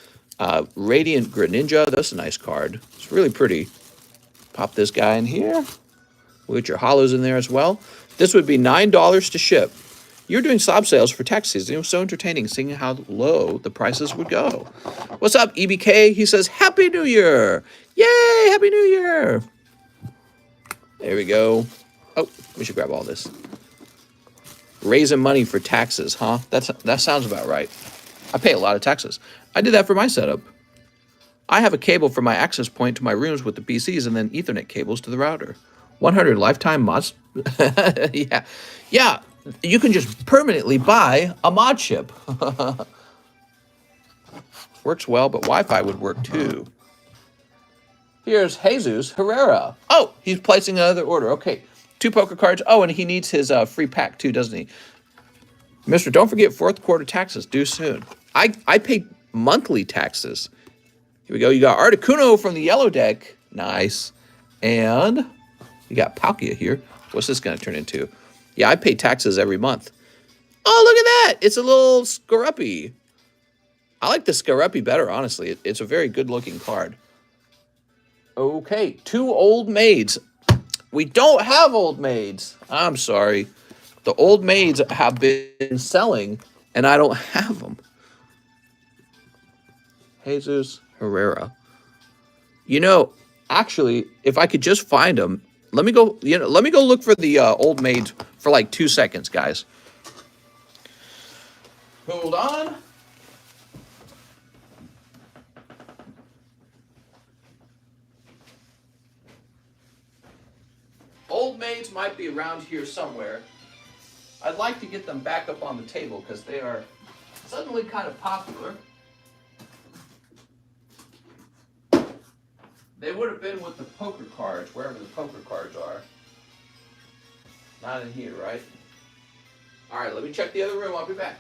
Radiant Greninja. That's a nice card. It's really pretty. Pop this guy in here. We'll get your hollows in there as well. This would be $9 to ship. You're doing slab sales for tax season. It was so entertaining seeing how low the prices would go. What's up, EBK? He says, Happy New Year. Yay, Happy New Year. There we go. Oh, we should grab all this. Raising money for taxes, huh? That sounds about right. I pay a lot of taxes. I did that for my setup. I have a cable from my access point to my rooms with the PCs and then Ethernet cables to the router. 100 lifetime mods. Yeah. You can just permanently buy a mod chip. Works well, but Wi-Fi would work too. Here's Jesus Herrera. Oh, he's placing another order. Okay. 2 poker cards. Oh, and he needs his free pack too, doesn't he? Mister, don't forget 4th quarter taxes due soon. I pay monthly taxes. Here we go. You got Articuno from the yellow deck. Nice. And you got Palkia here. What's this going to turn into? Yeah, I pay taxes every month. Oh, look at that. It's a little Skorupi. I like the Skorupi better, honestly. It's a very good-looking card. Okay, 2 old maids. We don't have old maids. I'm sorry. The old maids have been selling, and I don't have them. Jesus Herrera. You know, actually, if I could just find them, let me go look for the old maids for like 2 seconds, guys. Hold on. Old maids might be around here somewhere. I'd like to get them back up on the table because they are suddenly kind of popular. They would have been with the poker cards, wherever the poker cards are. Not in here, right? All right, let me check the other room. I'll be back.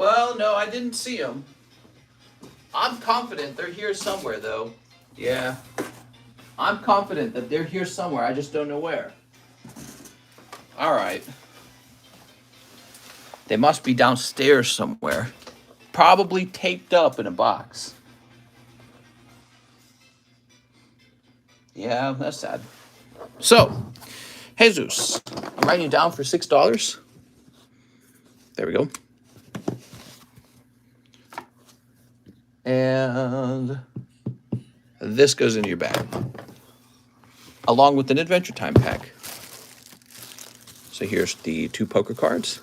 Well, no, I didn't see them. I'm confident they're here somewhere, though. Yeah. I'm confident that they're here somewhere. I just don't know where. All right. They must be downstairs somewhere. Probably taped up in a box. Yeah, that's sad. So, Jesus, I'm writing you down for $6. There we go. And this goes into your bag, along with an Adventure Time pack. So here's the 2 poker cards.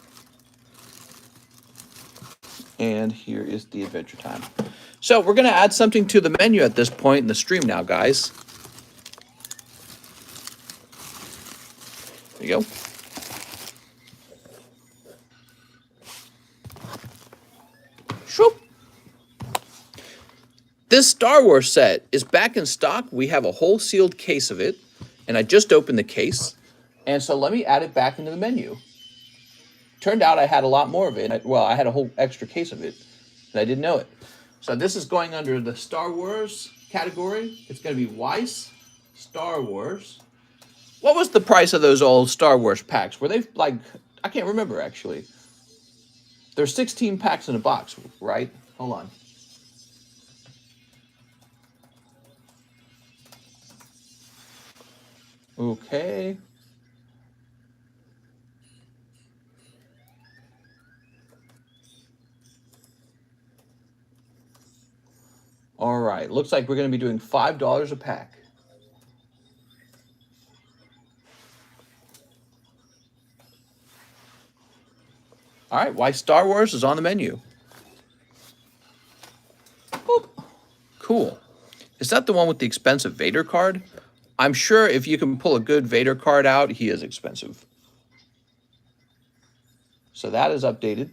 And here is the Adventure Time. So we're going to add something to the menu at this point in the stream now, guys. There you go. Shoop. This Star Wars set is back in stock. We have a whole sealed case of it, and I just opened the case. And so let me add it back into the menu. Turned out I had a lot more of it. Well, I had a whole extra case of it, and I didn't know it. So this is going under the Star Wars category. It's going to be WEISS Star Wars. What was the price of those old Star Wars packs? Were they like, I can't remember actually. There's 16 packs in a box, right? Hold on. Okay. All right, looks like we're going to be doing $5 a pack. All right, why Star Wars is on the menu. Boop. Cool. Is that the one with the expensive Vader card? I'm sure if you can pull a good Vader card out, he is expensive. So that is updated.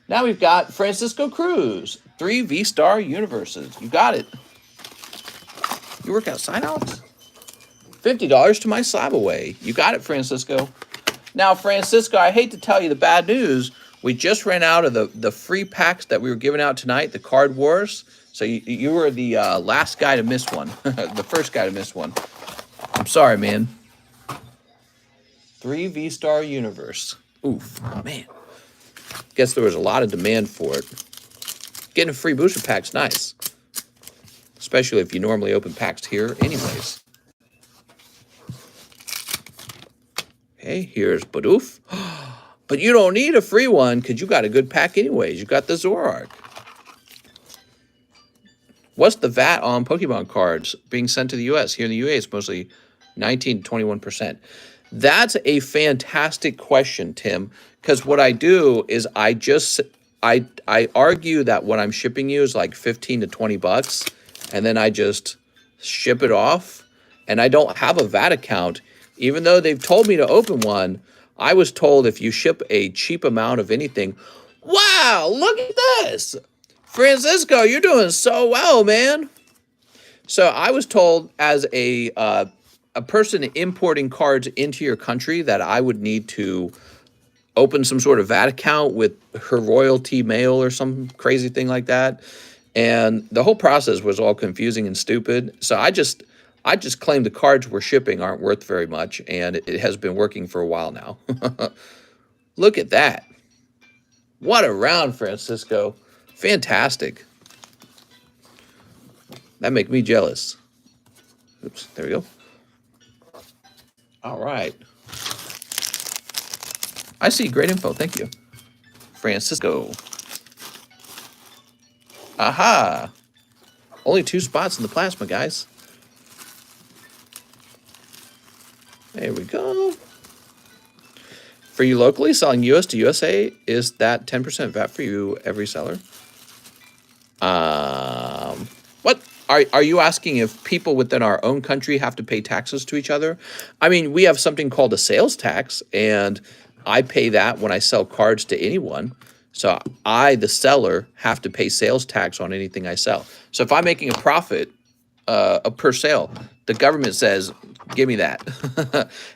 Now we've got Francisco Cruz, 3 V-Star universes. You got it. You work outside, Alex? $50 to my Slab Away. You got it, Francisco. Now, Francisco, I hate to tell you the bad news. We just ran out of the free packs that we were giving out tonight, the Card Wars. So you were the last guy to miss one, the first guy to miss one. I'm sorry, man. 3 V-Star universe. Oof, man. Guess there was a lot of demand for it. Getting a free booster pack's nice. Especially if you normally open packs here anyways. Okay, here's Badoof. But you don't need a free one because you got a good pack anyways. You got the Zoroark. What's the VAT on Pokemon cards being sent to the U.S.? Here in the UA, it's mostly 19 to 21%. That's a fantastic question, Tim, because what I do is I argue that what I'm shipping you is like 15 to 20 bucks, and then I just ship it off, and I don't have a VAT account. Even though they've told me to open one, I was told if you ship a cheap amount of anything, wow, look at this. Francisco, you're doing so well, man. So I was told as a person importing cards into your country that I would need to open some sort of VAT account with her royalty mail or some crazy thing like that. And the whole process was all confusing and stupid. So I just claimed the cards we're shipping aren't worth very much, and it has been working for a while now. Look at that. What a round, Francisco. Fantastic. That makes me jealous. Oops, there we go. All right. I see. Great info. Thank you. Francisco. Aha. Only 2 spots in the plasma, guys. There we go. For you locally selling US to USA, is that 10% VAT for you every seller? What? Are you asking if people within our own country have to pay taxes to each other? I mean, we have something called a sales tax, and I pay that when I sell cards to anyone. So I, the seller, have to pay sales tax on anything I sell. So if I'm making a profit per sale, the government says, give me that.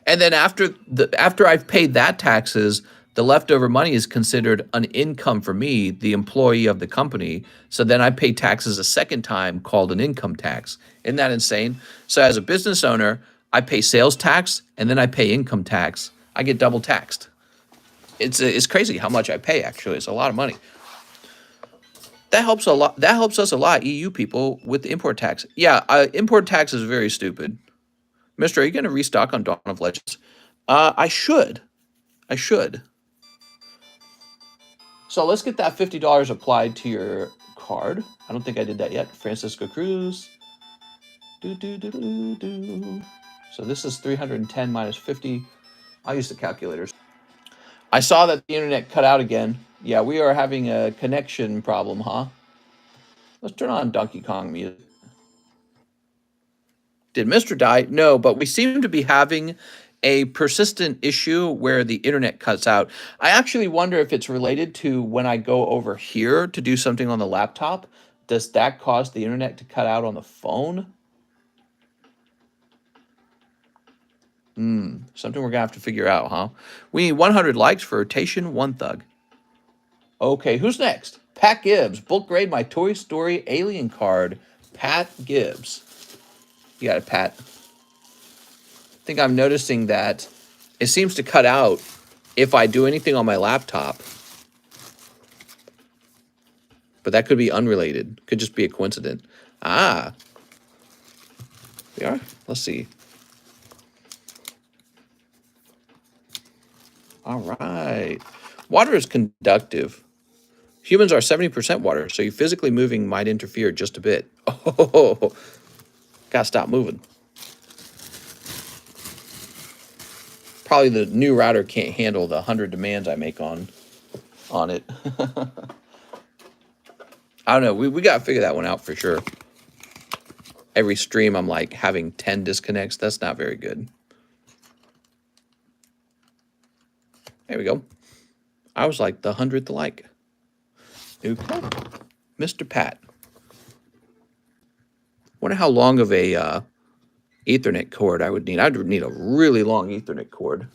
And then after I've paid that taxes, the leftover money is considered an income for me, the employee of the company. So then I pay taxes a second time called an income tax. Isn't that insane? So as a business owner, I pay sales tax and then I pay income tax. I get double taxed. It's crazy how much I pay, actually. It's a lot of money. That helps a lot. That helps us a lot, EU people, with the import tax. Yeah, import tax is very stupid. Mister, are you going to restock on Dawn of Legends? I should. I should. So let's get that $50 applied to your card. I don't think I did that yet. Francisco Cruz. So this is 310 minus 50. I'll use the calculators. I saw that the internet cut out again. Yeah, we are having a connection problem, huh? Let's turn on Donkey Kong music. Did Mr. die? No, but we seem to be having a persistent issue where the internet cuts out. I actually wonder if it's related to when I go over here to do something on the laptop. Does that cause the internet to cut out on the phone? Something we're gonna have to figure out, huh? We need 100 likes for Rotation One Thug. Okay, who's next? Pat Gibbs. Bulk grade my Toy Story alien card. Pat Gibbs. You got it, Pat. I think I'm noticing that it seems to cut out if I do anything on my laptop. But that could be unrelated. Could just be a coincidence. Ah. We are? Let's see. All right. Water is conductive. Humans are 70% water, so you physically moving might interfere just a bit. Oh, gotta stop moving. Probably the new router can't handle the 100 demands I make on it. I don't know. We got to figure that one out for sure. Every stream, I'm like having 10 disconnects. That's not very good. There we go. I was like the 100th like. Okay. Mr. Pat. Wonder how long of a Ethernet cord I would need. I'd need a really long Ethernet cord.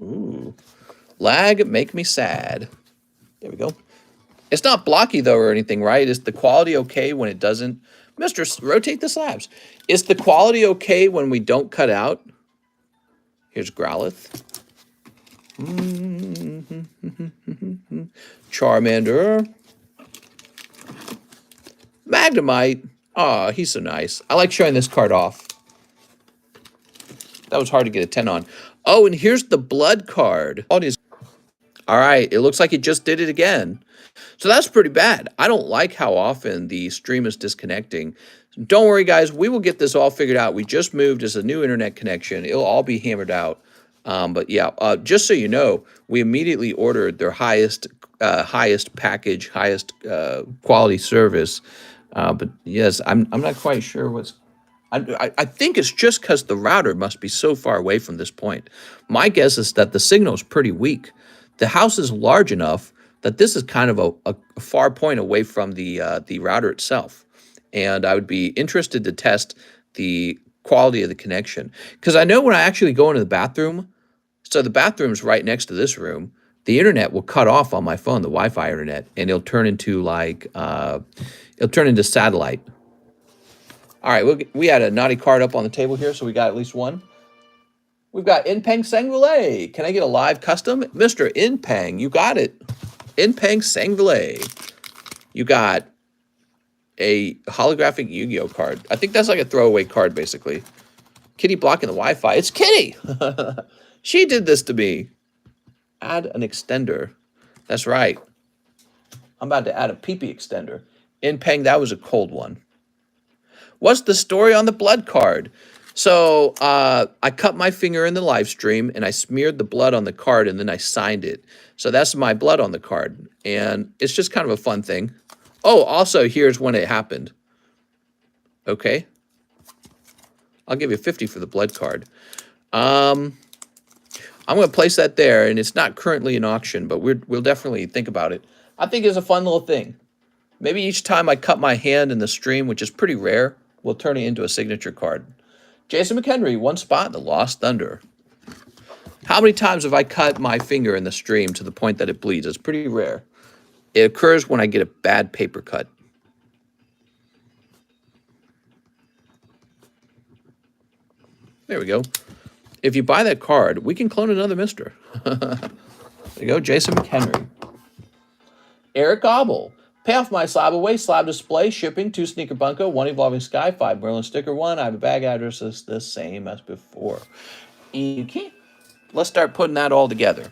Ooh. Lag make me sad. There we go. It's not blocky, though, or anything, right? Is the quality okay when it doesn't? Mister, rotate the slabs. Is the quality okay when we don't cut out? Here's Growlithe. Charmander. Magnemite. Oh, he's so nice. I like showing this card off. That was hard to get a 10 on. Oh, and here's the blood card. All right, it looks like it just did it again. So that's pretty bad. I don't like how often the stream is disconnecting. Don't worry, guys. We will get this all figured out. We just moved as a new internet connection. It'll all be hammered out. But yeah, just so you know, we immediately ordered their highest package, highest quality service. But yes, I'm not quite sure what's. I think it's just because the router must be so far away from this point. My guess is that the signal is pretty weak. The house is large enough that this is kind of a far point away from the router itself. And I would be interested to test the quality of the connection. Because I know when I actually go into the bathroom, so the bathroom's right next to this room, the internet will cut off on my phone, the Wi-Fi internet, and it'll turn into like, it'll turn into satellite. All right, we had a naughty card up on the table here, so we got at least one. We've got Inpeng Sangvile. Can I get a live custom? Mr. Inpeng, you got it. Inpeng Sangvile. You got a holographic Yu-Gi-Oh card. I think that's like a throwaway card, basically. Kitty blocking the Wi-Fi. It's Kitty! She did this to me. Add an extender. That's right. I'm about to add a pee-pee extender. Inpeng, that was a cold one. What's the story on the blood card? So I cut my finger in the live stream and I smeared the blood on the card and then I signed it. So that's my blood on the card. And it's just kind of a fun thing. Oh, also, here's when it happened. Okay. I'll give you 50 for the blood card. I'm going to place that there, and it's not currently in auction, but we'll definitely think about it. I think it's a fun little thing. Maybe each time I cut my hand in the stream, which is pretty rare, we'll turn it into a signature card. Jason McHenry, one spot in the Lost Thunder. How many times have I cut my finger in the stream to the point that it bleeds? It's pretty rare. It occurs when I get a bad paper cut. There we go. If you buy that card, we can clone another Mister. There you go, Jason McHenry. Eric Gobble. Pay off my Slab Away, Slab Display, shipping, 2 Sneaker Bunko, 1 Evolving Sky, 5 Merlin Sticker 1. I have a bag address that's the same as before. Okay. Let's start putting that all together.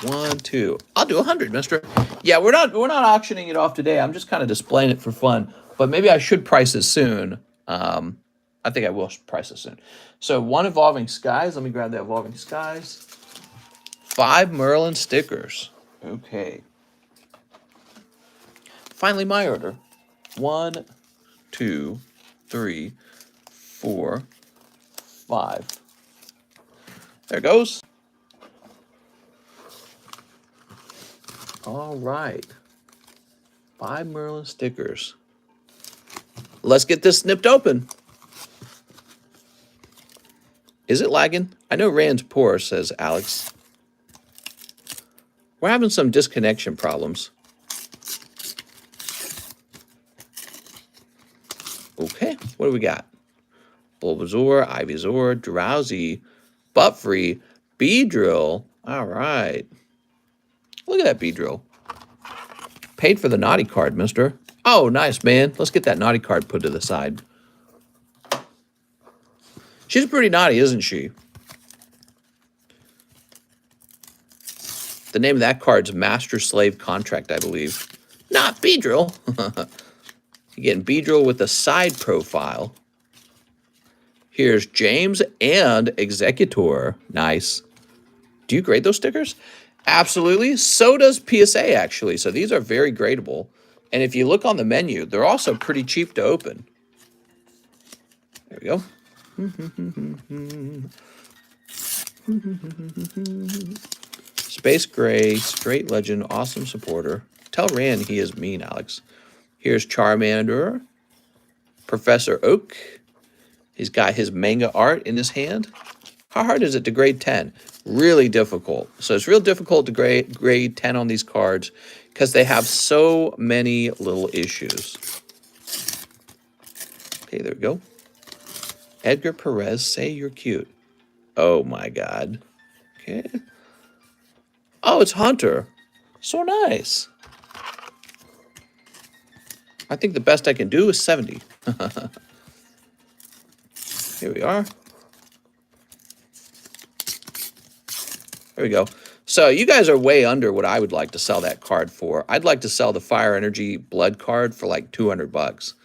1, 2. I'll do 100, Mister. Yeah, we're not auctioning it off today. I'm just kind of displaying it for fun. But maybe I should price it soon. I think I will price it soon. So 1 Evolving Skies. Let me grab that Evolving Skies. 5 Merlin stickers. Okay. Finally, my order. 1, 2, 3, 4, 5. There it goes. All right. 5 Merlin stickers. Let's get this snipped open. Is it lagging? I know Rand's poor, says Alex. We're having some disconnection problems. Okay, what do we got? Bulbasaur, Ivysaur, Drowsy, Buttfree, Beedrill. All right. Look at that Beedrill. Paid for the naughty card, mister. Oh, nice, man. Let's get that naughty card put to the side. She's pretty naughty, isn't she? The name of that card's Master-Slave Contract, I believe. Not Beedrill. You're getting Beedrill with a side profile. Here's James and Executor. Nice. Do you grade those stickers? Absolutely. So does PSA, actually. So these are very gradable. And if you look on the menu, they're also pretty cheap to open. There we go. Space Gray, Straight Legend, Awesome Supporter. Tell Rand he is mean, Alex. Here's Charmander. Professor Oak. He's got his manga art in his hand. How hard is it to grade 10? Really difficult. So it's real difficult to grade 10 on these cards because they have so many little issues. Okay, there we go. Edgar Perez, say you're cute. Oh my God. Okay. Oh, it's Hunter. So nice. I think the best I can do is 70. Here we are. There we go. So you guys are way under what I would like to sell that card for. I'd like to sell the Fire Energy Blood card for like 200 bucks.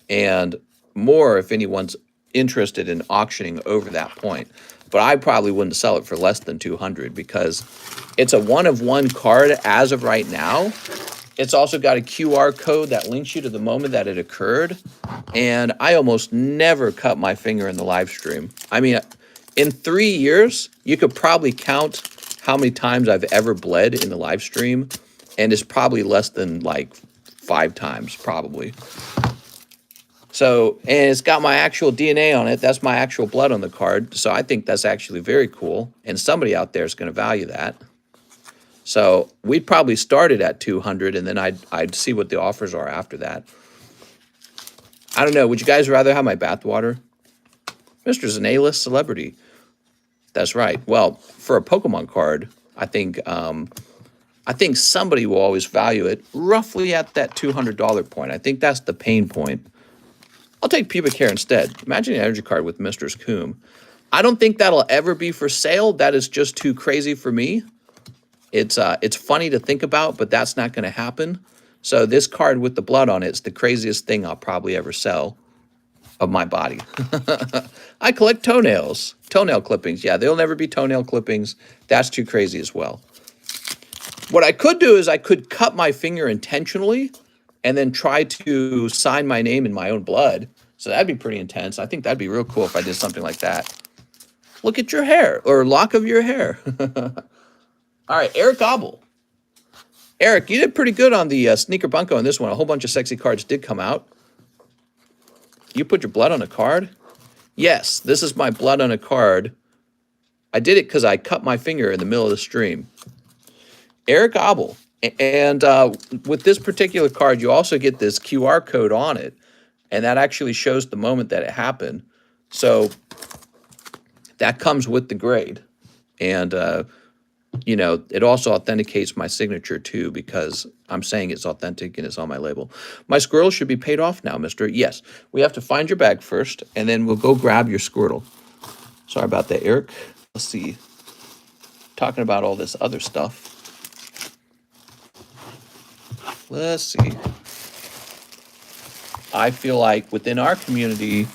And more if anyone's interested in auctioning over that point. But I probably wouldn't sell it for less than 200 because it's a one-of-one card as of right now. It's also got a QR code that links you to the moment that it occurred. And I almost never cut my finger in the live stream. I mean, in 3 years, you could probably count how many times I've ever bled in the live stream. And it's probably less than like 5 times, probably. So, and it's got my actual DNA on it. That's my actual blood on the card. So I think that's actually very cool. And somebody out there is going to value that. So we'd probably start it at 200 and then I'd see what the offers are after that. I don't know. Would you guys rather have my bathwater? Mr.'s an A-list celebrity. That's right. Well, for a Pokemon card, I think somebody will always value it roughly at that $200 point. I think that's the pain point. I'll take pubic hair instead. Imagine an energy card with Mr.'s Coom. I don't think that'll ever be for sale. That is just too crazy for me. It's funny to think about, but that's not going to happen. So this card with the blood on it is the craziest thing I'll probably ever sell of my body. I collect toenails, toenail clippings. Yeah, there'll never be toenail clippings. That's too crazy as well. What I could do is I could cut my finger intentionally and then try to sign my name in my own blood. So that'd be pretty intense. I think that'd be real cool if I did something like that. Look at your hair, or lock of your hair. All right, Eric Gobble. Eric, you did pretty good on the Sneaker Bunko on this one. A whole bunch of sexy cards did come out. You put your blood on a card? Yes, this is my blood on a card I did it because I cut my finger in the middle of the stream. Eric Abel. And with this particular card, you also get this QR code on it. And that actually shows the moment that it happened. So that comes with the grade. And, you know, it also authenticates my signature too, because I'm saying it's authentic and it's on my label. My Squirtle should be paid off now, mister. Yes, we have to find your bag first, and then we'll go grab your Squirtle. Sorry about that, Eric. Let's see. Talking about all this other stuff. Let's see. I feel like within our community,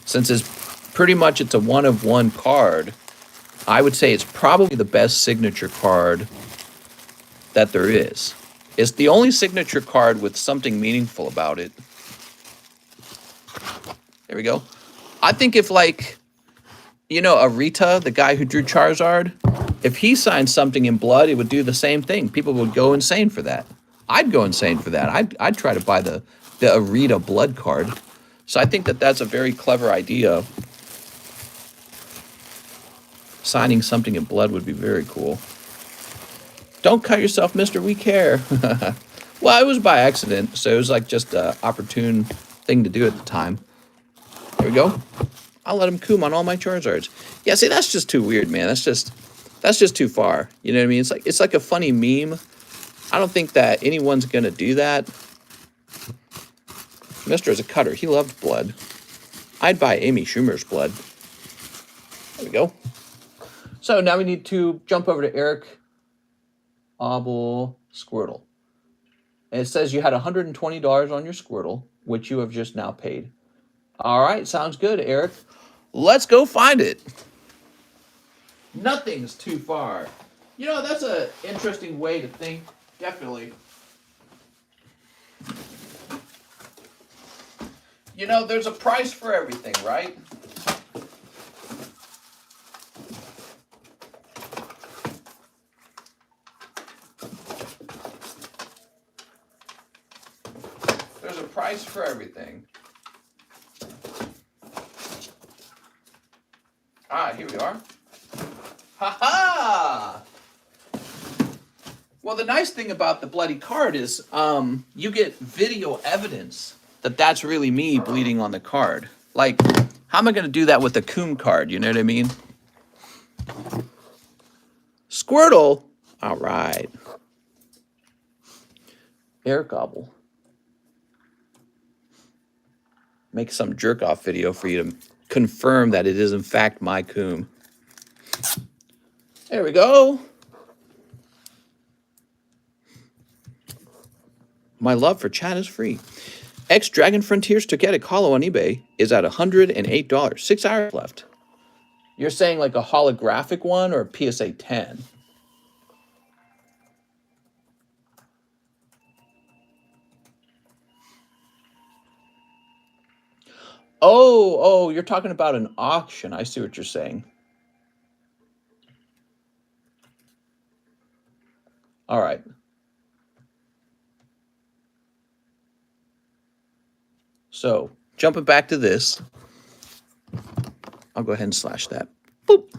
since it's pretty much it's a one-of-one card, I would say it's probably the best signature card that there is. It's the only signature card with something meaningful about it. There we go. I think if, like, you know, Arita, the guy who drew Charizard, if he signed something in blood, it would do the same thing. People would go insane for that. I'd go insane for that. I'd try to buy the Arita blood card. So I think that that's a very clever idea. Signing something in blood would be very cool. Don't cut yourself, mister. We care. Well, it was by accident, so it was like just an opportune thing to do at the time. There we go. I'll let him coom on all my Charizards. Yeah, see, that's just too weird, man. That's just too far. You know what I mean? It's like a funny meme. I don't think that anyone's gonna do that. Mister is a cutter. He loved blood. I'd buy Amy Schumer's blood. There we go. So now we need to jump over to Eric Abel Squirtle. And it says you had $120 on your Squirtle, which you have just now paid. All right, sounds good, Eric. Let's go find it. Nothing's too far. You know, that's an interesting way to think, definitely. You know, there's a price for everything, right? There's a price for everything. Ah, here we are. Ha-ha! Well, the nice thing about the bloody card is you get video evidence that that's really me bleeding on the card. Like, how am I going to do that with a Coom card? You know what I mean? Squirtle. All right. Eric Abel. Make some jerk-off video for you to confirm that it is, in fact, my Coom. There we go. My love for chat is free. Dragon Frontiers to get a Hollow on eBay is at $108. 6 hours left. You're saying like a holographic one or a PSA 10? Oh, you're talking about an auction. I see what you're saying. All right. So, jumping back to this, I'll go ahead and slash that. Boop.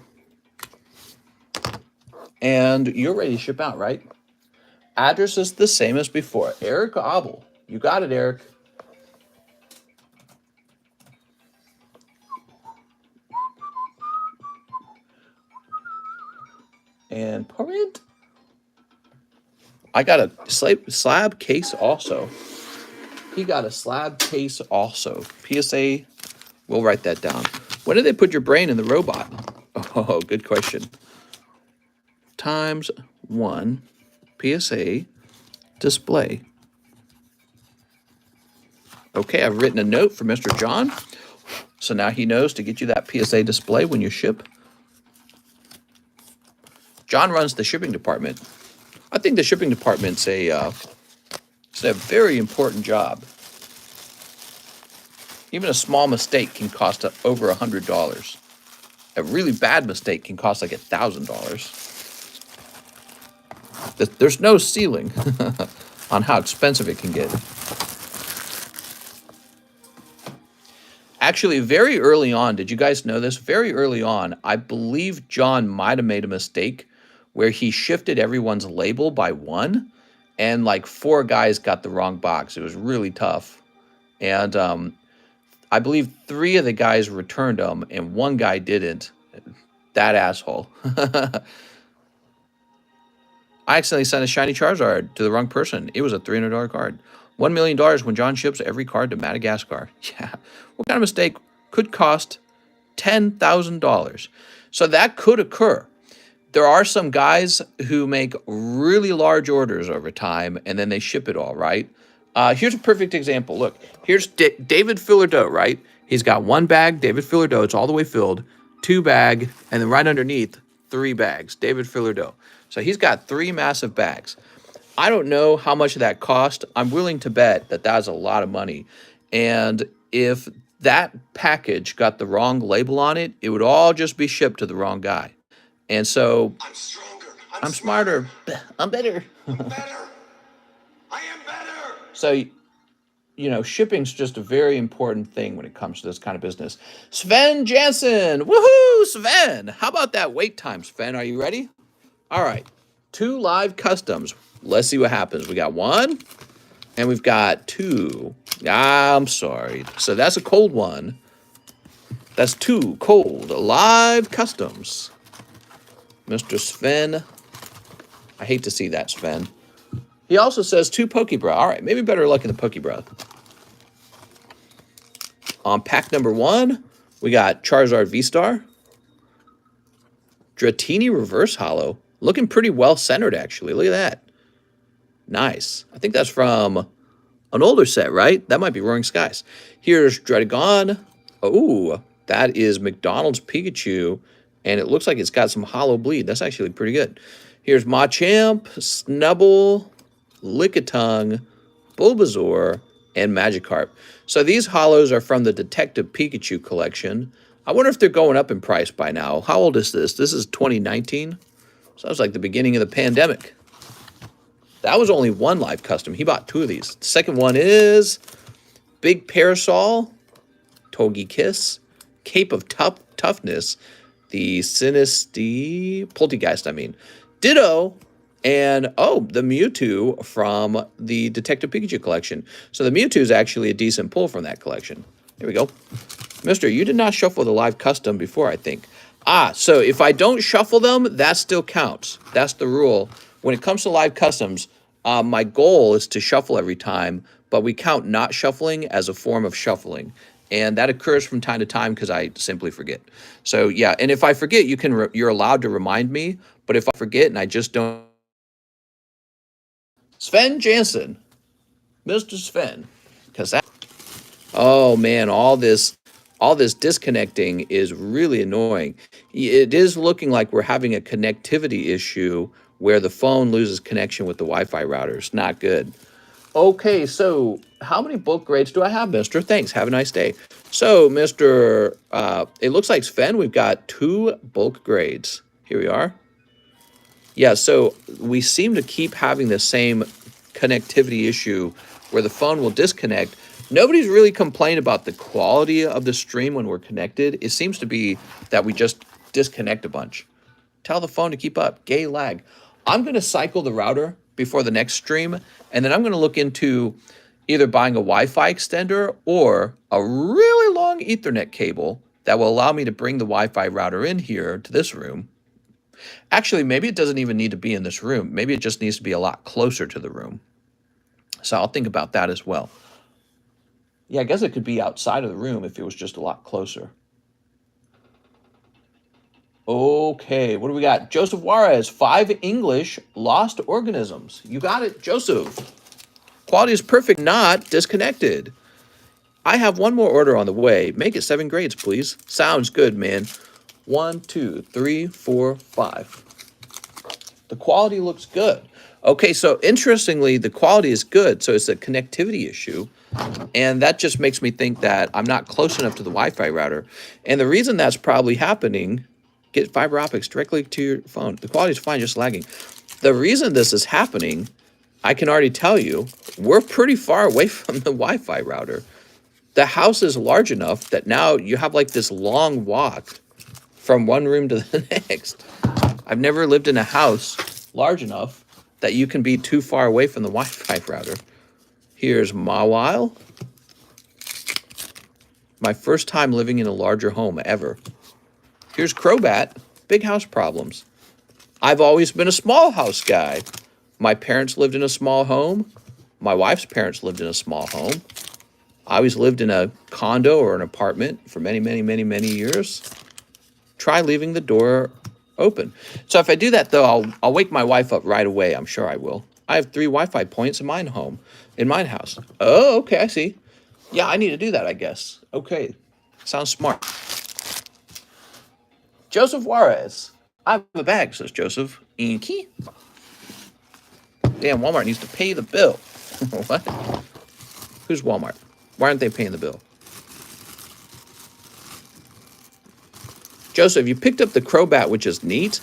And you're ready to ship out, right? Address is the same as before. Eric Abel. You got it, Eric. And print. I got a slab case also. He got a slab case also. PSA, we'll write that down. When did they put your brain in the robot? Oh, good question. Times 1 PSA display. Okay, I've written a note for Mr. John. So now he knows to get you that PSA display when you ship. John runs the shipping department. I think the shipping department's it's a very important job. Even a small mistake can cost over $100. A really bad mistake can cost like $1,000. There's no ceiling on how expensive it can get. Actually, very early on, did you guys know this? Very early on, I believe John might have made a mistake where he shifted everyone's label by one, and like 4 guys got the wrong box. It was really tough. And I believe 3 of the guys returned them, and 1 guy didn't. That asshole. I accidentally sent a shiny Charizard to the wrong person. It was a $300 card. $1 million when John ships every card to Madagascar. Yeah. What kind of mistake could cost $10,000? So that could occur. There are some guys who make really large orders over time, and then they ship it all, right? Here's a perfect example. Look, here's David Fillerdoe, right? He's got 1 bag, David Fillerdoe. It's all the way filled. 2 bag, and then right underneath, 3 bags, David Fillerdoe. So he's got 3 massive bags. I don't know how much of that cost. I'm willing to bet that that's a lot of money. And if that package got the wrong label on it, it would all just be shipped to the wrong guy. And so I'm stronger. I'm smarter. I'm better. I'm better. I am better. So, you know, shipping's just a very important thing when it comes to this kind of business. Sven Jansen. Woohoo, Sven. How about that wait time, Sven? Are you ready? All right. 2 live customs. Let's see what happens. We got 1 and we've got 2. I'm sorry. So that's a cold one. That's 2 cold live customs. Mr. Sven. I hate to see that, Sven. He also says 2 Pokebra. All right, maybe better luck in the Pokebra. On pack number 1, we got Charizard V-Star. Dratini Reverse Holo. Looking pretty well-centered, actually. Look at that. Nice. I think that's from an older set, right? That might be Roaring Skies. Here's Dragon. Oh, that is McDonald's Pikachu. And it looks like it's got some hollow bleed. That's actually pretty good. Here's Machamp, Snubble, Lickitung, Bulbasaur, and Magikarp. So these holos are from the Detective Pikachu collection. I wonder if they're going up in price by now. How old is this? This is 2019. Sounds like the beginning of the pandemic. That was only 1 live custom. He bought 2 of these. The second one is Big Parasol, Togekiss, Cape of Toughness, the Sinistea, Poltergeist, I mean, Ditto, and, oh, the Mewtwo from the Detective Pikachu collection. So the Mewtwo is actually a decent pull from that collection. Here we go. Mister, you did not shuffle the live custom before, I think. So if I don't shuffle them, that still counts. That's the rule. When it comes to live customs, my goal is to shuffle every time, but we count not shuffling as a form of shuffling. And that occurs from time to time because I simply forget. So yeah, and if I forget, you're allowed to remind me. But if I forget and I just don't, Sven Jansen, Mr. Sven, because that. Oh man, all this disconnecting is really annoying. It is looking like we're having a connectivity issue where the phone loses connection with the Wi-Fi routers. Not good. Okay, so how many bulk grades do I have, mister? Thanks. Have a nice day. So, Mr. It looks like Sven, we've got 2 bulk grades. Here we are. Yeah, so we seem to keep having the same connectivity issue where the phone will disconnect. Nobody's really complained about the quality of the stream when we're connected. It seems to be that we just disconnect a bunch. Tell the phone to keep up. Gay lag. I'm going to cycle the router before the next stream, and then I'm going to look into either buying a Wi-Fi extender or a really long Ethernet cable that will allow me to bring the Wi-Fi router in here to this room. Actually, maybe it doesn't even need to be in this room. Maybe it just needs to be a lot closer to the room. So I'll think about that as well. Yeah, I guess it could be outside of the room if it was just a lot closer. Okay, what do we got? Joseph Juarez, 5 English lost organisms. You got it, Joseph. Quality is perfect, not disconnected. I have 1 more order on the way. Make it 7 grades, please. Sounds good, man. 1, 2, 3, 4, 5. The quality looks good. Okay, so interestingly, the quality is good, so it's a connectivity issue. And that just makes me think that I'm not close enough to the Wi-Fi router. And the reason that's probably happening, get fiber optics directly to your phone. The quality is fine, just lagging. The reason this is happening, I can already tell you, we're pretty far away from the Wi-Fi router. the house is large enough that now you have like this long walk from one room to the next. I've never lived in a house large enough that you can be too far away from the Wi-Fi router. Here's Mawile. My first time living in a larger home ever. Here's Crobat. Big house problems. I've always been a small house guy. My parents lived in a small home. My wife's parents lived in a small home. I always lived in a condo or an apartment for many, many, many, many years. Try leaving the door open. So if I do that, though, I'll wake my wife up right away. I'm sure I will. I have 3 Wi-Fi points in mine house. Oh, okay, I see. Yeah, I need to do that, I guess. Okay, sounds smart. Joseph Juarez. I have a bag, says Joseph. Inky. Damn, Walmart needs to pay the bill. What? Who's Walmart? Why aren't they paying the bill? Joseph, you picked up the Crobat, which is neat.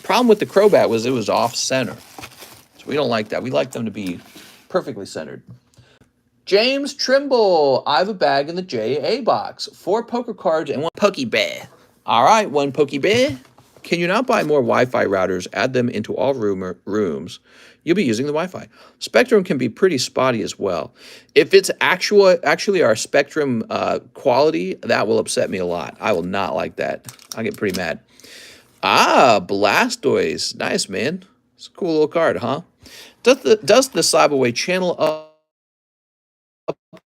Problem with the Crobat was it was off-center. So we don't like that. We like them to be perfectly centered. James Trimble. I have a bag in the JA box. 4 poker cards and 1 Pokeball. All right, 1 Pokeball. Can you now buy more Wi-Fi routers, add them into all rooms? You'll be using the Wi-Fi. Spectrum can be pretty spotty as well. If it's actually our Spectrum quality, that will upset me a lot. I will not like that. I'll get pretty mad. Ah, Blastoise. Nice, man. It's a cool little card, huh? Does the Slab Away channel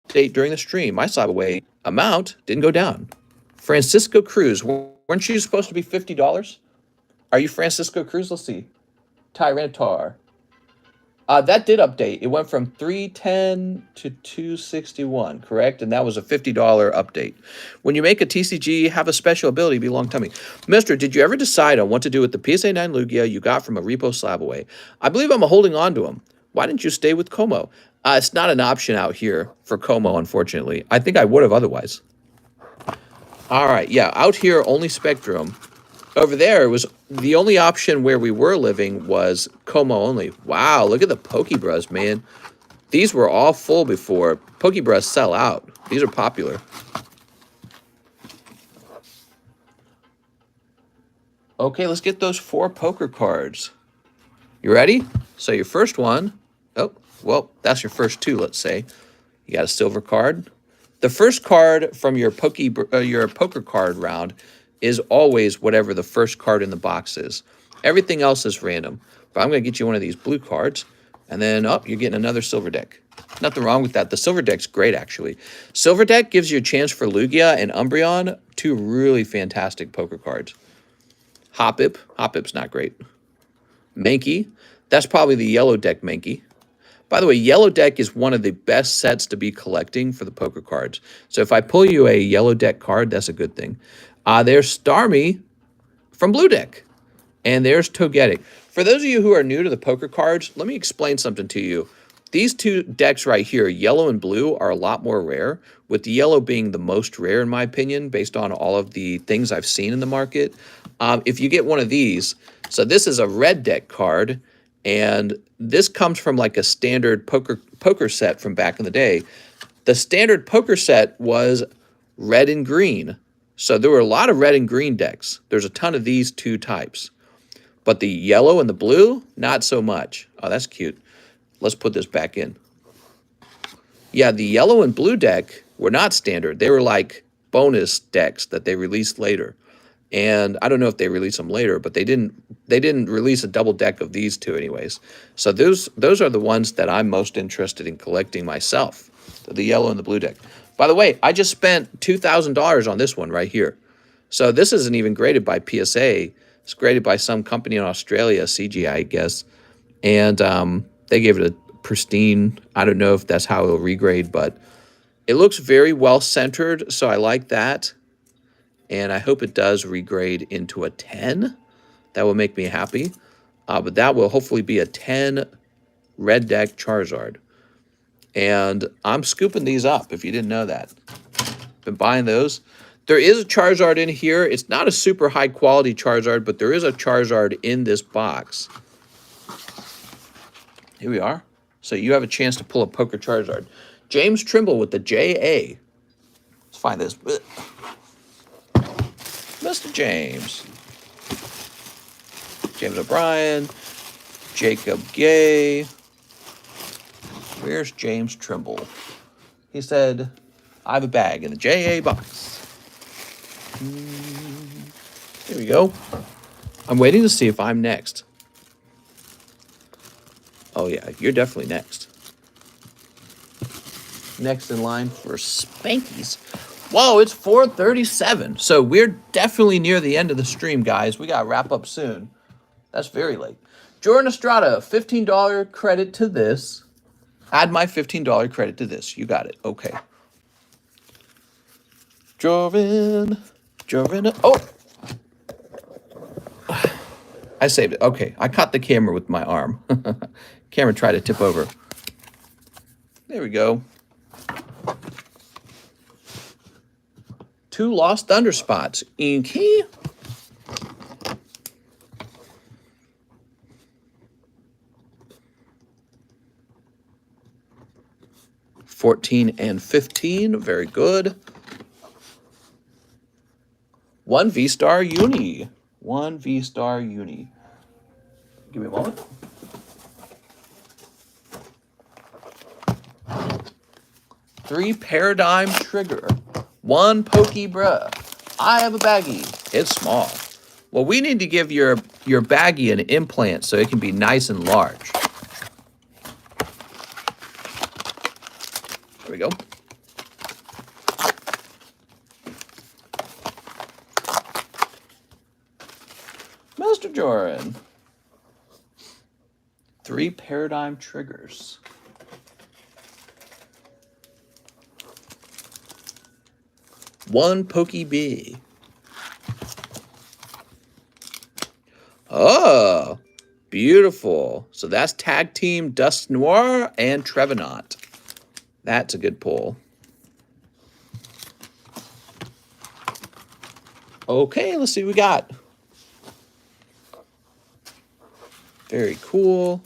update during the stream? My Slab Away amount didn't go down. Francisco Cruz. Weren't you supposed to be $50? Are you Francisco Cruz? Let's see. Tyranitar. That did update. It went from 310 to 261, correct? And that was a $50 update. When you make a TCG, have a special ability be long tummy. Mister, did you ever decide on what to do with the PSA 9 Lugia you got from a repo Slab Away? I believe I'm holding on to them. Why didn't you stay with Como? It's not an option out here for Como, unfortunately. I think I would have otherwise. All right, yeah, out here, only Spectrum. Over there, it was the only option where we were living was Como only. Wow, look at the Pokebras, man. These were all full before. Pokebras sell out. These are popular. Okay, let's get those 4 poker cards. You ready? So your first one, oh, well, that's your first 2, let's say. You got a silver card. The first card from your poker card round is always whatever the first card in the box is. Everything else is random. But I'm going to get you one of these blue cards, and then, oh, you're getting another silver deck. Nothing wrong with that. The silver deck's great, actually. Silver deck gives you a chance for Lugia and Umbreon, 2 really fantastic poker cards. Hoppip. Hoppip's not great. Mankey. That's probably the yellow deck Mankey. By the way, yellow deck is one of the best sets to be collecting for the poker cards. So if I pull you a yellow deck card, that's a good thing. There's Starmie from Blue Deck. And there's Togetic. For those of you who are new to the poker cards, let me explain something to you. These 2 decks right here, yellow and blue, are a lot more rare, with the yellow being the most rare in my opinion, based on all of the things I've seen in the market. If you get one of these, so this is a red deck card, and this comes from like a standard poker set from back in the day. The standard poker set was red and green. So there were a lot of red and green decks. There's a ton of these 2 types. But the yellow and the blue, not so much. Oh, that's cute. Let's put this back in. Yeah, the yellow and blue deck were not standard. They were like bonus decks that they released later. And I don't know if they released them later, but they didn't release a double deck of these 2 anyways. So those are the ones that I'm most interested in collecting myself. The yellow and the blue deck. By the way, I just spent $2,000 on this one right here. So this isn't even graded by PSA. It's graded by some company in Australia, CGI, I guess. And they gave it a pristine, I don't know if that's how it'll regrade, but it looks very well centered, so I like that. And I hope it does regrade into a 10. That will make me happy. But that will hopefully be a 10 red deck Charizard. And I'm scooping these up, if you didn't know that. Been buying those. There is a Charizard in here. It's not a super high quality Charizard, but there is a Charizard in this box. Here we are. So you have a chance to pull a poker Charizard. James Trimble with the JA. Let's find this. Mr. James. James O'Brien. Jacob Gay. Where's James Trimble? He said, I have a bag in the JA box. Here we go. I'm waiting to see if I'm next. Oh, yeah, you're definitely next. Next in line for Spankies. Whoa, it's 4:37. So we're definitely near the end of the stream, guys. We got to wrap up soon. That's very late. Jordan Estrada, $15 credit to this. Add my $15 credit to this. You got it. Okay. Jordan. Oh! I saved it. Okay. I caught the camera with my arm. Camera tried to tip over. There we go. 2 lost thunder spots. Inky. $14 and $15. Very good. 1 V-Star Uni. 1 V-Star Uni. Give me a moment. Three Paradigm Trigger. 1 Pokey Bruh. I have a baggie. It's small. Well, we need to give your baggie an implant so it can be nice and large. There we go. Mr. Joran. 3 Paradigm Triggers. One Pokey B. Oh, beautiful. So that's tag team Dust Noir and Trevenant. That's a good pull. Okay, let's see what we got. Very cool.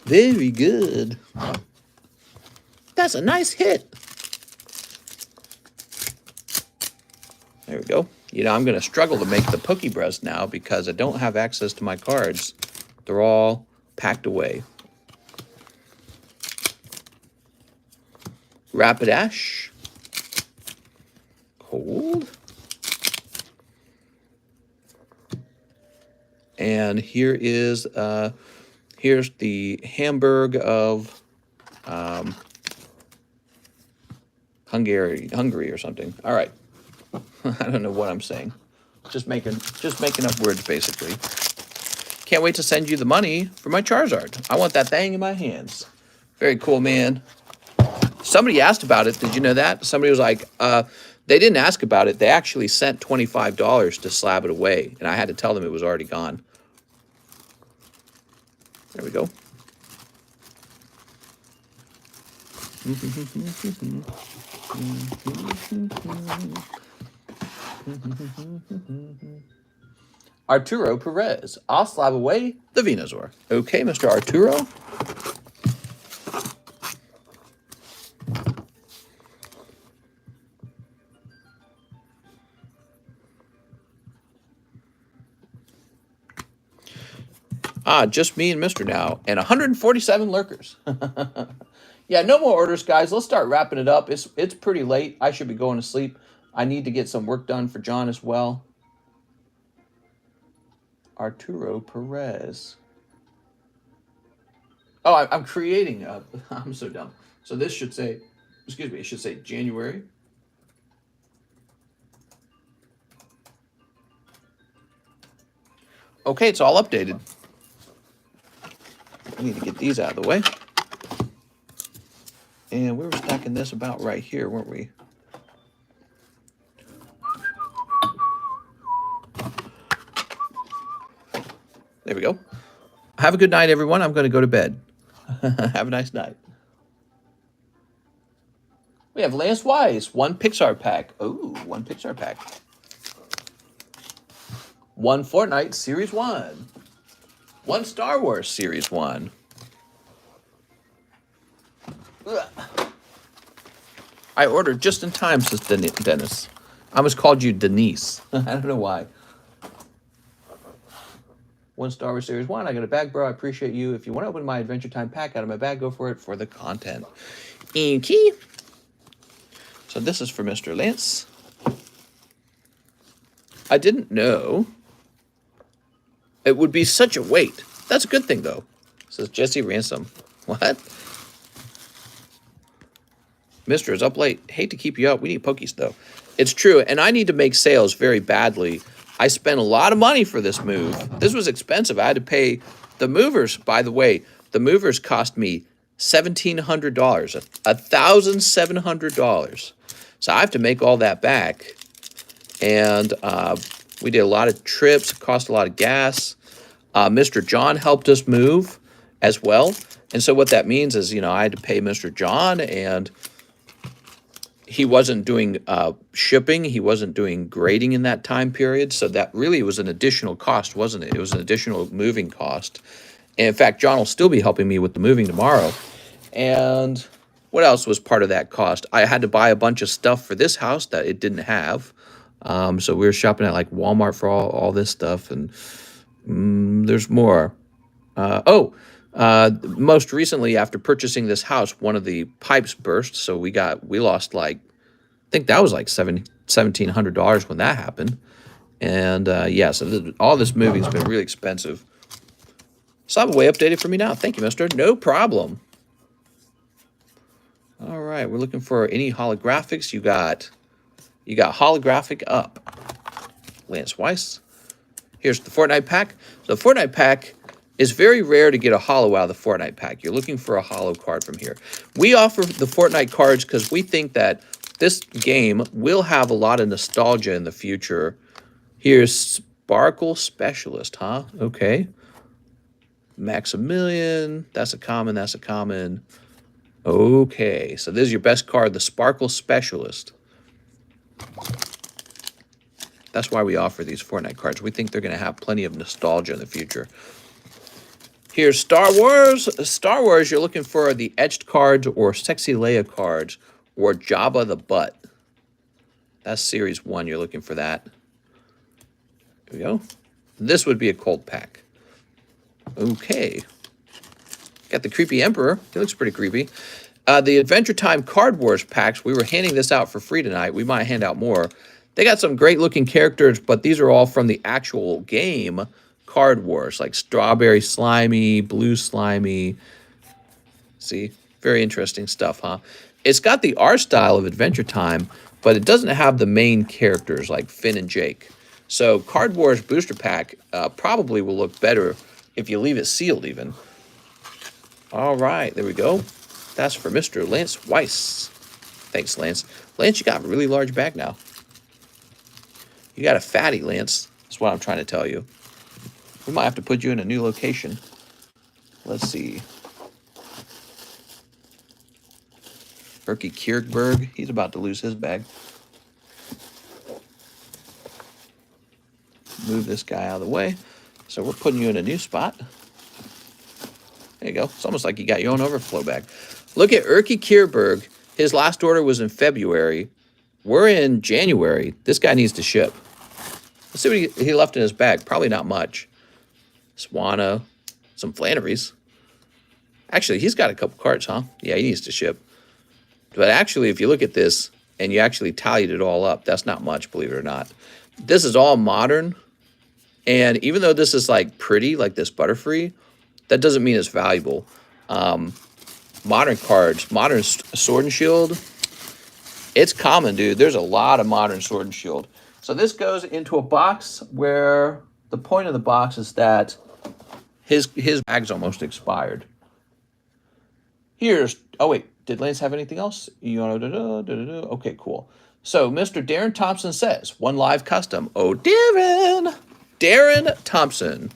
Very good. That's a nice hit. There we go. You know, I'm going to struggle to make the Pokebreasts now because I don't have access to my cards. They're all packed away. Rapidash. Cold. And here is, here's the Hamburg of Hungary or something. All right. I don't know what I'm saying. Just making up words, basically. Can't wait to send you the money for my Charizard. I want that thing in my hands. Very cool, man. Somebody asked about it. Did you know that? Somebody was like, they didn't ask about it. They actually sent $25 to Slab Away, and I had to tell them it was already gone. There we go. Arturo Perez. I'll Slab Away the Venusaur. Okay, Mr. Arturo. Just me and Mr. now. And 147 lurkers. Yeah, no more orders, guys. Let's start wrapping it up. It's pretty late. I should be going to sleep. I need to get some work done for John as well. Arturo Perez. Oh, I'm creating a... I'm so dumb. So this should say... Excuse me, it should say January. Okay, it's all updated. I need to get these out of the way. And we were stacking this about right here, weren't we? There we go. Have a good night, everyone. I'm going to go to bed. Have a nice night. We have Lance Wise, 1 Pixar pack. Ooh, 1 Pixar pack. 1 Fortnite Series 1. 1 Star Wars Series 1. Ugh. I ordered just in time, says Dennis. I almost called you Denise. I don't know why. 1 Star Wars Series 1. I got a bag, bro. I appreciate you. If you want to open my Adventure Time pack out of my bag, go for it for the content. Okay. So this is for Mr. Lance. I didn't know it would be such a wait. That's a good thing, though. Says Jesse Ransom. What? Mister is up late. Hate to keep you up. We need Pokies, though. It's true, and I need to make sales very badly. I spent a lot of money for this move. This was expensive. I had to pay the movers. By the way, the movers cost me $1,700, $1,700. So I have to make all that back. And we did a lot of trips. It cost a lot of gas. Mr. John helped us move as well. And so what that means is, I had to pay Mr. John, and he wasn't doing shipping. He wasn't doing grading in that time period. So that really was an additional cost, wasn't it? It was an additional moving cost. And in fact, John will still be helping me with the moving tomorrow. And what else was part of that cost? I had to buy a bunch of stuff for this house that it didn't have. So we were shopping at like Walmart for all this stuff. And there's more. Most recently, after purchasing this house, one of the pipes burst, so we lost like, I think that was like $1,700 when that happened. And so all this moving's been really expensive. Slab Away updated for me now. Thank you, mister. No problem. All right, we're looking for any holographics. You got holographic up. Lance Weiss. Here's the Fortnite pack. The Fortnite pack is very rare to get a holo out of the Fortnite pack. You're looking for a holo card from here. We offer the Fortnite cards because we think that this game will have a lot of nostalgia in the future. Here's Sparkle Specialist, huh? Okay. Maximilian. That's a common. That's a common. Okay. So this is your best card, the Sparkle Specialist. That's why we offer these Fortnite cards. We think they're going to have plenty of nostalgia in the future. Here's Star Wars. Star Wars, you're looking for the etched cards or Sexy Leia cards or Jabba the Butt. That's Series 1. You're looking for that. There we go. This would be a cold pack. Okay. Got the Creepy Emperor. He looks pretty creepy. The Adventure Time Card Wars packs, we were handing this out for free tonight. We might hand out more. They got some great-looking characters, but these are all from the actual game Card Wars, like Strawberry Slimy, Blue Slimy. See? Very interesting stuff, huh? It's got the art style of Adventure Time, but it doesn't have the main characters like Finn and Jake. So Card Wars Booster Pack probably will look better if you leave it sealed even. All right, there we go. That's for Mr. Lance Weiss. Thanks, Lance. Lance, you got a really large bag now. You got a fatty, Lance. That's what I'm trying to tell you. We might have to put you in a new location. Let's see. Erky Kierkegaard. He's about to lose his bag. Move this guy out of the way. So we're putting you in a new spot. There you go. It's almost like you got your own overflow bag. Look at Erky Kierkegaard. His last order was in February. We're in January. This guy needs to ship. Let's see what he left in his bag. Probably not much. Swana, some Flannerys. Actually, he's got a couple cards, huh? Yeah, he needs to ship. But actually, if you look at this and you actually tallied it all up, that's not much, believe it or not. This is all modern. And even though this is like pretty, like this Butterfree, that doesn't mean it's valuable. Modern cards, modern Sword and Shield, it's common, dude. There's a lot of modern Sword and Shield. So this goes into a box where the point of the box is that his bag's almost expired. Here's, oh wait, did Lance have anything else? Okay, cool. So Mr. Darren Thompson says, one live custom. Oh, Darren Thompson.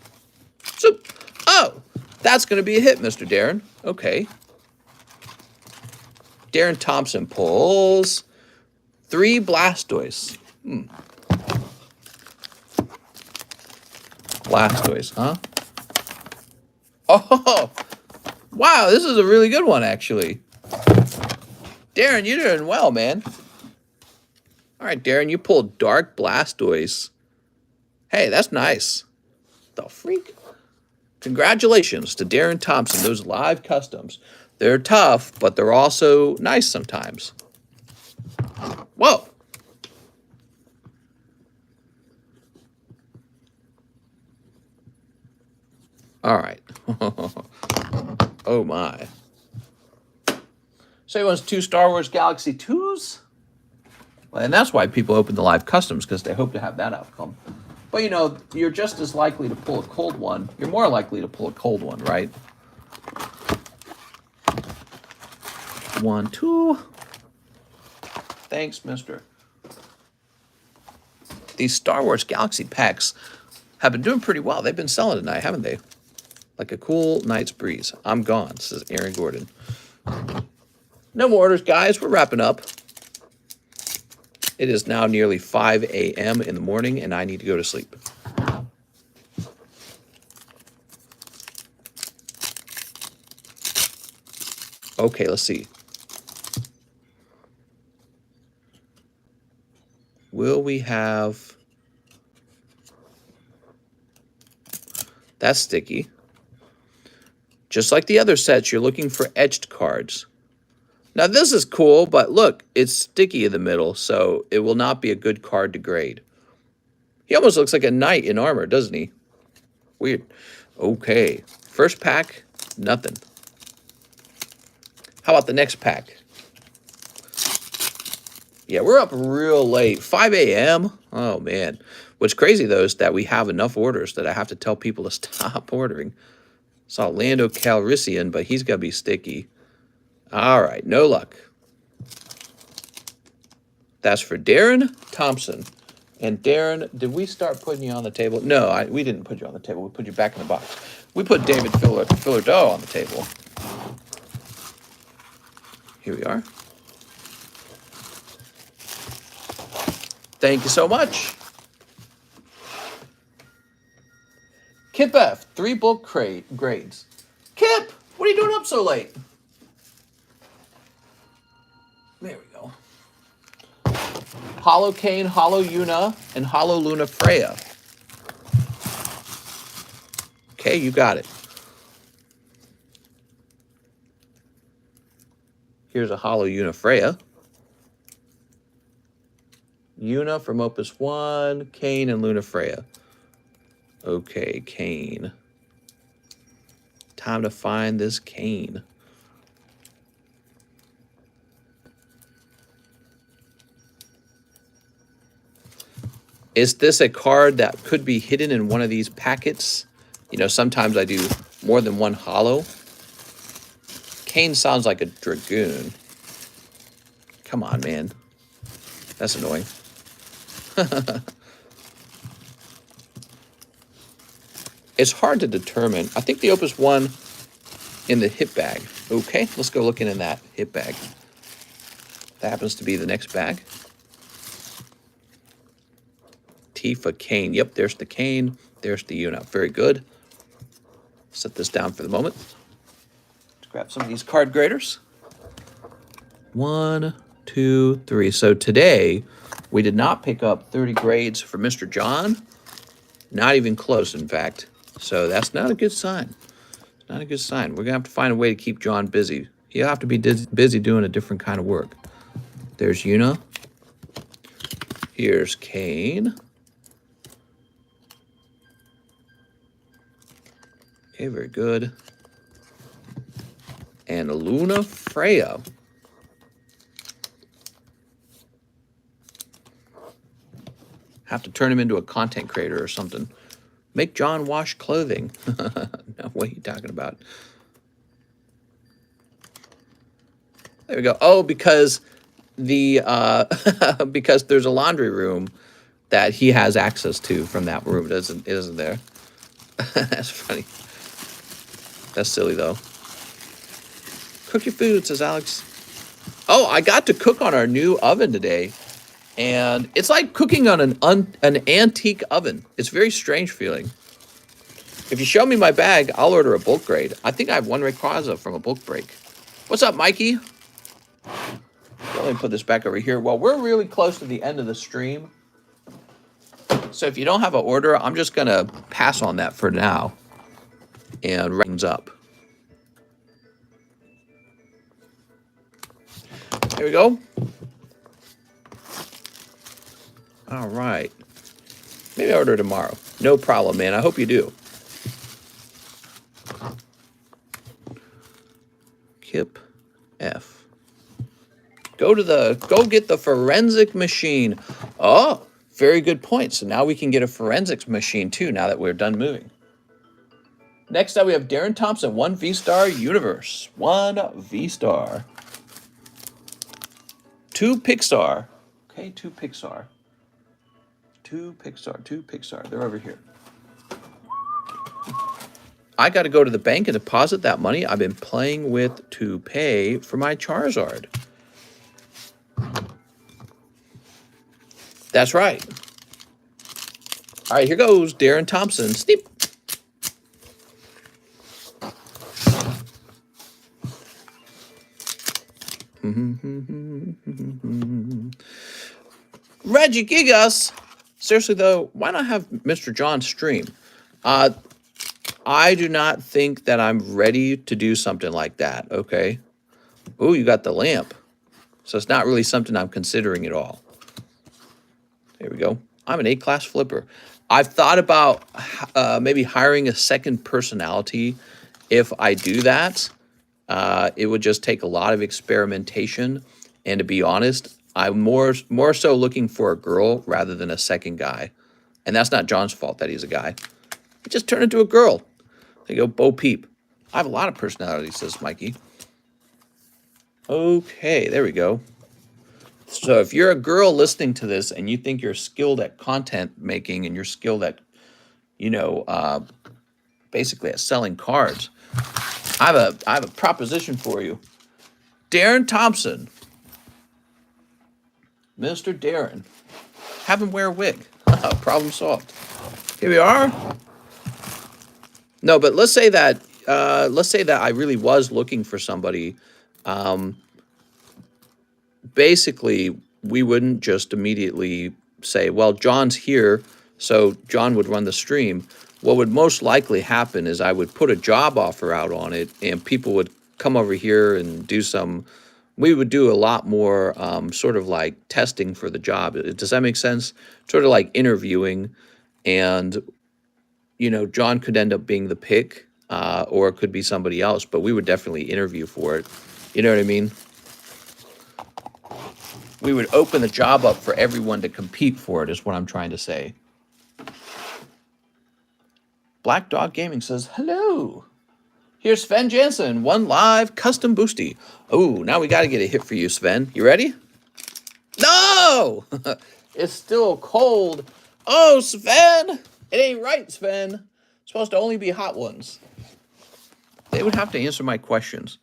So, oh, that's going to be a hit, Mr. Darren. Okay. Darren Thompson pulls 3 Blastoise. Blastoise, huh? Oh, wow, this is a really good one, actually. Darren, you're doing well, man. All right, Darren, you pulled Dark Blastoise. Hey, that's nice. The freak? Congratulations to Darren Thompson, those live customs. They're tough, but they're also nice sometimes. Whoa. All right. Oh, my. So he wants 2 Star Wars Galaxy 2s? Well, and that's why people open the live customs, because they hope to have that outcome. But, you know, you're just as likely to pull a cold one. You're more likely to pull a cold one, right? 1, 2. Thanks, mister. These Star Wars Galaxy packs have been doing pretty well. They've been selling tonight, haven't they? Like a cool night's breeze. I'm gone, says Aaron Gordon. No more orders, guys. We're wrapping up. It is now nearly 5 a.m. in the morning, and I need to go to sleep. Okay, let's see. Will we have... That's sticky. Just like the other sets, you're looking for etched cards. Now, this is cool, but look, it's sticky in the middle, so it will not be a good card to grade. He almost looks like a knight in armor, doesn't he? Weird. Okay. First pack, nothing. How about the next pack? Yeah, we're up real late. 5 a.m.? Oh, man. What's crazy, though, is that we have enough orders that I have to tell people to stop ordering. Saw Lando Calrissian, but he's going to be sticky. All right, no luck. That's for Darren Thompson. And Darren, did we start putting you on the table? No, we didn't put you on the table. We put you back in the box. We put David Fillardeau on the table. Here we are. Thank you so much. Kip F, 3 bulk grades. Kip, what are you doing up so late? There we go. Hollow Kane, Hollow Yuna, and Hollow Luna Freya. Okay, you got it. Here's a Hollow Yuna Freya. Yuna from Opus 1, Kane, and Luna Freya. Okay, Kane. Time to find this Kane. Is this a card that could be hidden in one of these packets? You know, sometimes I do more than one hollow. Kane sounds like a Dragoon. Come on, man. That's annoying. It's hard to determine. I think the Opus 1 in the hip bag. Okay, let's go looking in that hip bag. That happens to be the next bag. Tifa Kane. Yep, there's the Kane. There's the Yuna. Very good. Set this down for the moment. Let's grab some of these card graders. 1, 2, 3. So today, we did not pick up 30 grades for Mr. John. Not even close, in fact. So that's not a good sign. It's not a good sign. We're going to have to find a way to keep John busy. He'll have to be busy doing a different kind of work. There's Yuna. Here's Kane. Okay, very good. And Luna Freya. Have to turn him into a content creator or something. Make John wash clothing. No, what are you talking about? There we go. Oh, because the because there's a laundry room that he has access to from that room. It isn't there. That's funny. That's silly though. Cook your food, says Alex. Oh, I got to cook on our new oven today. And it's like cooking on an antique oven. It's a very strange feeling. If you show me my bag, I'll order a bulk grade. I think I have one Rayquaza from a bulk break. What's up, Mikey? Let me put this back over here. Well, we're really close to the end of the stream. So if you don't have an order, I'm just going to pass on that for now and wrap things up. Here we go. All right. Maybe I'll order tomorrow. No problem, man. I hope you do. Kip F. Go get the forensic machine. Oh, very good point. So now we can get a forensics machine too, now that we're done moving. Next up, we have Darren Thompson, 1 V-Star Universe. 1 V-Star. 2 Pixar. Okay, 2 Pixar. 2 Pixar, 2 Pixar. They're over here. I got to go to the bank and deposit that money I've been playing with to pay for my Charizard. That's right. All right, here goes Darren Thompson. Sneep. Reggie Gigas. Seriously, though, why not have Mr. John stream? I do not think that I'm ready to do something like that, okay? Ooh, you got the lamp. So it's not really something I'm considering at all. There we go. I'm an A-class flipper. I've thought about maybe hiring a second personality. If I do that, it would just take a lot of experimentation. And to be honest, I'm more so looking for a girl rather than a second guy. And that's not John's fault that he's a guy. He just turned into a girl. There you go, Bo Peep. I have a lot of personalities, says Mikey. Okay, there we go. So if you're a girl listening to this and you think you're skilled at content making and you're skilled at, you know, basically at selling cards, I have a proposition for you. Darren Thompson. Mr. Darren. Have him wear a wig. Problem solved. Here we are. No, but let's say that I really was looking for somebody. Basically, we wouldn't just immediately say, well, John's here, so John would run the stream. What would most likely happen is I would put a job offer out on it, and people would come over here and do some. We would do a lot more sort of like testing for the job. Does that make sense? Sort of like interviewing, and you know, John could end up being the pick, or it could be somebody else, but we would definitely interview for it. You know what I mean? We would open the job up for everyone to compete for it, is what I'm trying to say. Black Dog Gaming says, hello. Here's Sven Jansen, 1 live custom boosty. Oh, now we got to get a hit for you, Sven. You ready? No! It's still cold. Oh, Sven! It ain't right, Sven. It's supposed to only be hot ones. They would have to answer my questions.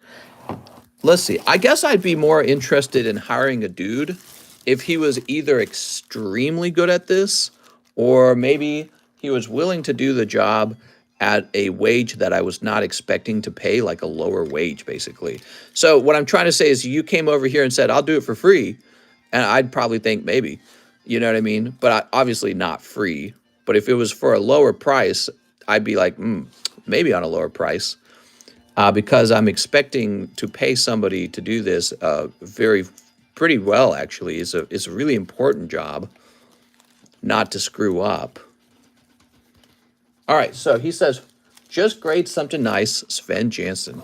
Let's see. I guess I'd be more interested in hiring a dude if he was either extremely good at this or maybe he was willing to do the job at a wage that I was not expecting to pay, like a lower wage, basically. So what I'm trying to say is you came over here and said, I'll do it for free. And I'd probably think maybe, you know what I mean? But obviously not free. But if it was for a lower price, I'd be like, maybe on a lower price. Because I'm expecting to pay somebody to do this pretty well, actually. It's a really important job not to screw up. All right, so he says, just grade something nice, Sven Jansen.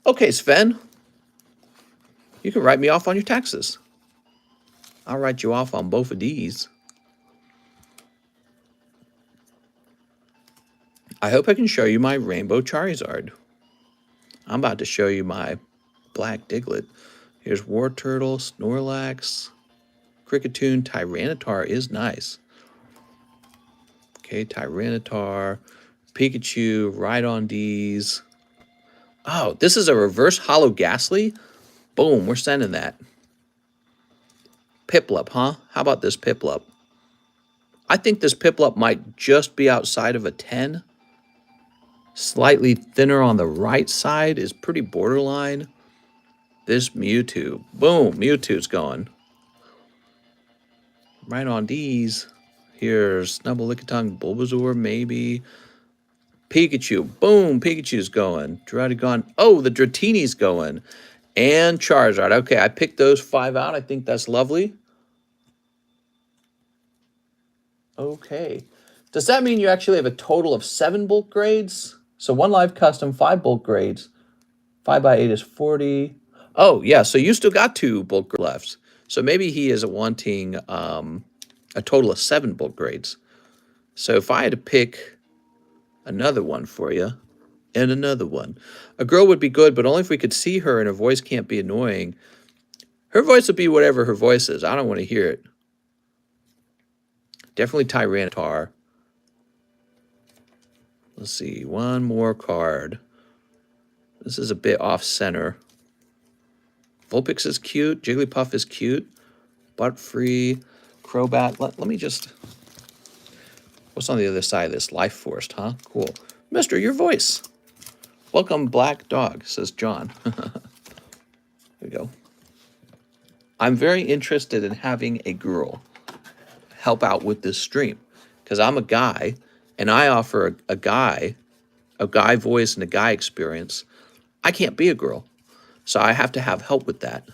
Okay, Sven, you can write me off on your taxes. I'll write you off on both of these. I hope I can show you my Rainbow Charizard. I'm about to show you my Black Diglett. Here's War Turtle, Snorlax, Cricketune, Tyranitar is nice. Okay, Tyranitar, Pikachu, Rhydon D's. Oh, this is a reverse holo Ghastly? Boom, we're sending that. Piplup, huh? How about this Piplup? I think this Piplup might just be outside of a 10. Slightly thinner on the right side is pretty borderline. This Mewtwo. Boom, Mewtwo's going. Right on these. Here's Snubbull, Lickitung, Bulbasaur, maybe. Pikachu. Boom, Pikachu's going. Druddigon. Oh, the Dratini's going. And Charizard. Okay, I picked those 5 out. I think that's lovely. Okay. Does that mean you actually have a total of 7 bulk grades? So 1 live custom, 5 bulk grades. 5 by 8 is 40. Oh, yeah, so you still got 2 bulk grades left. So maybe he is wanting a total of 7 bulk grades. So if I had to pick another one for you, and another one. A girl would be good, but only if we could see her and her voice can't be annoying. Her voice would be whatever her voice is. I don't want to hear it. Definitely Tyranitar. Let's see, one more card. This is a bit off-center. Vulpix is cute. Jigglypuff is cute. Butt-free. Crobat. Let me just... What's on the other side of this? Life Force, huh? Cool. Mister, your voice. Welcome, Black Dog, says John. There we go. I'm very interested in having a girl help out with this stream because I'm a guy and I offer a guy voice and a guy experience. I can't be a girl, so I have to have help with that.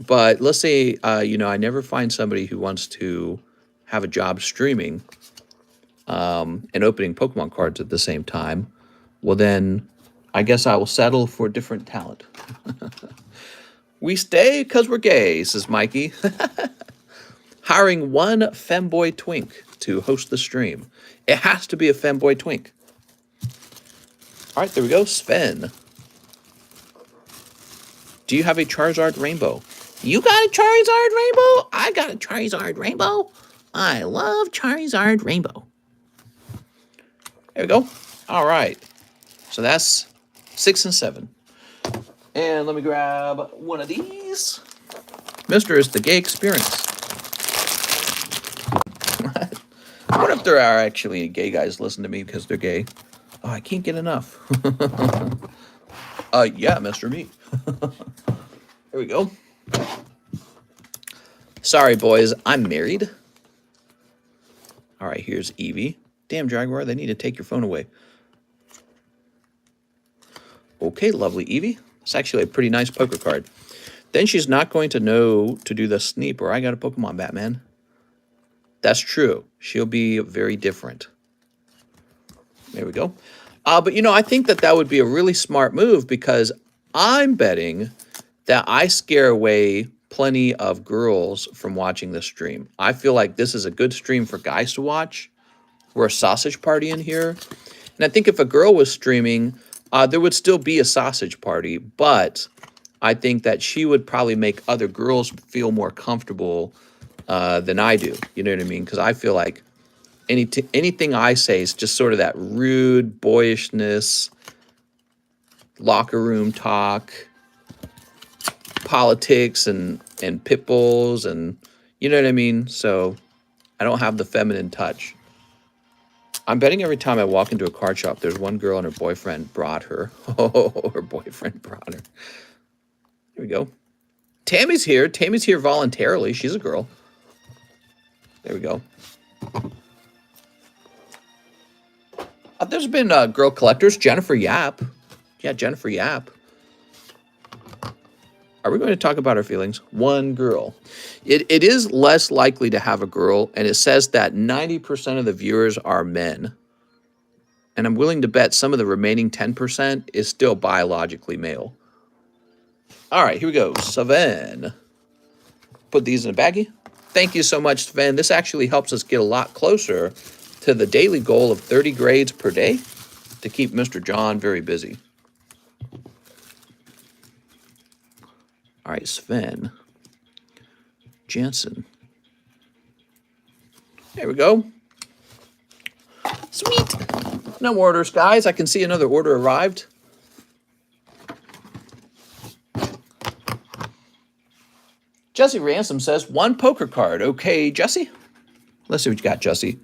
But let's say, you know, I never find somebody who wants to have a job streaming and opening Pokemon cards at the same time. Well, then I guess I will settle for different talent. We stay because we're gay, says Mikey. Hiring 1 femboy twink to host the stream. It has to be a femboy twink. All right, there we go. Sven. Do you have a Charizard Rainbow? You got a Charizard Rainbow? I got a Charizard Rainbow. I love Charizard Rainbow. There we go. All right. So that's 6 and 7. And let me grab one of these. Mister is the gay experience. What if there are actually gay guys listening to me because they're gay? Oh, I can't get enough. Yeah, Mr. Me. There we go. Sorry, boys. I'm married. All right, here's Eevee. Damn, Jaguar, they need to take your phone away. Okay, lovely Eevee. It's actually a pretty nice poker card. Then she's not going to know to do the sneap or I got a Pokemon, Batman. That's true. She'll be very different. There we go. But, you know, I think that would be a really smart move because I'm betting that I scare away plenty of girls from watching this stream. I feel like this is a good stream for guys to watch. We're a sausage party in here. And I think if a girl was streaming, there would still be a sausage party, but I think that she would probably make other girls feel more comfortable than I do. You know what I mean? Because I feel like anything I say is just sort of that rude boyishness, locker room talk, politics and pit bulls and you know what I mean? So I don't have the feminine touch. I'm betting every time I walk into a card shop, there's one girl and her boyfriend brought her. Oh, her boyfriend brought her. Here we go. Tammy's here. Tammy's here voluntarily. She's a girl. There we go. There's been girl collectors. Jennifer Yap. Yeah, Jennifer Yap. Are we going to talk about our feelings? One girl. It is less likely to have a girl, and it says that 90% of the viewers are men. And I'm willing to bet some of the remaining 10% is still biologically male. All right, here we go. Sven. Put these in a baggie. Thank you so much, Sven. This actually helps us get a lot closer to the daily goal of 30 grades per day to keep Mr. John very busy. All right, Sven. Jansen. There we go. Sweet. No orders, guys. I can see another order arrived. Jesse Ransom says, 1 poker card. Okay, Jesse. Let's see what you got, Jesse.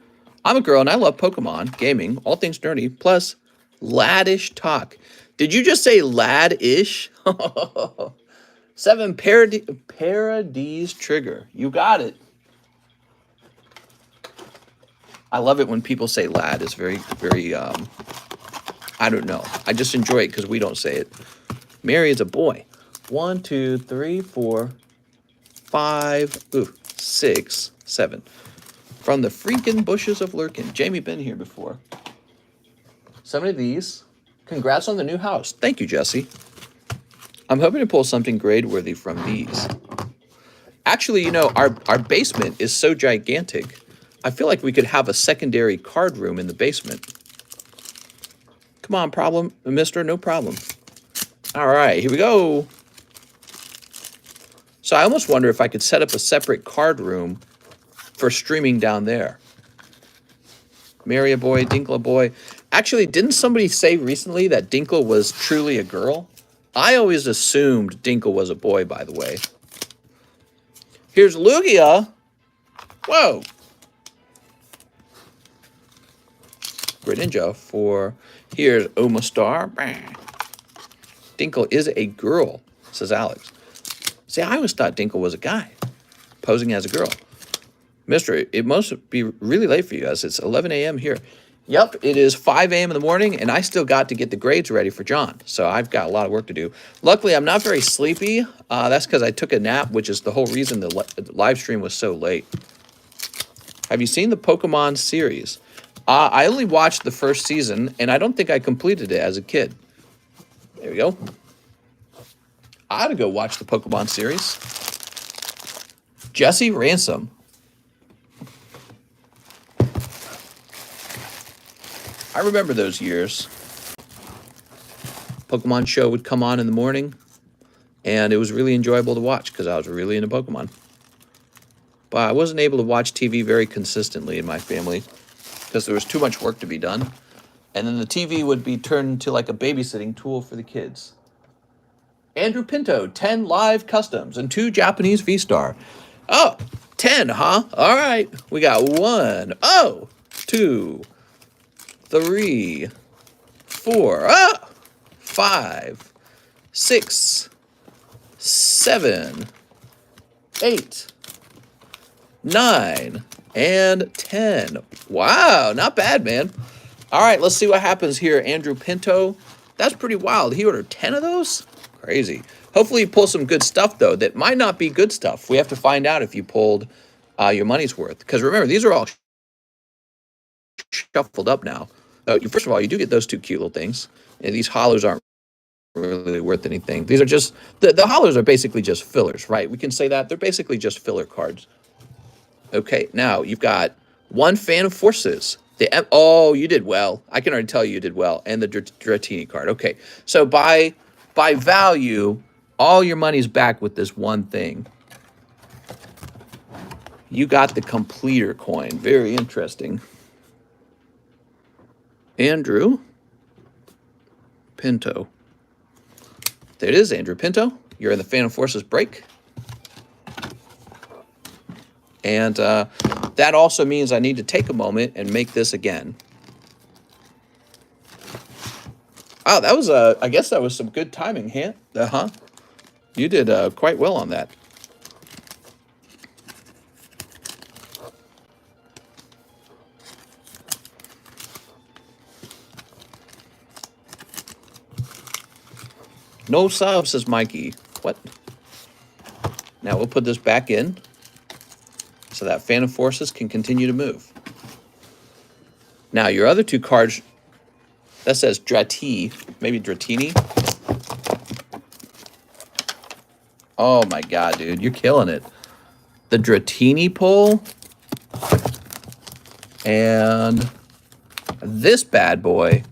I'm a girl and I love Pokemon, gaming, all things nerdy, plus laddish talk. Did you just say lad-ish? 7 Paradise Trigger. You got it. I love it when people say lad. It's very, very, I don't know. I just enjoy it because we don't say it. Mary is a boy. 1, 2, 3, 4, 5, 6, 7. From the freaking bushes of Lurkin. Jamie been here before. 7 of these. Congrats on the new house. Thank you, Jesse. I'm hoping to pull something grade-worthy from these. Actually, you know, our basement is so gigantic. I feel like we could have a secondary card room in the basement. Come on, problem, mister, no problem. All right, here we go. So I almost wonder if I could set up a separate card room for streaming down there. Mary a boy, Dinkle a boy. Actually, didn't somebody say recently that Dinkle was truly a girl? I always assumed Dinkle was a boy, by the way. Here's Lugia. Whoa. Greninja for, here's Omastar. Dinkle is a girl, says Alex. See, I always thought Dinkle was a guy, posing as a girl. Mister, it must be really late for you guys. It's 11 a.m. here. Yep, it is 5 a.m. in the morning, and I still got to get the grades ready for John. So I've got a lot of work to do. Luckily, I'm not very sleepy. That's because I took a nap, which is the whole reason the live stream was so late. Have you seen the Pokemon series? I only watched the first season, and I don't think I completed it as a kid. There we go. I ought to go watch the Pokemon series. Jesse Ransom. I remember those years. Pokemon show would come on in the morning, and it was really enjoyable to watch because I was really into Pokemon. But I wasn't able to watch TV very consistently in my family because there was too much work to be done. And then the TV would be turned into like a babysitting tool for the kids. Andrew Pinto, 10 live customs and 2 Japanese V-Star. Oh, 10, huh? All right. We got 1, 2, 3, 4, 5, 6, 7, 8, 9, and 10. Wow, not bad, man. All right, let's see what happens here. Andrew Pinto. That's pretty wild. He ordered 10 of those? Crazy. Hopefully you pull some good stuff, though. That might not be good stuff. We have to find out if you pulled your money's worth. Because remember, these are all shuffled up now. First of all, you do get those 2 cute little things. And these hollows aren't really worth anything. These are just, the hollows are basically just fillers, right? We can say that. They're basically just filler cards. Okay, now you've got 1 Fan of Forces. Oh, you did well. I can already tell you did well. And the Dratini card. Okay, so by value, all your money's back with this one thing. You got the completer coin. Very interesting. Andrew Pinto. There it is, Andrew Pinto. You're in the Phantom Forces break. And that also means I need to take a moment and make this again. Oh, that was, I guess that was some good timing, huh? You did quite well on that. No sub, says Mikey. What? Now we'll put this back in so that Phantom Forces can continue to move. Now your other 2 cards, that says Drati, maybe Dratini. Oh my god, dude, you're killing it. The Dratini pull and this bad boy.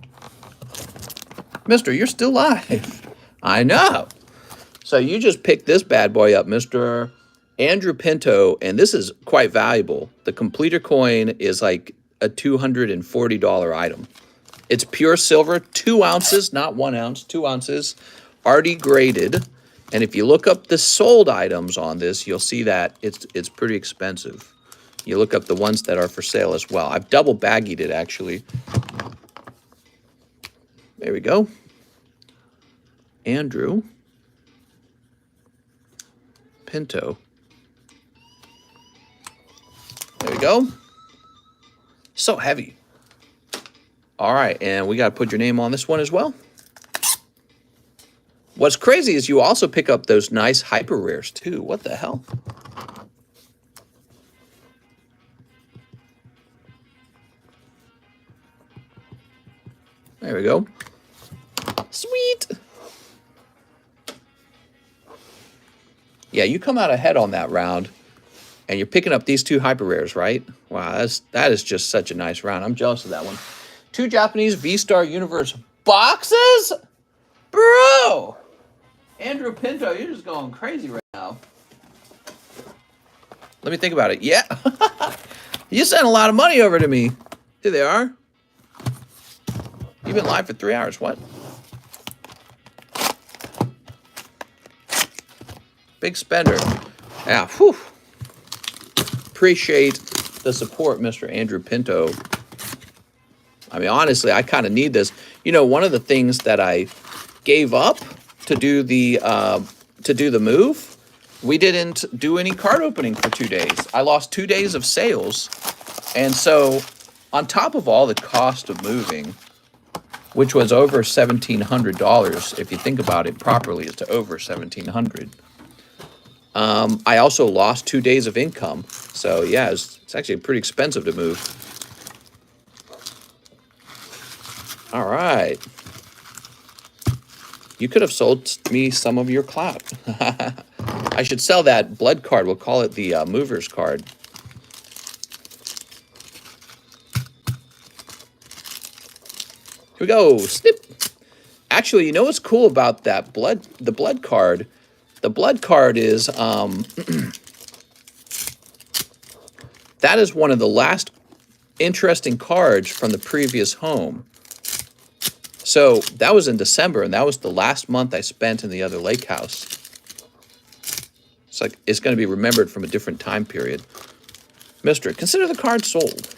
Mister, you're still live. I know. So you just picked this bad boy up, Mr. Andrew Pinto, and this is quite valuable. The completer coin is like a $240 item. It's pure silver, 2 ounces, not 1 ounce, 2 ounces, already graded. And if you look up the sold items on this, you'll see that it's pretty expensive. You look up the ones that are for sale as well. I've double baggied it, actually. There we go. Andrew Pinto. There we go. So heavy. All right, and we got to put your name on this one as well. What's crazy is you also pick up those nice hyper rares too. What the hell? There we go. Sweet. Yeah, you come out ahead on that round, and you're picking up these two hyper rares, right? Wow, that is just such a nice round. I'm jealous of that one. 2 Japanese V-Star Universe boxes? Bro! Andrew Pinto, you're just going crazy right now. Let me think about it. Yeah. You sent a lot of money over to me. Here they are. You've been live for 3 hours. What? Big spender. Yeah. Whew. Appreciate the support, Mr. Andrew Pinto. I mean, honestly, I kind of need this. You know, one of the things that I gave up to do the move, we didn't do any card opening for 2 days. I lost 2 days of sales. And so on top of all the cost of moving, which was over $1,700, if you think about it properly, it's over $1,700. I also lost 2 days of income. So yeah, it's actually pretty expensive to move. All right. You could have sold me some of your clout. I should sell that blood card. We'll call it the movers card. Here we go. Snip. Actually, you know what's cool about that the blood card? The blood card is that is one of the last interesting cards from the previous home. So that was in December, and that was the last month I spent in the other lake house. It's like it's going to be remembered from a different time period. Mister, consider the card sold.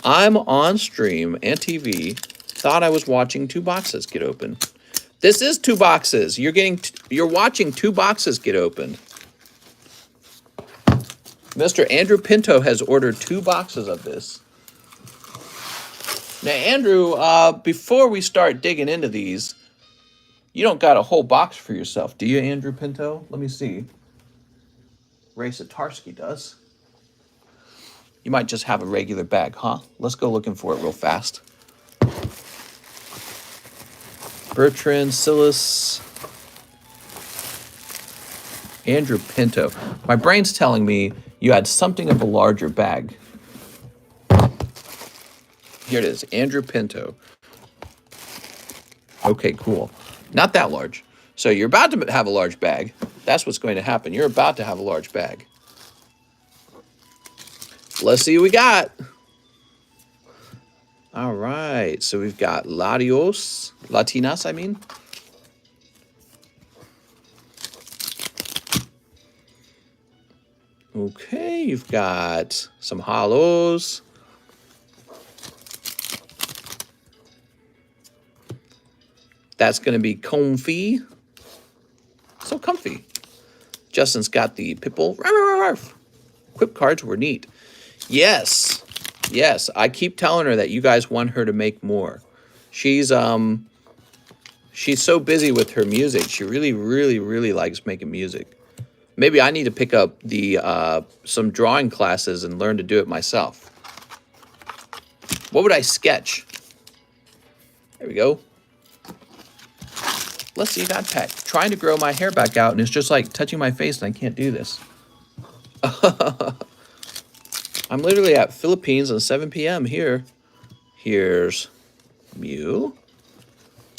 I'm on stream and TV. Thought I was watching 2 boxes get open. This is 2 boxes. You're watching 2 boxes get opened. Mr. Andrew Pinto has ordered 2 boxes of this. Now, Andrew, before we start digging into these, you don't got a whole box for yourself, do you, Andrew Pinto? Let me see. Ray Satarski does. You might just have a regular bag, huh? Let's go looking for it real fast. Bertrand, Silas, Andrew Pinto. My brain's telling me you had something of a larger bag. Here it is, Andrew Pinto. Okay, cool. Not that large. So you're about to have a large bag. That's what's going to happen. You're about to have a large bag. Let's see what we got. All right. So we've got Latinas, I mean. Okay, you've got some hollows. That's going to be comfy. So comfy. Justin's got the Pipple. Quip cards were neat. Yes. Yes. I keep telling her that you guys want her to make more. She's so busy with her music. She really likes making music. Maybe I need to pick up the some drawing classes and learn to do it myself. What would I sketch? There we go. Let's see, God Pack. Trying to grow my hair back out, and it's just like touching my face, and I can't do this. I'm literally at Philippines at 7 p.m. here. Here's Mew.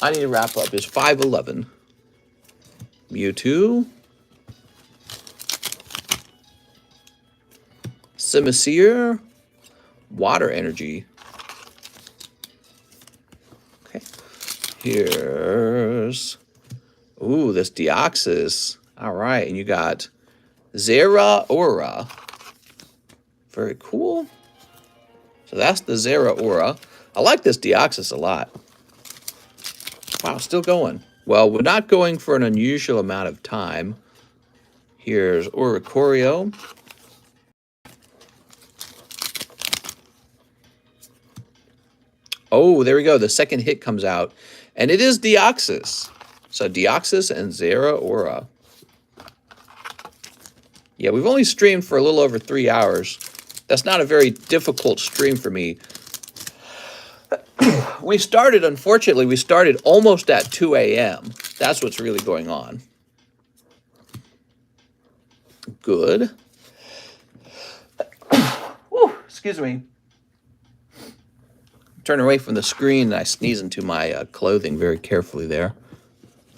I need to wrap up. It's 5:11. Mewtwo. Simisear. Water Energy. Okay. Here's... Ooh, this Deoxys. All right, and you got Zeraora. Very cool. So that's the Zeraora. I like this Deoxys a lot. Wow, still going. Well, we're not going for an unusual amount of time. Here's Oricorio. Oh, there we go. The second hit comes out. And it is Deoxys. So Deoxys and Zeraora. Yeah, we've only streamed for a little over 3 hours. That's not a very difficult stream for me. We started, unfortunately, we started almost at 2 a.m. That's what's really going on. Good. Whew, excuse me. Turn away from the screen and I sneeze into my clothing very carefully there.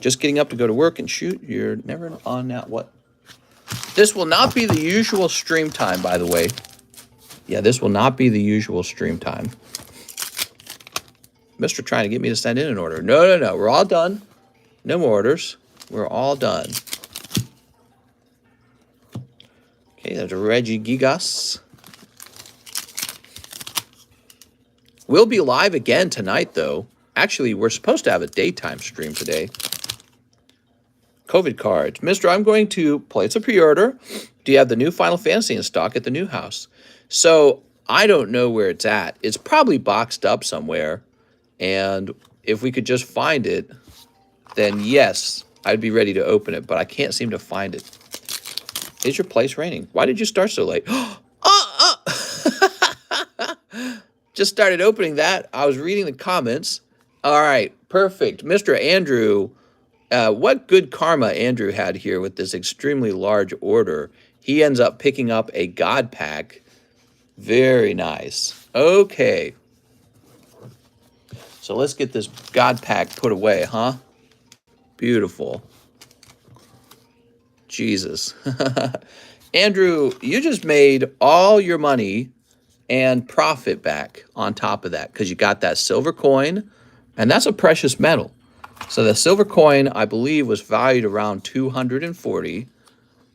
Just getting up to go to work and shoot. You're never on that. What? This will not be the usual stream time, by the way. Yeah, this will not be the usual stream time. Mr. trying to get me to send in an order. No, no, no. We're all done. No more orders. We're all done. Okay, there's a Reggie Gigas. We'll be live again tonight, though. Actually, we're supposed to have a daytime stream today. COVID cards. Mister, I'm going to place a pre-order. Do you have the new Final Fantasy in stock at the new house? So, I don't know where it's at. It's probably boxed up somewhere. And if we could just find it, then yes, I'd be ready to open it. But I can't seem to find it. Is your place raining? Why did you start so late? Just started opening that. I was reading the comments. All right, perfect. Mr. Andrew, what good karma Andrew had here with this extremely large order. He ends up picking up a God Pack. Very nice. Okay. So let's get this God Pack put away, huh? Beautiful. Jesus. Andrew, you just made all your money and profit back on top of that because you got that silver coin, and that's a precious metal. So the silver coin, I believe, was valued around 240,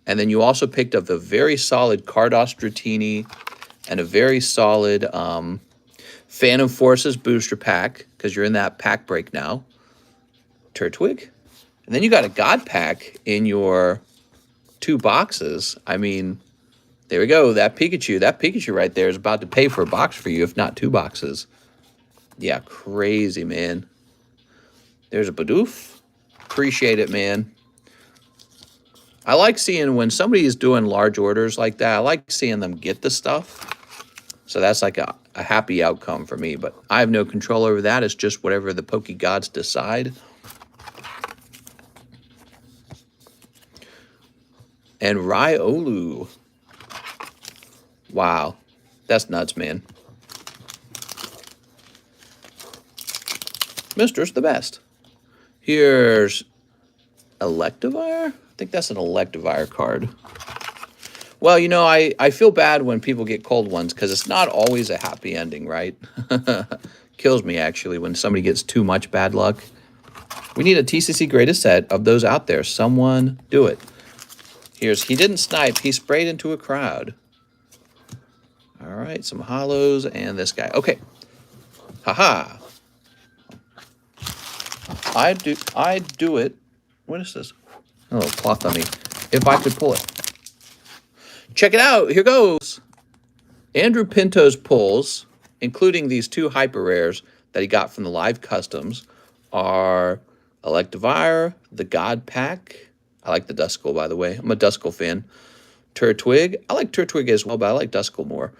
and then you also picked up a very solid Cardos Dratini and a very solid Phantom Forces booster pack because you're in that pack break now. Turtwig, and then you got a God Pack in your 2 boxes. I mean, there we go. That Pikachu right there is about to pay for a box for you, if not 2 boxes. Yeah, crazy, man. There's a Bidoof. Appreciate it, man. I like seeing when somebody is doing large orders like that, I like seeing them get the stuff. So that's like a happy outcome for me, but I have no control over that. It's just whatever the Poke Gods decide. And Riolu. Wow. That's nuts, man. Mister's the best. Here's Electivire? I think that's an Electivire card. Well, you know, I feel bad when people get cold ones because it's not always a happy ending, right? Kills me, actually, when somebody gets too much bad luck. We need a TCC greatest set of those out there. Someone do it. Here's, he didn't snipe. He sprayed into a crowd. All right, some hollows and this guy. Okay. Haha. I do it. What is this? Oh, cloth on me. If I could pull it. Check it out. Here goes. Andrew Pinto's pulls, including these 2 hyper rares that he got from the live customs, are Electivire, the God Pack. I like the Duskull, by the way. I'm a Duskull fan. Turtwig. I like Turtwig as well, but I like Duskull more.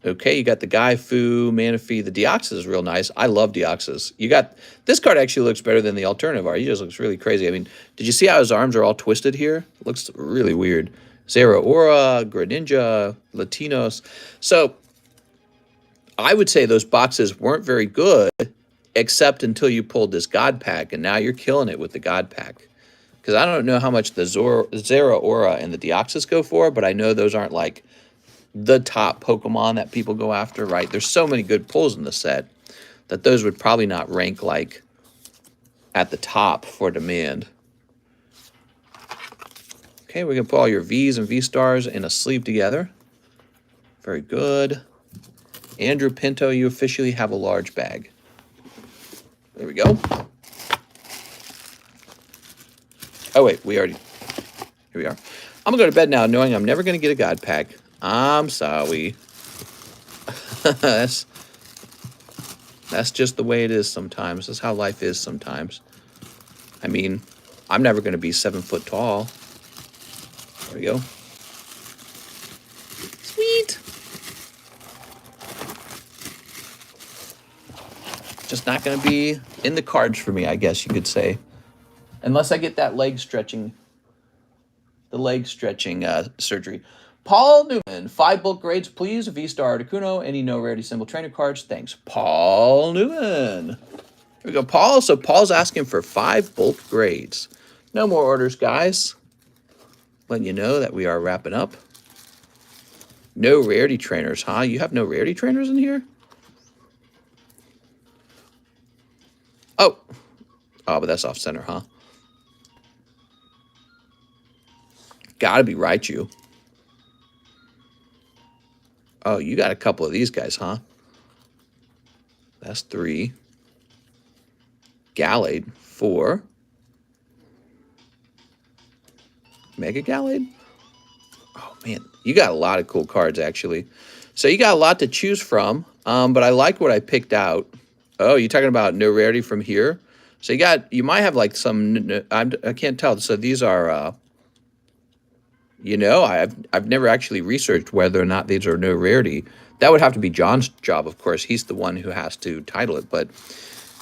Okay, you got the Gaifu, Manaphy. The Deoxys is real nice. I love Deoxys. You got, this card actually looks better than the alternative art. He just looks really crazy. I mean, did you see how his arms are all twisted here? It looks really weird. Zeraora, Greninja, Latinos. So, I would say those boxes weren't very good, except until you pulled this God Pack, and now you're killing it with the God Pack. Because I don't know how much the Zeraora and the Deoxys go for, but I know those aren't like the top Pokemon that people go after, right? There's so many good pulls in the set that those would probably not rank like at the top for demand. Okay, we're going to put all your Vs and V-Stars in a sleeve together. Very good. Andrew Pinto, you officially have a large bag. There we go. Oh, wait, we already... Here we are. I'm going to go to bed now knowing I'm never going to get a God pack. I'm sorry. That's just the way it is sometimes. That's how life is sometimes. I mean, I'm never going to be 7 foot tall. There we go. Sweet. Just not going to be in the cards for me, I guess you could say. Unless I get that leg stretching, surgery. Paul Newman, 5 bulk grades, please. V-Star Articuno, any no rarity symbol trainer cards. Thanks, Paul Newman. Here we go, Paul. So Paul's asking for 5 bulk grades. No more orders, guys. Letting you know that we are wrapping up. No rarity trainers, huh? You have no rarity trainers in here? Oh. Oh, but that's off center, huh? Gotta be right, you. Oh, you got a couple of these guys, huh? That's 3. Gallade, 4. Mega Gallade? Oh, man. You got a lot of cool cards, actually. So you got a lot to choose from, but I like what I picked out. Oh, you talking about no rarity from here? So you might have like some, I can't tell. So these are, you know, I've never actually researched whether or not these are no rarity. That would have to be John's job, of course. He's the one who has to title it. But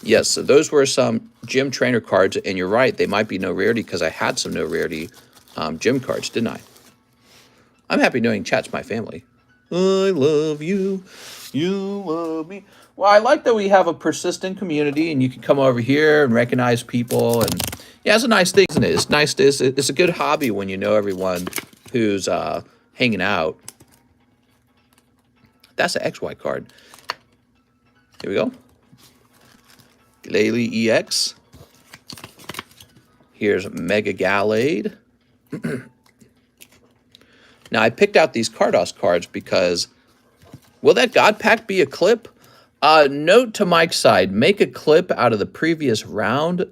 yes, so those were some gym trainer cards, and you're right, they might be no rarity because I had some no rarity gym cards, didn't I? I'm happy knowing chat's my family. I love you. You love me. Well, I like that we have a persistent community, and you can come over here and recognize people, and yeah, it's a nice thing, isn't it? It's nice. It's a good hobby when you know everyone who's hanging out. That's an XY card. Here we go. Glalie EX. Here's Mega Gallade. Now, I picked out these Cardos cards because, will that God Pack be a clip? Note to Mike's side, make a clip out of the previous round.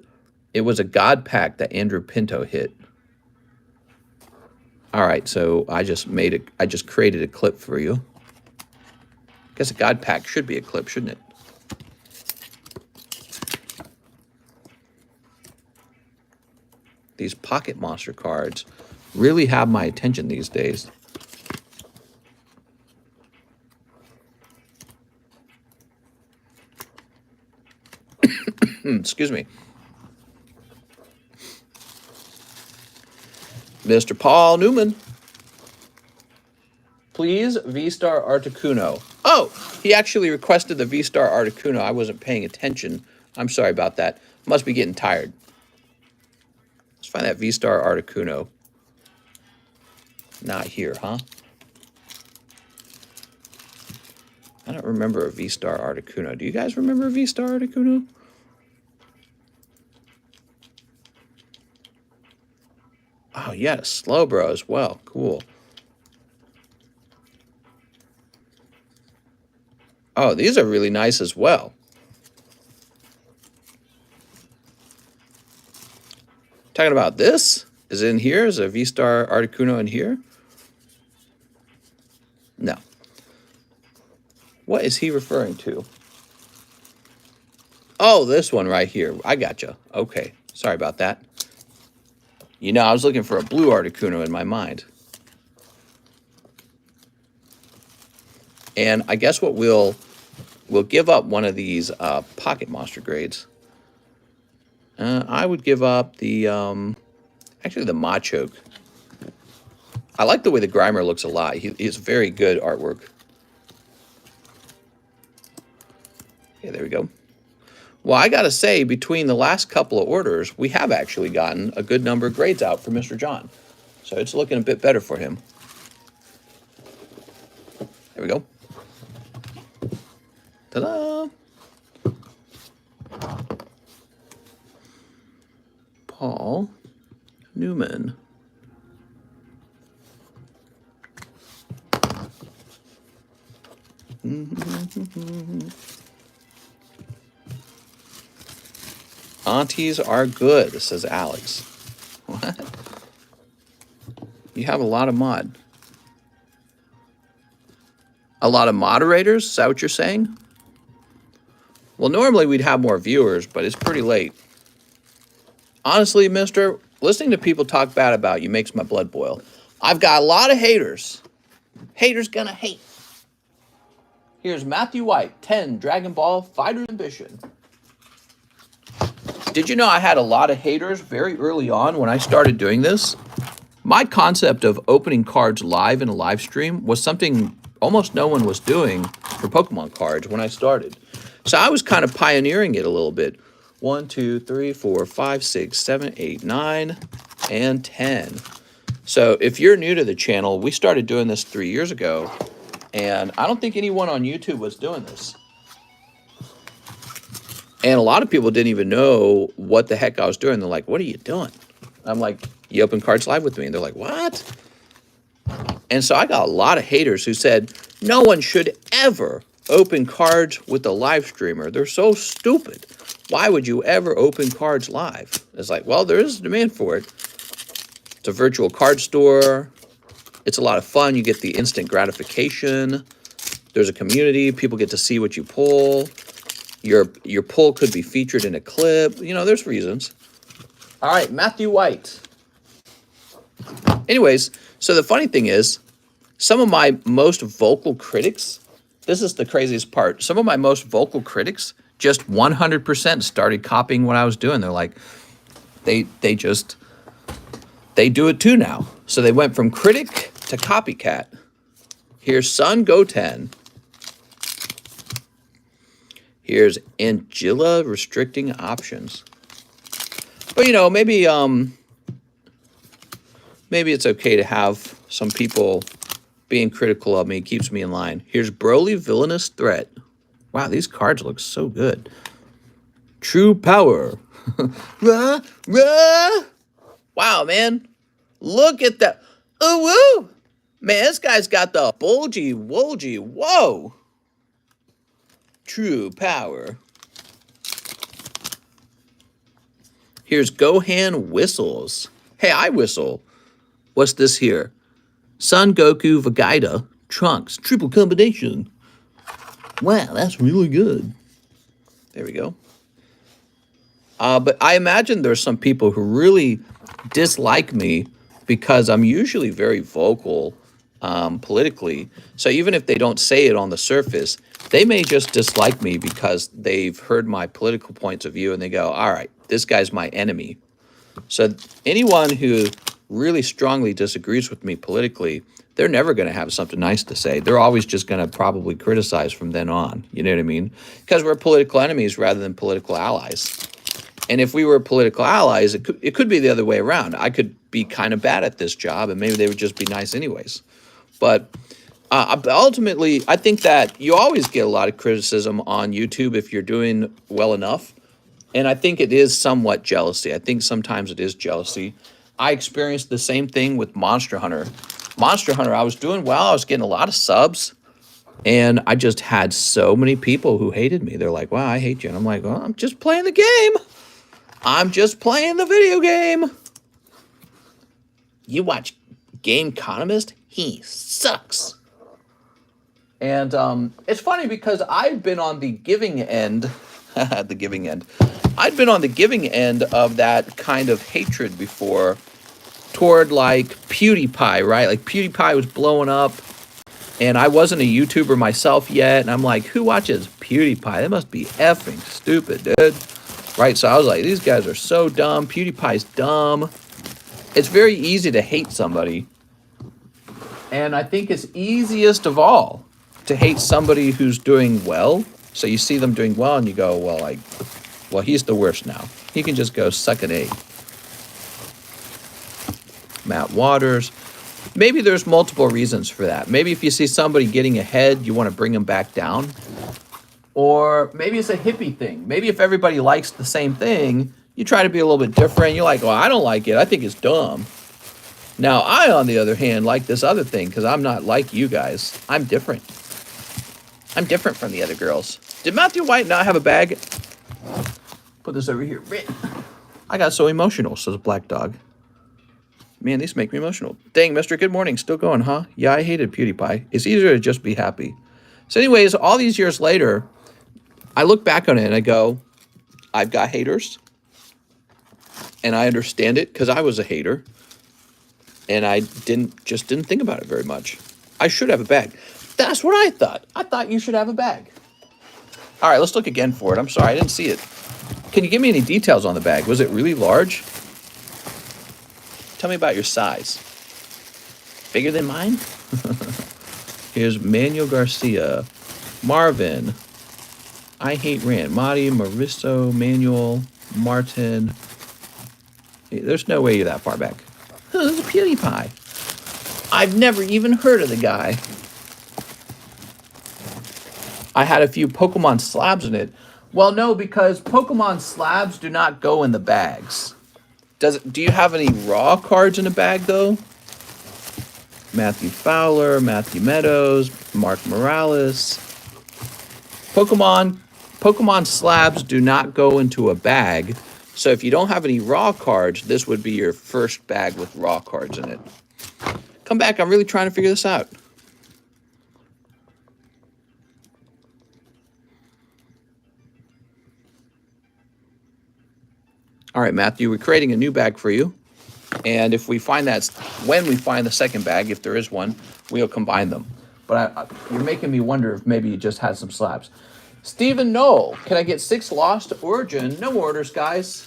It was a God Pack that Andrew Pinto hit. All right, so I just created a clip for you. I guess a God Pack should be a clip, shouldn't it? These Pocket Monster cards really have my attention these days. Excuse me. Mr. Paul Newman. Please, V-Star Articuno. Oh, he actually requested the V-Star Articuno. I wasn't paying attention. I'm sorry about that. Must be getting tired. Let's find that V-Star Articuno. Not here, huh? I don't remember a V-Star Articuno. Do you guys remember a V-Star Articuno? Oh, yeah, Slowbro as well. Cool. Oh, these are really nice as well. Talking about this? Is it in here? Is a V-Star Articuno in here? No. What is he referring to? Oh, this one right here. I gotcha. Okay. Sorry about that. You know, I was looking for a blue Articuno in my mind. And I guess what we'll give up one of these Pocket Monster grades. I would give up the, actually the Machoke. I like the way the Grimer looks a lot. He's very good artwork. Okay, there we go. Well, I got to say, between the last couple of orders, we have actually gotten a good number of grades out for Mr. John. So it's looking a bit better for him. There we go. Ta-da! Paul Newman. Aunties are good, says Alex. What? You have a lot of mod. A lot of moderators? Is that what you're saying? Well, normally we'd have more viewers, but it's pretty late. Honestly, mister, listening to people talk bad about you makes my blood boil. I've got a lot of haters. Haters gonna hate. Here's Matthew White, 10, Dragon Ball, Fighter Ambition. Did you know I had a lot of haters very early on when I started doing this? My concept of opening cards live in a live stream was something almost no one was doing for Pokemon cards when I started. So I was kind of pioneering it a little bit. 1, 2, 3, 4, 5, 6, 7, 8, 9, and 10. So if you're new to the channel, we started doing this 3 years ago, and I don't think anyone on YouTube was doing this. And a lot of people didn't even know what the heck I was doing. They're like, what are you doing? I'm like, you open cards live with me. And they're like, what? And so I got a lot of haters who said, no one should ever open cards with a live streamer. They're so stupid. Why would you ever open cards live? It's like, well, there is a demand for it. It's a virtual card store. It's a lot of fun. You get the instant gratification. There's a community. People get to see what you pull. Your pull could be featured in a clip. You know, there's reasons. All right, Matthew White. Anyways, so the funny thing is, some of my most vocal critics, this is the craziest part, some of my most vocal critics just 100% started copying what I was doing. They're like, they do it too now. So they went from critic to copycat. Here's Sun Go 10. Here's Angela restricting options. But you know, maybe it's okay to have some people being critical of me. It keeps me in line. Here's Broly Villainous Threat. Wow, these cards look so good. True Power. Rah, rah. Wow, man. Look at that. Oh, woo. Man, this guy's got the bulgy, wolgy. Whoa. True Power. Here's Gohan Whistles. Hey, I whistle. What's this here? Son Goku Vegeta Trunks. Triple combination. Wow, that's really good. There we go. But I imagine there's some people who really dislike me because I'm usually very vocal politically. So even if they don't say it on the surface, they may just dislike me because they've heard my political points of view and they go, all right, this guy's my enemy. So anyone who really strongly disagrees with me politically, they're never going to have something nice to say. They're always just going to probably criticize from then on. You know what I mean? Because we're political enemies rather than political allies. And if we were political allies, it could be the other way around. I could be kind of bad at this job, and maybe they would just be nice anyways. But ultimately, I think that you always get a lot of criticism on YouTube if you're doing well enough. And I think it is somewhat jealousy. I think sometimes it is jealousy. I experienced the same thing with Monster Hunter. Monster Hunter, I was doing well. I was getting a lot of subs. And I just had so many people who hated me. They're like, wow, I hate you. And I'm like, well, I'm just playing the game. I'm just playing the video game. You watch GameConomist? He sucks. And it's funny because I've been on the giving end. The giving end. I'd been on the giving end of that kind of hatred before toward like PewDiePie, right? Like PewDiePie was blowing up and I wasn't a YouTuber myself yet. And I'm like, who watches PewDiePie? They must be effing stupid, dude. Right? So I was like, these guys are so dumb. PewDiePie's dumb. It's very easy to hate somebody. And I think it's easiest of all to hate somebody who's doing well. So you see them doing well and you go, well, he's the worst now. He can just go suck an egg. Matt Waters. Maybe there's multiple reasons for that. Maybe if you see somebody getting ahead, you want to bring them back down. Or maybe it's a hippie thing. Maybe if everybody likes the same thing, you try to be a little bit different. You're like, well, I don't like it. I think it's dumb. Now, I, on the other hand, like this other thing because I'm not like you guys. I'm different. I'm different from the other girls. Did Matthew White not have a bag? Put this over here. I got so emotional, says Black Dog. Man, these make me emotional. Dang, mister, good morning. Still going, huh? Yeah, I hated PewDiePie. It's easier to just be happy. So anyways, all these years later, I look back on it and I go, I've got haters. And I understand it because I was a hater. And I didn't think about it very much. I should have a bag. That's what I thought. I thought you should have a bag. All right, let's look again for it. I'm sorry, I didn't see it. Can you give me any details on the bag? Was it really large? Tell me about your size. Bigger than mine? Here's Manuel Garcia, Marvin, I Hate Rant, Marty, Marisso, Manuel, Martin. There's no way you're that far back. Oh, this is PewDiePie. I've never even heard of the guy. I had a few Pokemon slabs in it. Well, no, because Pokemon slabs do not go in the bags. Do you have any raw cards in a bag, though? Matthew Fowler, Matthew Meadows, Mark Morales. Pokemon slabs do not go into a bag. So if you don't have any raw cards, this would be your first bag with raw cards in it. Come back, I'm really trying to figure this out. All right, Matthew, we're creating a new bag for you. And if we find when we find the second bag, if there is one, we'll combine them. But you're making me wonder if maybe you just had some slabs. Stephen Knoll, can I get 6 Lost Origin? No orders, guys.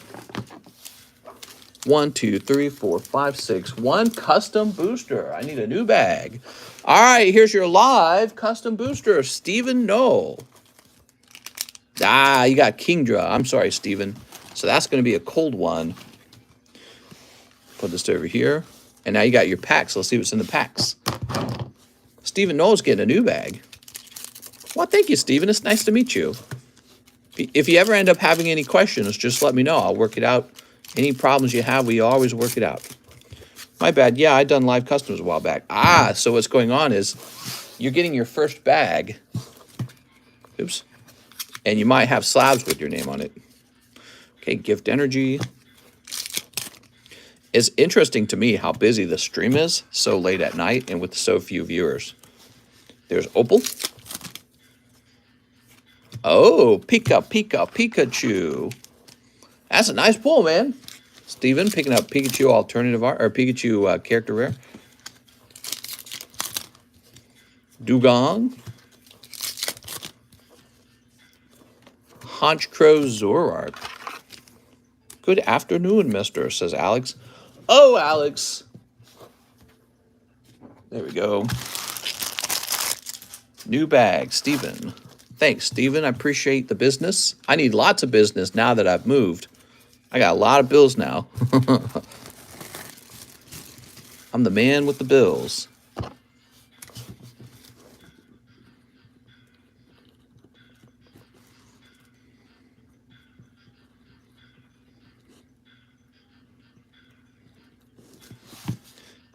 1, 2, 3, 4, 5, 6. 1 custom booster. I need a new bag. All right, here's your live custom booster, Stephen Knoll. Ah, you got Kingdra. I'm sorry, Stephen. So that's going to be a cold one. Put this over here. And now you got your packs. Let's see what's in the packs. Stephen Knoll's getting a new bag. Well, thank you, Stephen. It's nice to meet you. If you ever end up having any questions, just let me know. I'll work it out. Any problems you have, we always work it out. My bad. Yeah, I done live customs a while back. Ah, so what's going on is you're getting your first bag. Oops. And you might have slabs with your name on it. Okay, gift energy. It's interesting to me how busy the stream is so late at night and with so few viewers. There's Opal. Oh, Pikachu. That's a nice pull, man. Steven picking up Pikachu alternative art, or Pikachu character rare. Dugong. Honchkrow Zorark. Good afternoon, mister, says Alex. Oh, Alex. There we go. New bag, Steven. Thanks, Steven. I appreciate the business. I need lots of business now that I've moved. I got a lot of bills now. I'm the man with the bills.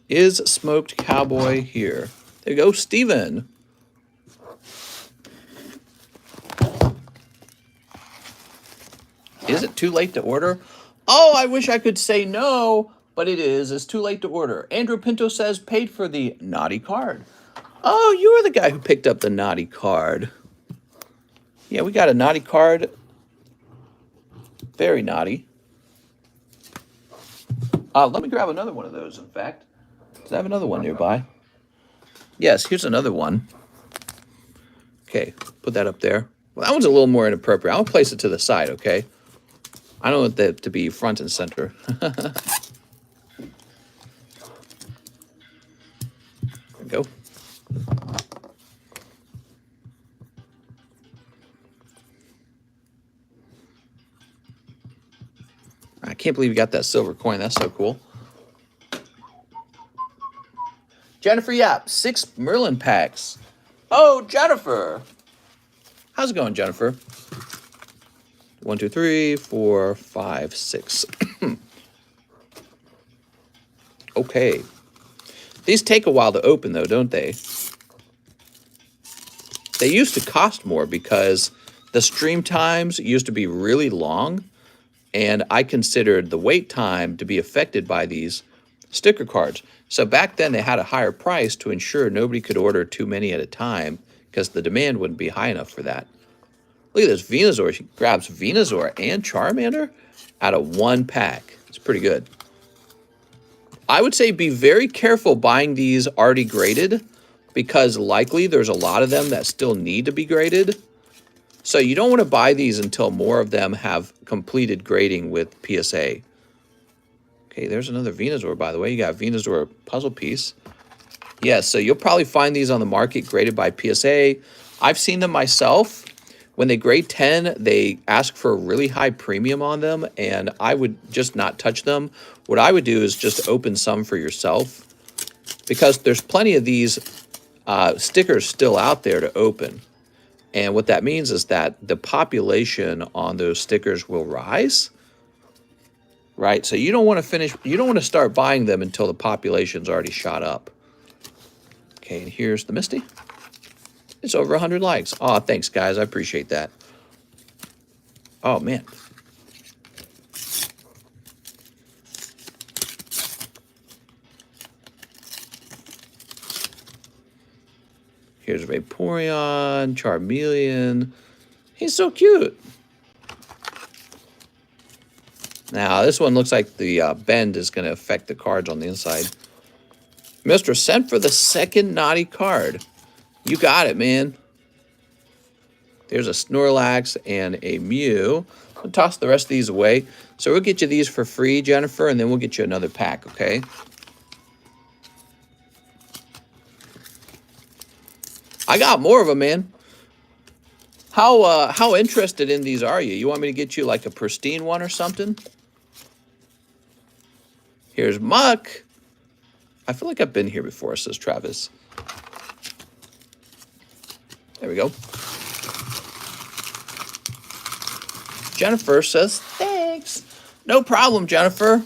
Is Smoked Cowboy here? There you go, Steven. Is it too late to order? Oh, I wish I could say no, but it is. It's too late to order. Andrew Pinto says paid for the naughty card. Oh, you were the guy who picked up the naughty card. Yeah, we got a naughty card. Very naughty. Let me grab another one of those, in fact. Does I have another one nearby? Yes, here's another one. Okay, put that up there. Well, that one's a little more inappropriate. I'll place it to the side, okay? I don't want that to be front and center. There we go. I can't believe you got that silver coin. That's so cool. Jennifer Yap, 6 Merlin packs. Oh, Jennifer. How's it going, Jennifer? 1, 2, 3, 4, 5, 6. Okay. These take a while to open, though, don't they? They used to cost more because the stream times used to be really long, and I considered the wait time to be affected by these. sticker cards. So back then they had a higher price to ensure nobody could order too many at a time because the demand wouldn't be high enough for that. Look at this Venusaur. She grabs Venusaur and Charmander out of one pack. It's pretty good. I would say be very careful buying these already graded because likely there's a lot of them that still need to be graded. So you don't want to buy these until more of them have completed grading with PSA. Okay, there's another Venusaur, by the way. You got Venusaur puzzle piece. Yes, so you'll probably find these on the market graded by PSA. I've seen them myself. When they grade 10, they ask for a really high premium on them, and I would just not touch them. What I would do is just open some for yourself because there's plenty of these stickers still out there to open. And what that means is that the population on those stickers will rise. Right, so you don't want to start buying them until the population's already shot up. Okay, and here's the Misty. It's over 100 likes. Oh, thanks, guys. I appreciate that. Oh, man. Here's Vaporeon, Charmeleon. He's so cute. Now, this one looks like the bend is going to affect the cards on the inside. Mr. Sent for the second naughty card. You got it, man. There's a Snorlax and a Mew. I'll toss the rest of these away. So we'll get you these for free, Jennifer, and then we'll get you another pack, okay? I got more of them, man. How interested in these are you? You want me to get you like a pristine one or something? Here's Muck. I feel like I've been here before, says Travis. There we go. Jennifer says, thanks. No problem, Jennifer.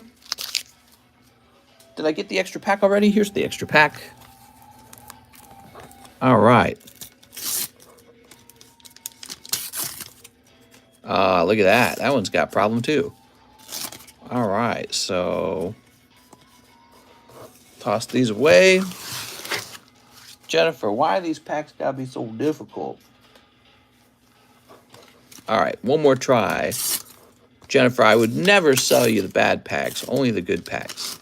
Did I get the extra pack already? Here's the extra pack. All right. Look at that. That one's got a problem too. All right, so toss these away. Jennifer, why are these packs gotta be so difficult? All right, one more try. Jennifer, I would never sell you the bad packs, only the good packs.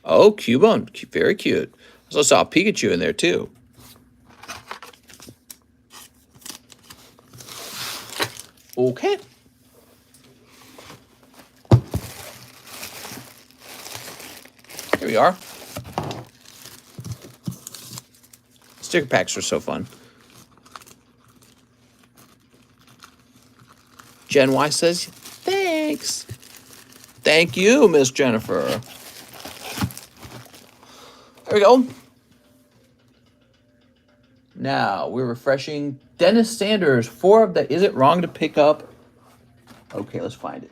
Oh, Cubone, very cute. I also saw a Pikachu in there too. Okay. Here we are. Sticker packs are so fun. Jen Y says, thanks. Thank you, Miss Jennifer. There we go. Now, we're refreshing. Dennis Sanders, 4 of the... Is it wrong to pick up... Okay, let's find it.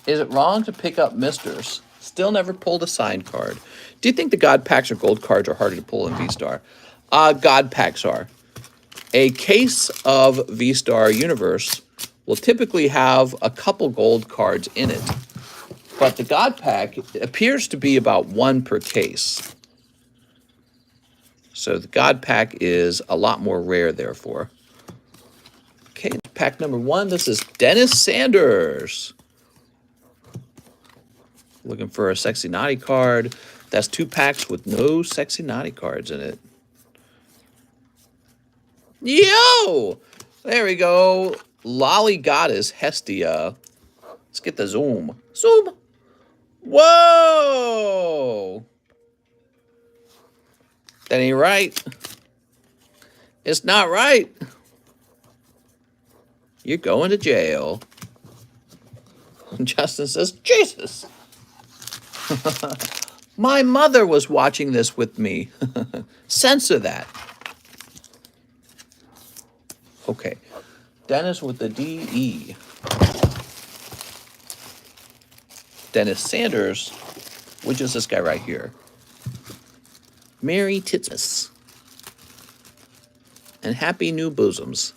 Is it wrong to pick up Misters? Still never pulled a signed card. Do you think the God Packs or Gold cards are harder to pull in V-Star? God Packs are. A case of V-Star Universe will typically have a couple Gold cards in it. But the God Pack appears to be about 1 per case. So the God Pack is a lot more rare, therefore. Okay, pack number 1. This is Dennis Sanders. Looking for a Sexy Naughty card. That's 2 packs with no Sexy Naughty cards in it. Yo! There we go. Lolly Goddess Hestia. Let's get the zoom. Zoom! Whoa! That ain't right. It's not right. You're going to jail. Justin says, Jesus. My mother was watching this with me. Censor that. Okay. Dennis with the D-E. Dennis Sanders, which is this guy right here. Merry Titmus. And happy new bosoms.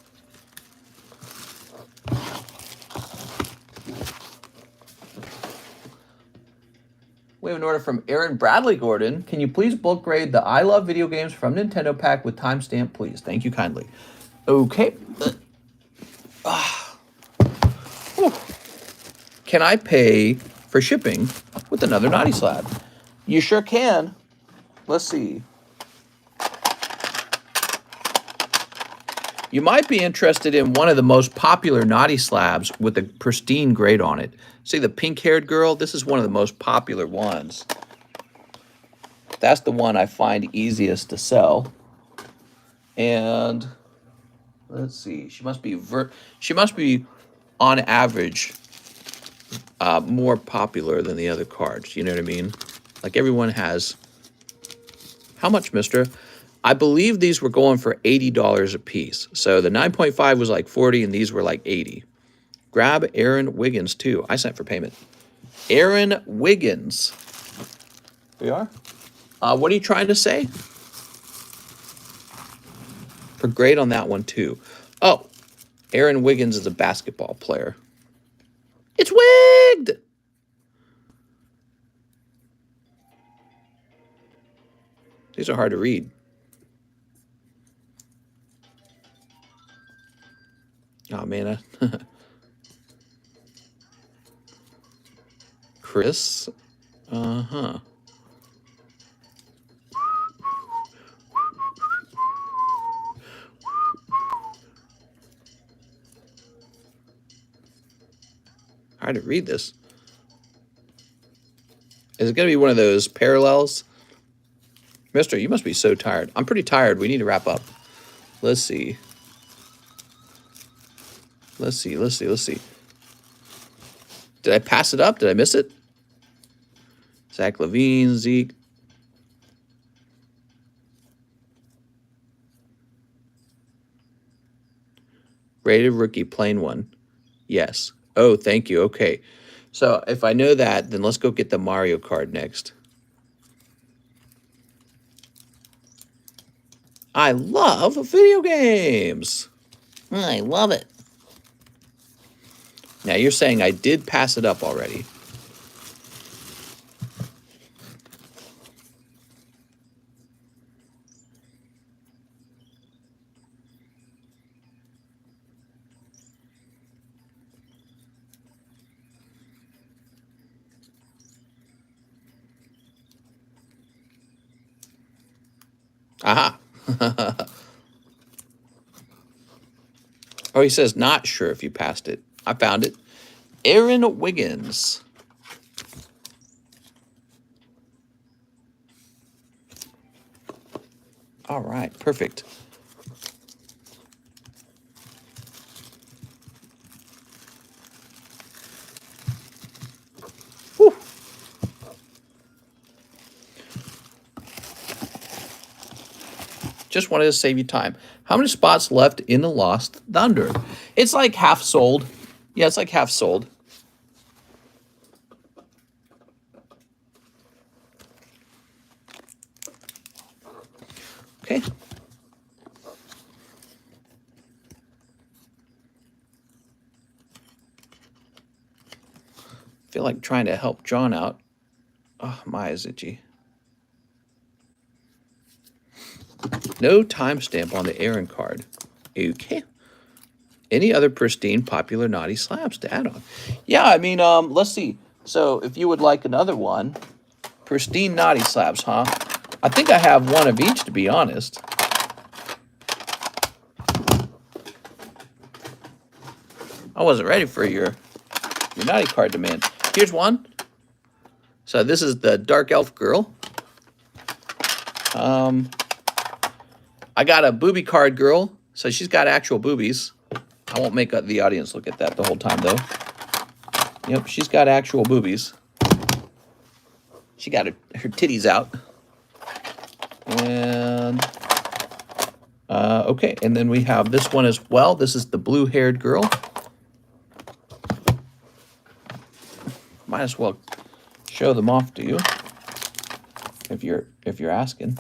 We have an order from Aaron Bradley Gordon. Can you please bulk grade the I Love Video Games from Nintendo pack with timestamp, please? Thank you kindly. Okay. Can I pay for shipping with another Naughty Slab? You sure can. Let's see. You might be interested in one of the most popular Naughty Slabs with a pristine grade on it. See the pink-haired girl? This is one of the most popular ones. That's the one I find easiest to sell. And let's see. She must be on average more popular than the other cards. You know what I mean? Like everyone has. How much, mister? I believe these were going for $80 a piece. So the 9.5 was like 40 and these were like 80. Grab Aaron Wiggins too. I sent for payment. Aaron Wiggins. Here we are. What are you trying to say? For grade on that one too. Oh, Aaron Wiggins is a basketball player. It's wigged! These are hard to read. Oh, man. Chris? Uh-huh. Hard to read this. Is it going to be one of those parallels? Mister, you must be so tired. I'm pretty tired. We need to wrap up. Let's see. Let's see. Did I pass it up? Did I miss it? Zach Levine, Zeke. Rated rookie, plain one. Yes. Oh, thank you. Okay. So if I know that, then let's go get the Mario card next. I love video games. I love it. Now you're saying I did pass it up already. Aha. Oh, he says not sure if you passed it. I found it. Aaron Wiggins. All right, perfect. Whew. Just wanted to save you time. How many spots left in the Lost Thunder? It's like half sold. Yeah, it's like half sold. Okay. Feel like trying to help John out. Oh, my eyes itchy. No timestamp on the Aaron card. Okay. Any other pristine, popular, naughty slabs to add on? Yeah, I mean, let's see. So if you would like another one, pristine, naughty slabs, huh? I think I have one of each, to be honest. I wasn't ready for your naughty card demand. Here's one. So this is the Dark Elf Girl. I got a booby card girl, so she's got actual boobies. I won't make the audience look at that the whole time, though. Yep, she's got actual boobies. She got her titties out. And, okay, and then we have this one as well. This is the blue-haired girl. Might as well show them off to you, if you're asking.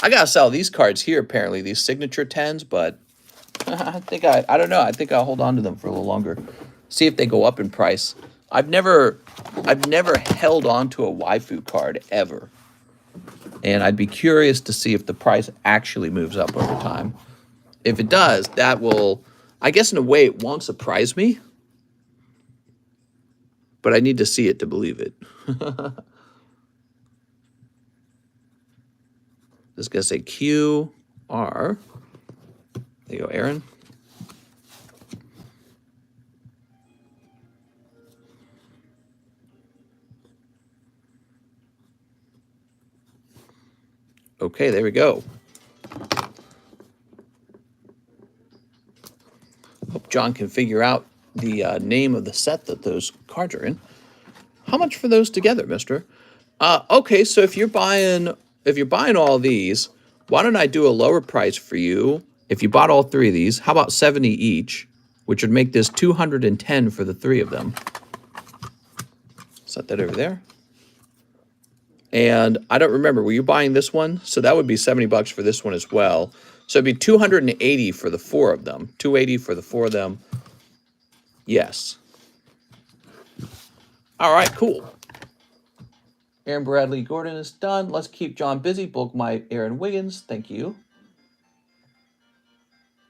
I gotta sell these cards here, apparently, these signature 10s, but I don't know. I think I'll hold on to them for a little longer. See if they go up in price. I've never held on to a waifu card ever. And I'd be curious to see if the price actually moves up over time. If it does, that will, I guess in a way it won't surprise me. But I need to see it to believe it. This gonna say QR. There you go, Aaron. Okay, there we go. Hope John can figure out the name of the set that those cards are in. How much for those together, mister? Okay, so if you're buying all these, why don't I do a lower price for you? If you bought all three of these, how about 70 each, which would make this 210 for the three of them. Set that over there. And I don't remember, were you buying this one? So that would be 70 bucks for this one as well. So it'd be 280 for the four of them. 280 for the four of them. Yes. All right, cool. Aaron Bradley Gordon is done. Let's keep John busy. Bulk my Aaron Wiggins. Thank you.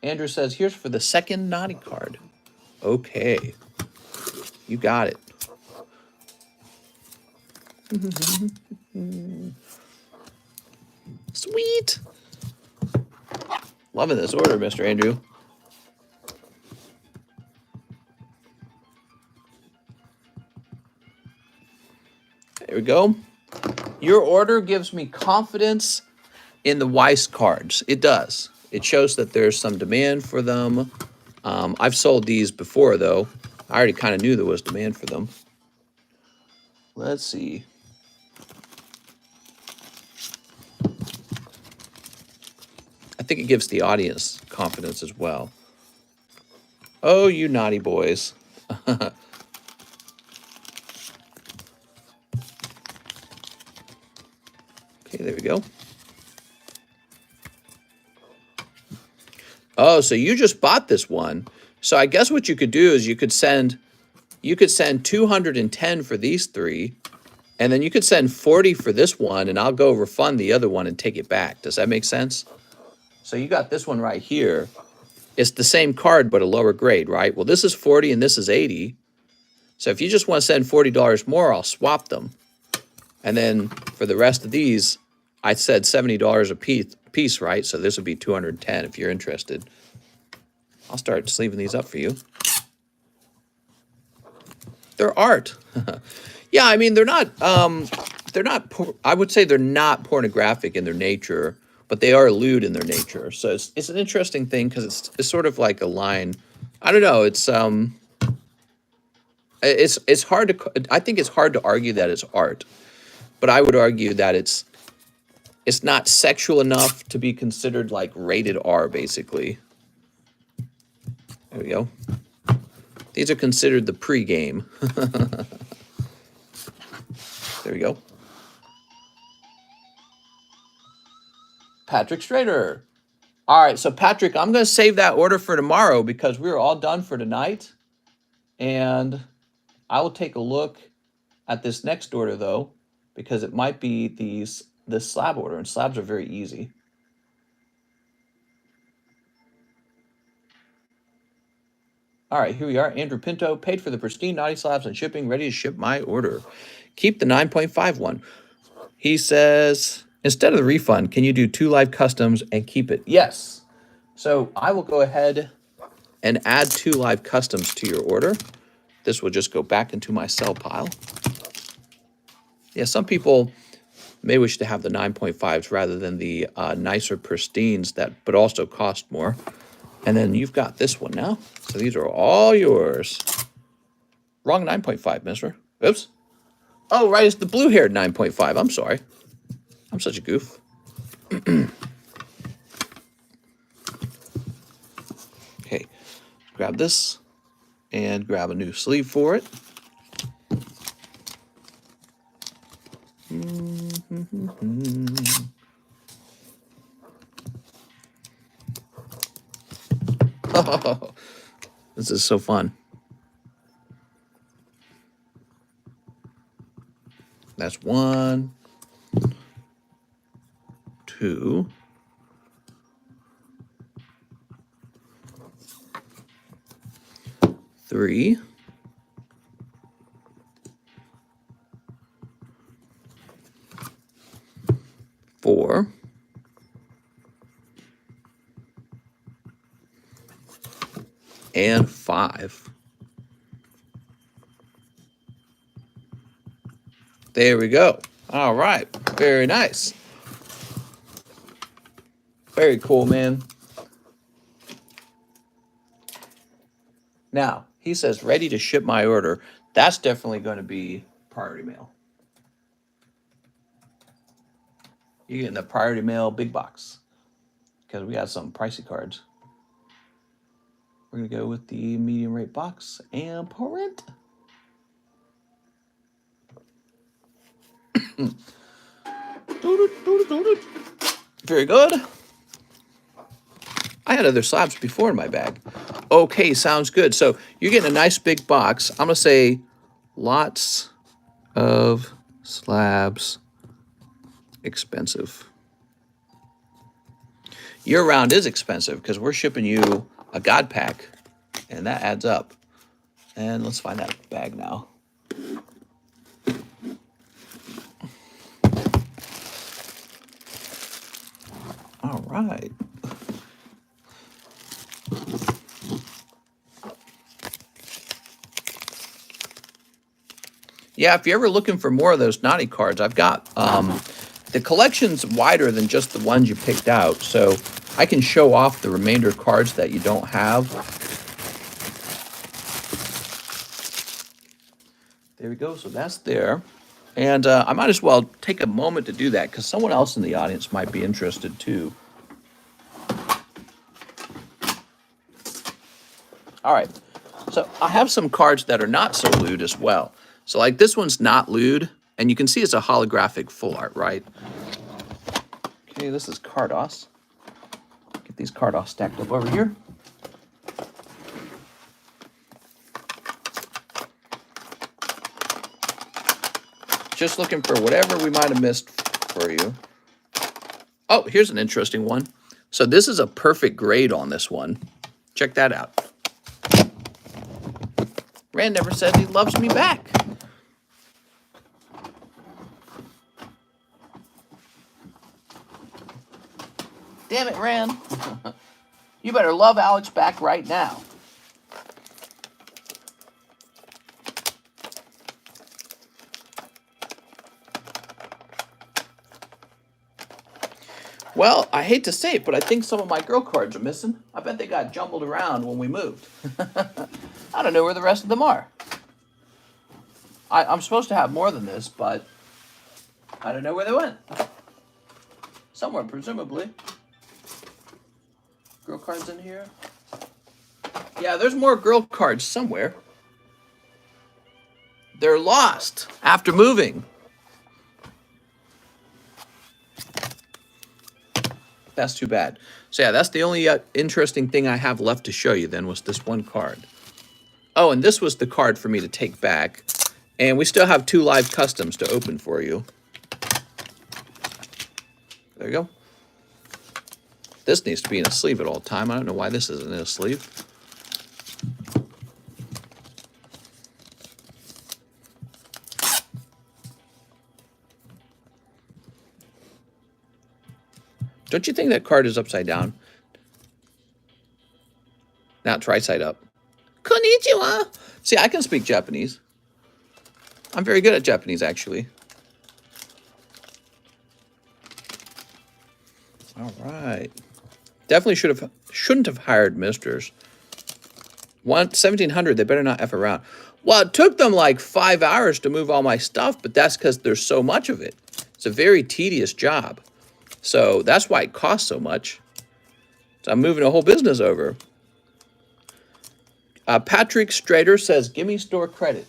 Andrew says, here's for the second naughty card. Okay. You got it. Sweet. Loving this order, Mr. Andrew. There we go. Your order gives me confidence in the WEISS cards. It does. It shows that there's some demand for them. I've sold these before, though. I already kind of knew there was demand for them. Let's see. I think it gives the audience confidence as well. Oh, you naughty boys. Okay, there we go. Oh, so you just bought this one. So I guess what you could do is you could send 210 for these three, and then you could send 40 for this one, and I'll go refund the other one and take it back. Does that make sense? So you got this one right here. It's the same card, but a lower grade, right? Well, this is 40 and this is 80. So if you just want to send $40 more, I'll swap them. And then for the rest of these, I said $70 a piece, right? So this would be 210 if you're interested. I'll start sleeving these up for you. They're art. Yeah, I mean, they're not, I would say they're not pornographic in their nature, but they are lewd in their nature. So it's an interesting thing because it's sort of like a line. I don't know. It's hard to, I think it's hard to argue that it's art, but I would argue that it's not sexual enough to be considered like rated R, basically. There we go. These are considered the pre-game. There we go. Patrick Strader. All right, so Patrick, I'm going to save that order for tomorrow because we're all done for tonight. And I will take a look at this next order, though, because it might be this slab order, and slabs are very easy. All right, here we are. Andrew Pinto, paid for the pristine naughty slabs and shipping, ready to ship my order. Keep the 9.5 one. He says, instead of the refund, can you do 2 live customs and keep it? Yes. So I will go ahead and add 2 live customs to your order. This will just go back into my sell pile. Yeah, some people may wish to have the 9.5s rather than the nicer pristines but also cost more. And then you've got this one now. So these are all yours. Wrong 9.5, mister. Oops. Oh, right, it's the blue-haired 9.5. I'm sorry. I'm such a goof. Okay, grab this and grab a new sleeve for it. Oh, this is so fun. That's 1, 2, 3, 4, and 5. There we go. All right. Very nice. Very cool, man. Now, he says, ready to ship my order. That's definitely going to be priority mail. You're getting the priority mail big box because we got some pricey cards. We're going to go with the medium rate box and print. Very good. I had other slabs before in my bag. Okay, sounds good. So you're getting a nice big box. I'm going to say lots of slabs expensive. Year round is expensive because we're shipping you a God pack, and that adds up. And let's find that bag now. All right. Yeah, if you're ever looking for more of those naughty cards, I've got the collection's wider than just the ones you picked out, so I can show off the remainder cards that you don't have. There we go, so that's there. And I might as well take a moment to do that because someone else in the audience might be interested too. All right, so I have some cards that are not so lewd as well. So like this one's not lewd, and you can see it's a holographic full art, right? Okay, this is Cardos. Get these Cardos stacked up over here. Just looking for whatever we might have missed for you. Oh, here's an interesting one. So this is a perfect grade on this one. Check that out. Rand never said he loves me back. Damn it, Rand. You better love Alex back right now. Well, I hate to say it, but I think some of my girl cards are missing. I bet they got jumbled around when we moved. I don't know where the rest of them are. I'm supposed to have more than this, but I don't know where they went. Somewhere, presumably. Girl cards in here. Yeah, there's more girl cards somewhere. They're lost after moving. That's too bad. So yeah, that's the only interesting thing I have left to show you then was this one card. Oh, and this was the card for me to take back. And we still have 2 live customs to open for you. There you go. This needs to be in a sleeve at all time. I don't know why this isn't in a sleeve. Don't you think that card is upside down? Now it's right side up. Konnichiwa! See, I can speak Japanese. I'm very good at Japanese, actually. All right. Definitely shouldn't have hired misters. 1,700, they better not F around. Well, it took them like 5 hours to move all my stuff, but that's because there's so much of it. It's a very tedious job. So that's why it costs so much. So I'm moving a whole business over. Patrick Strader says, give me store credit.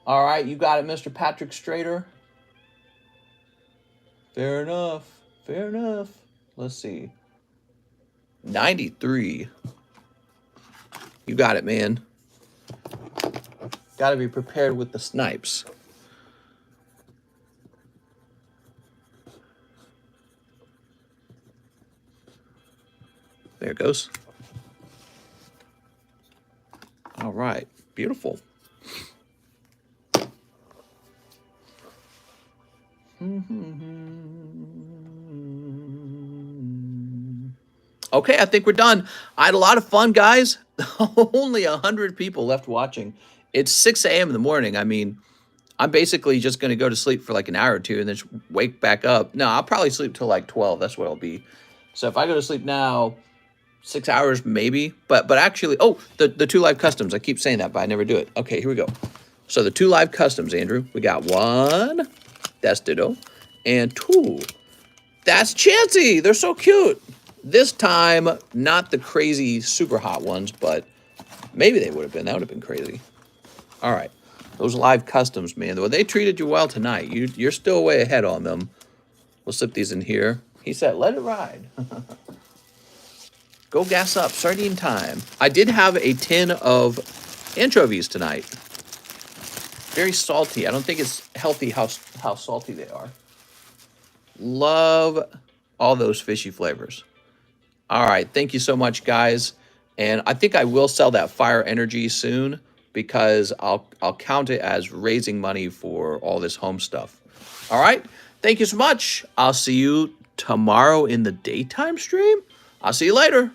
All right, you got it, Mr. Patrick Strader. Fair enough. Fair enough. Let's see. 93. You got it, man. Got to be prepared with the snipes. There it goes. All right. Beautiful. Okay, I think we're done. I had a lot of fun, guys. Only 100 people left watching. It's 6 a.m. in the morning. I mean, I'm basically just going to go to sleep for like an hour or two and then wake back up. No, I'll probably sleep till like 12. That's what it'll be. So if I go to sleep now, 6 hours maybe. But actually, oh, the 2 live customs. I keep saying that, but I never do it. Okay, here we go. So the 2 live customs, Andrew. We got 1. That's Ditto. And 2. That's Chansey. They're so cute. This time, not the crazy, super hot ones, but maybe they would have been. That would have been crazy. All right. Those live customs, man. Well, they treated you well tonight. You're still way ahead on them. We'll slip these in here. He said, let it ride. Go gas up. Sardine time. I did have a tin of anchovies tonight. Very salty. I don't think it's healthy how salty they are. Love all those fishy flavors. All right. Thank you so much, guys. And I think I will sell that fire energy soon because I'll count it as raising money for all this home stuff. All right. Thank you so much. I'll see you tomorrow in the daytime stream. I'll see you later.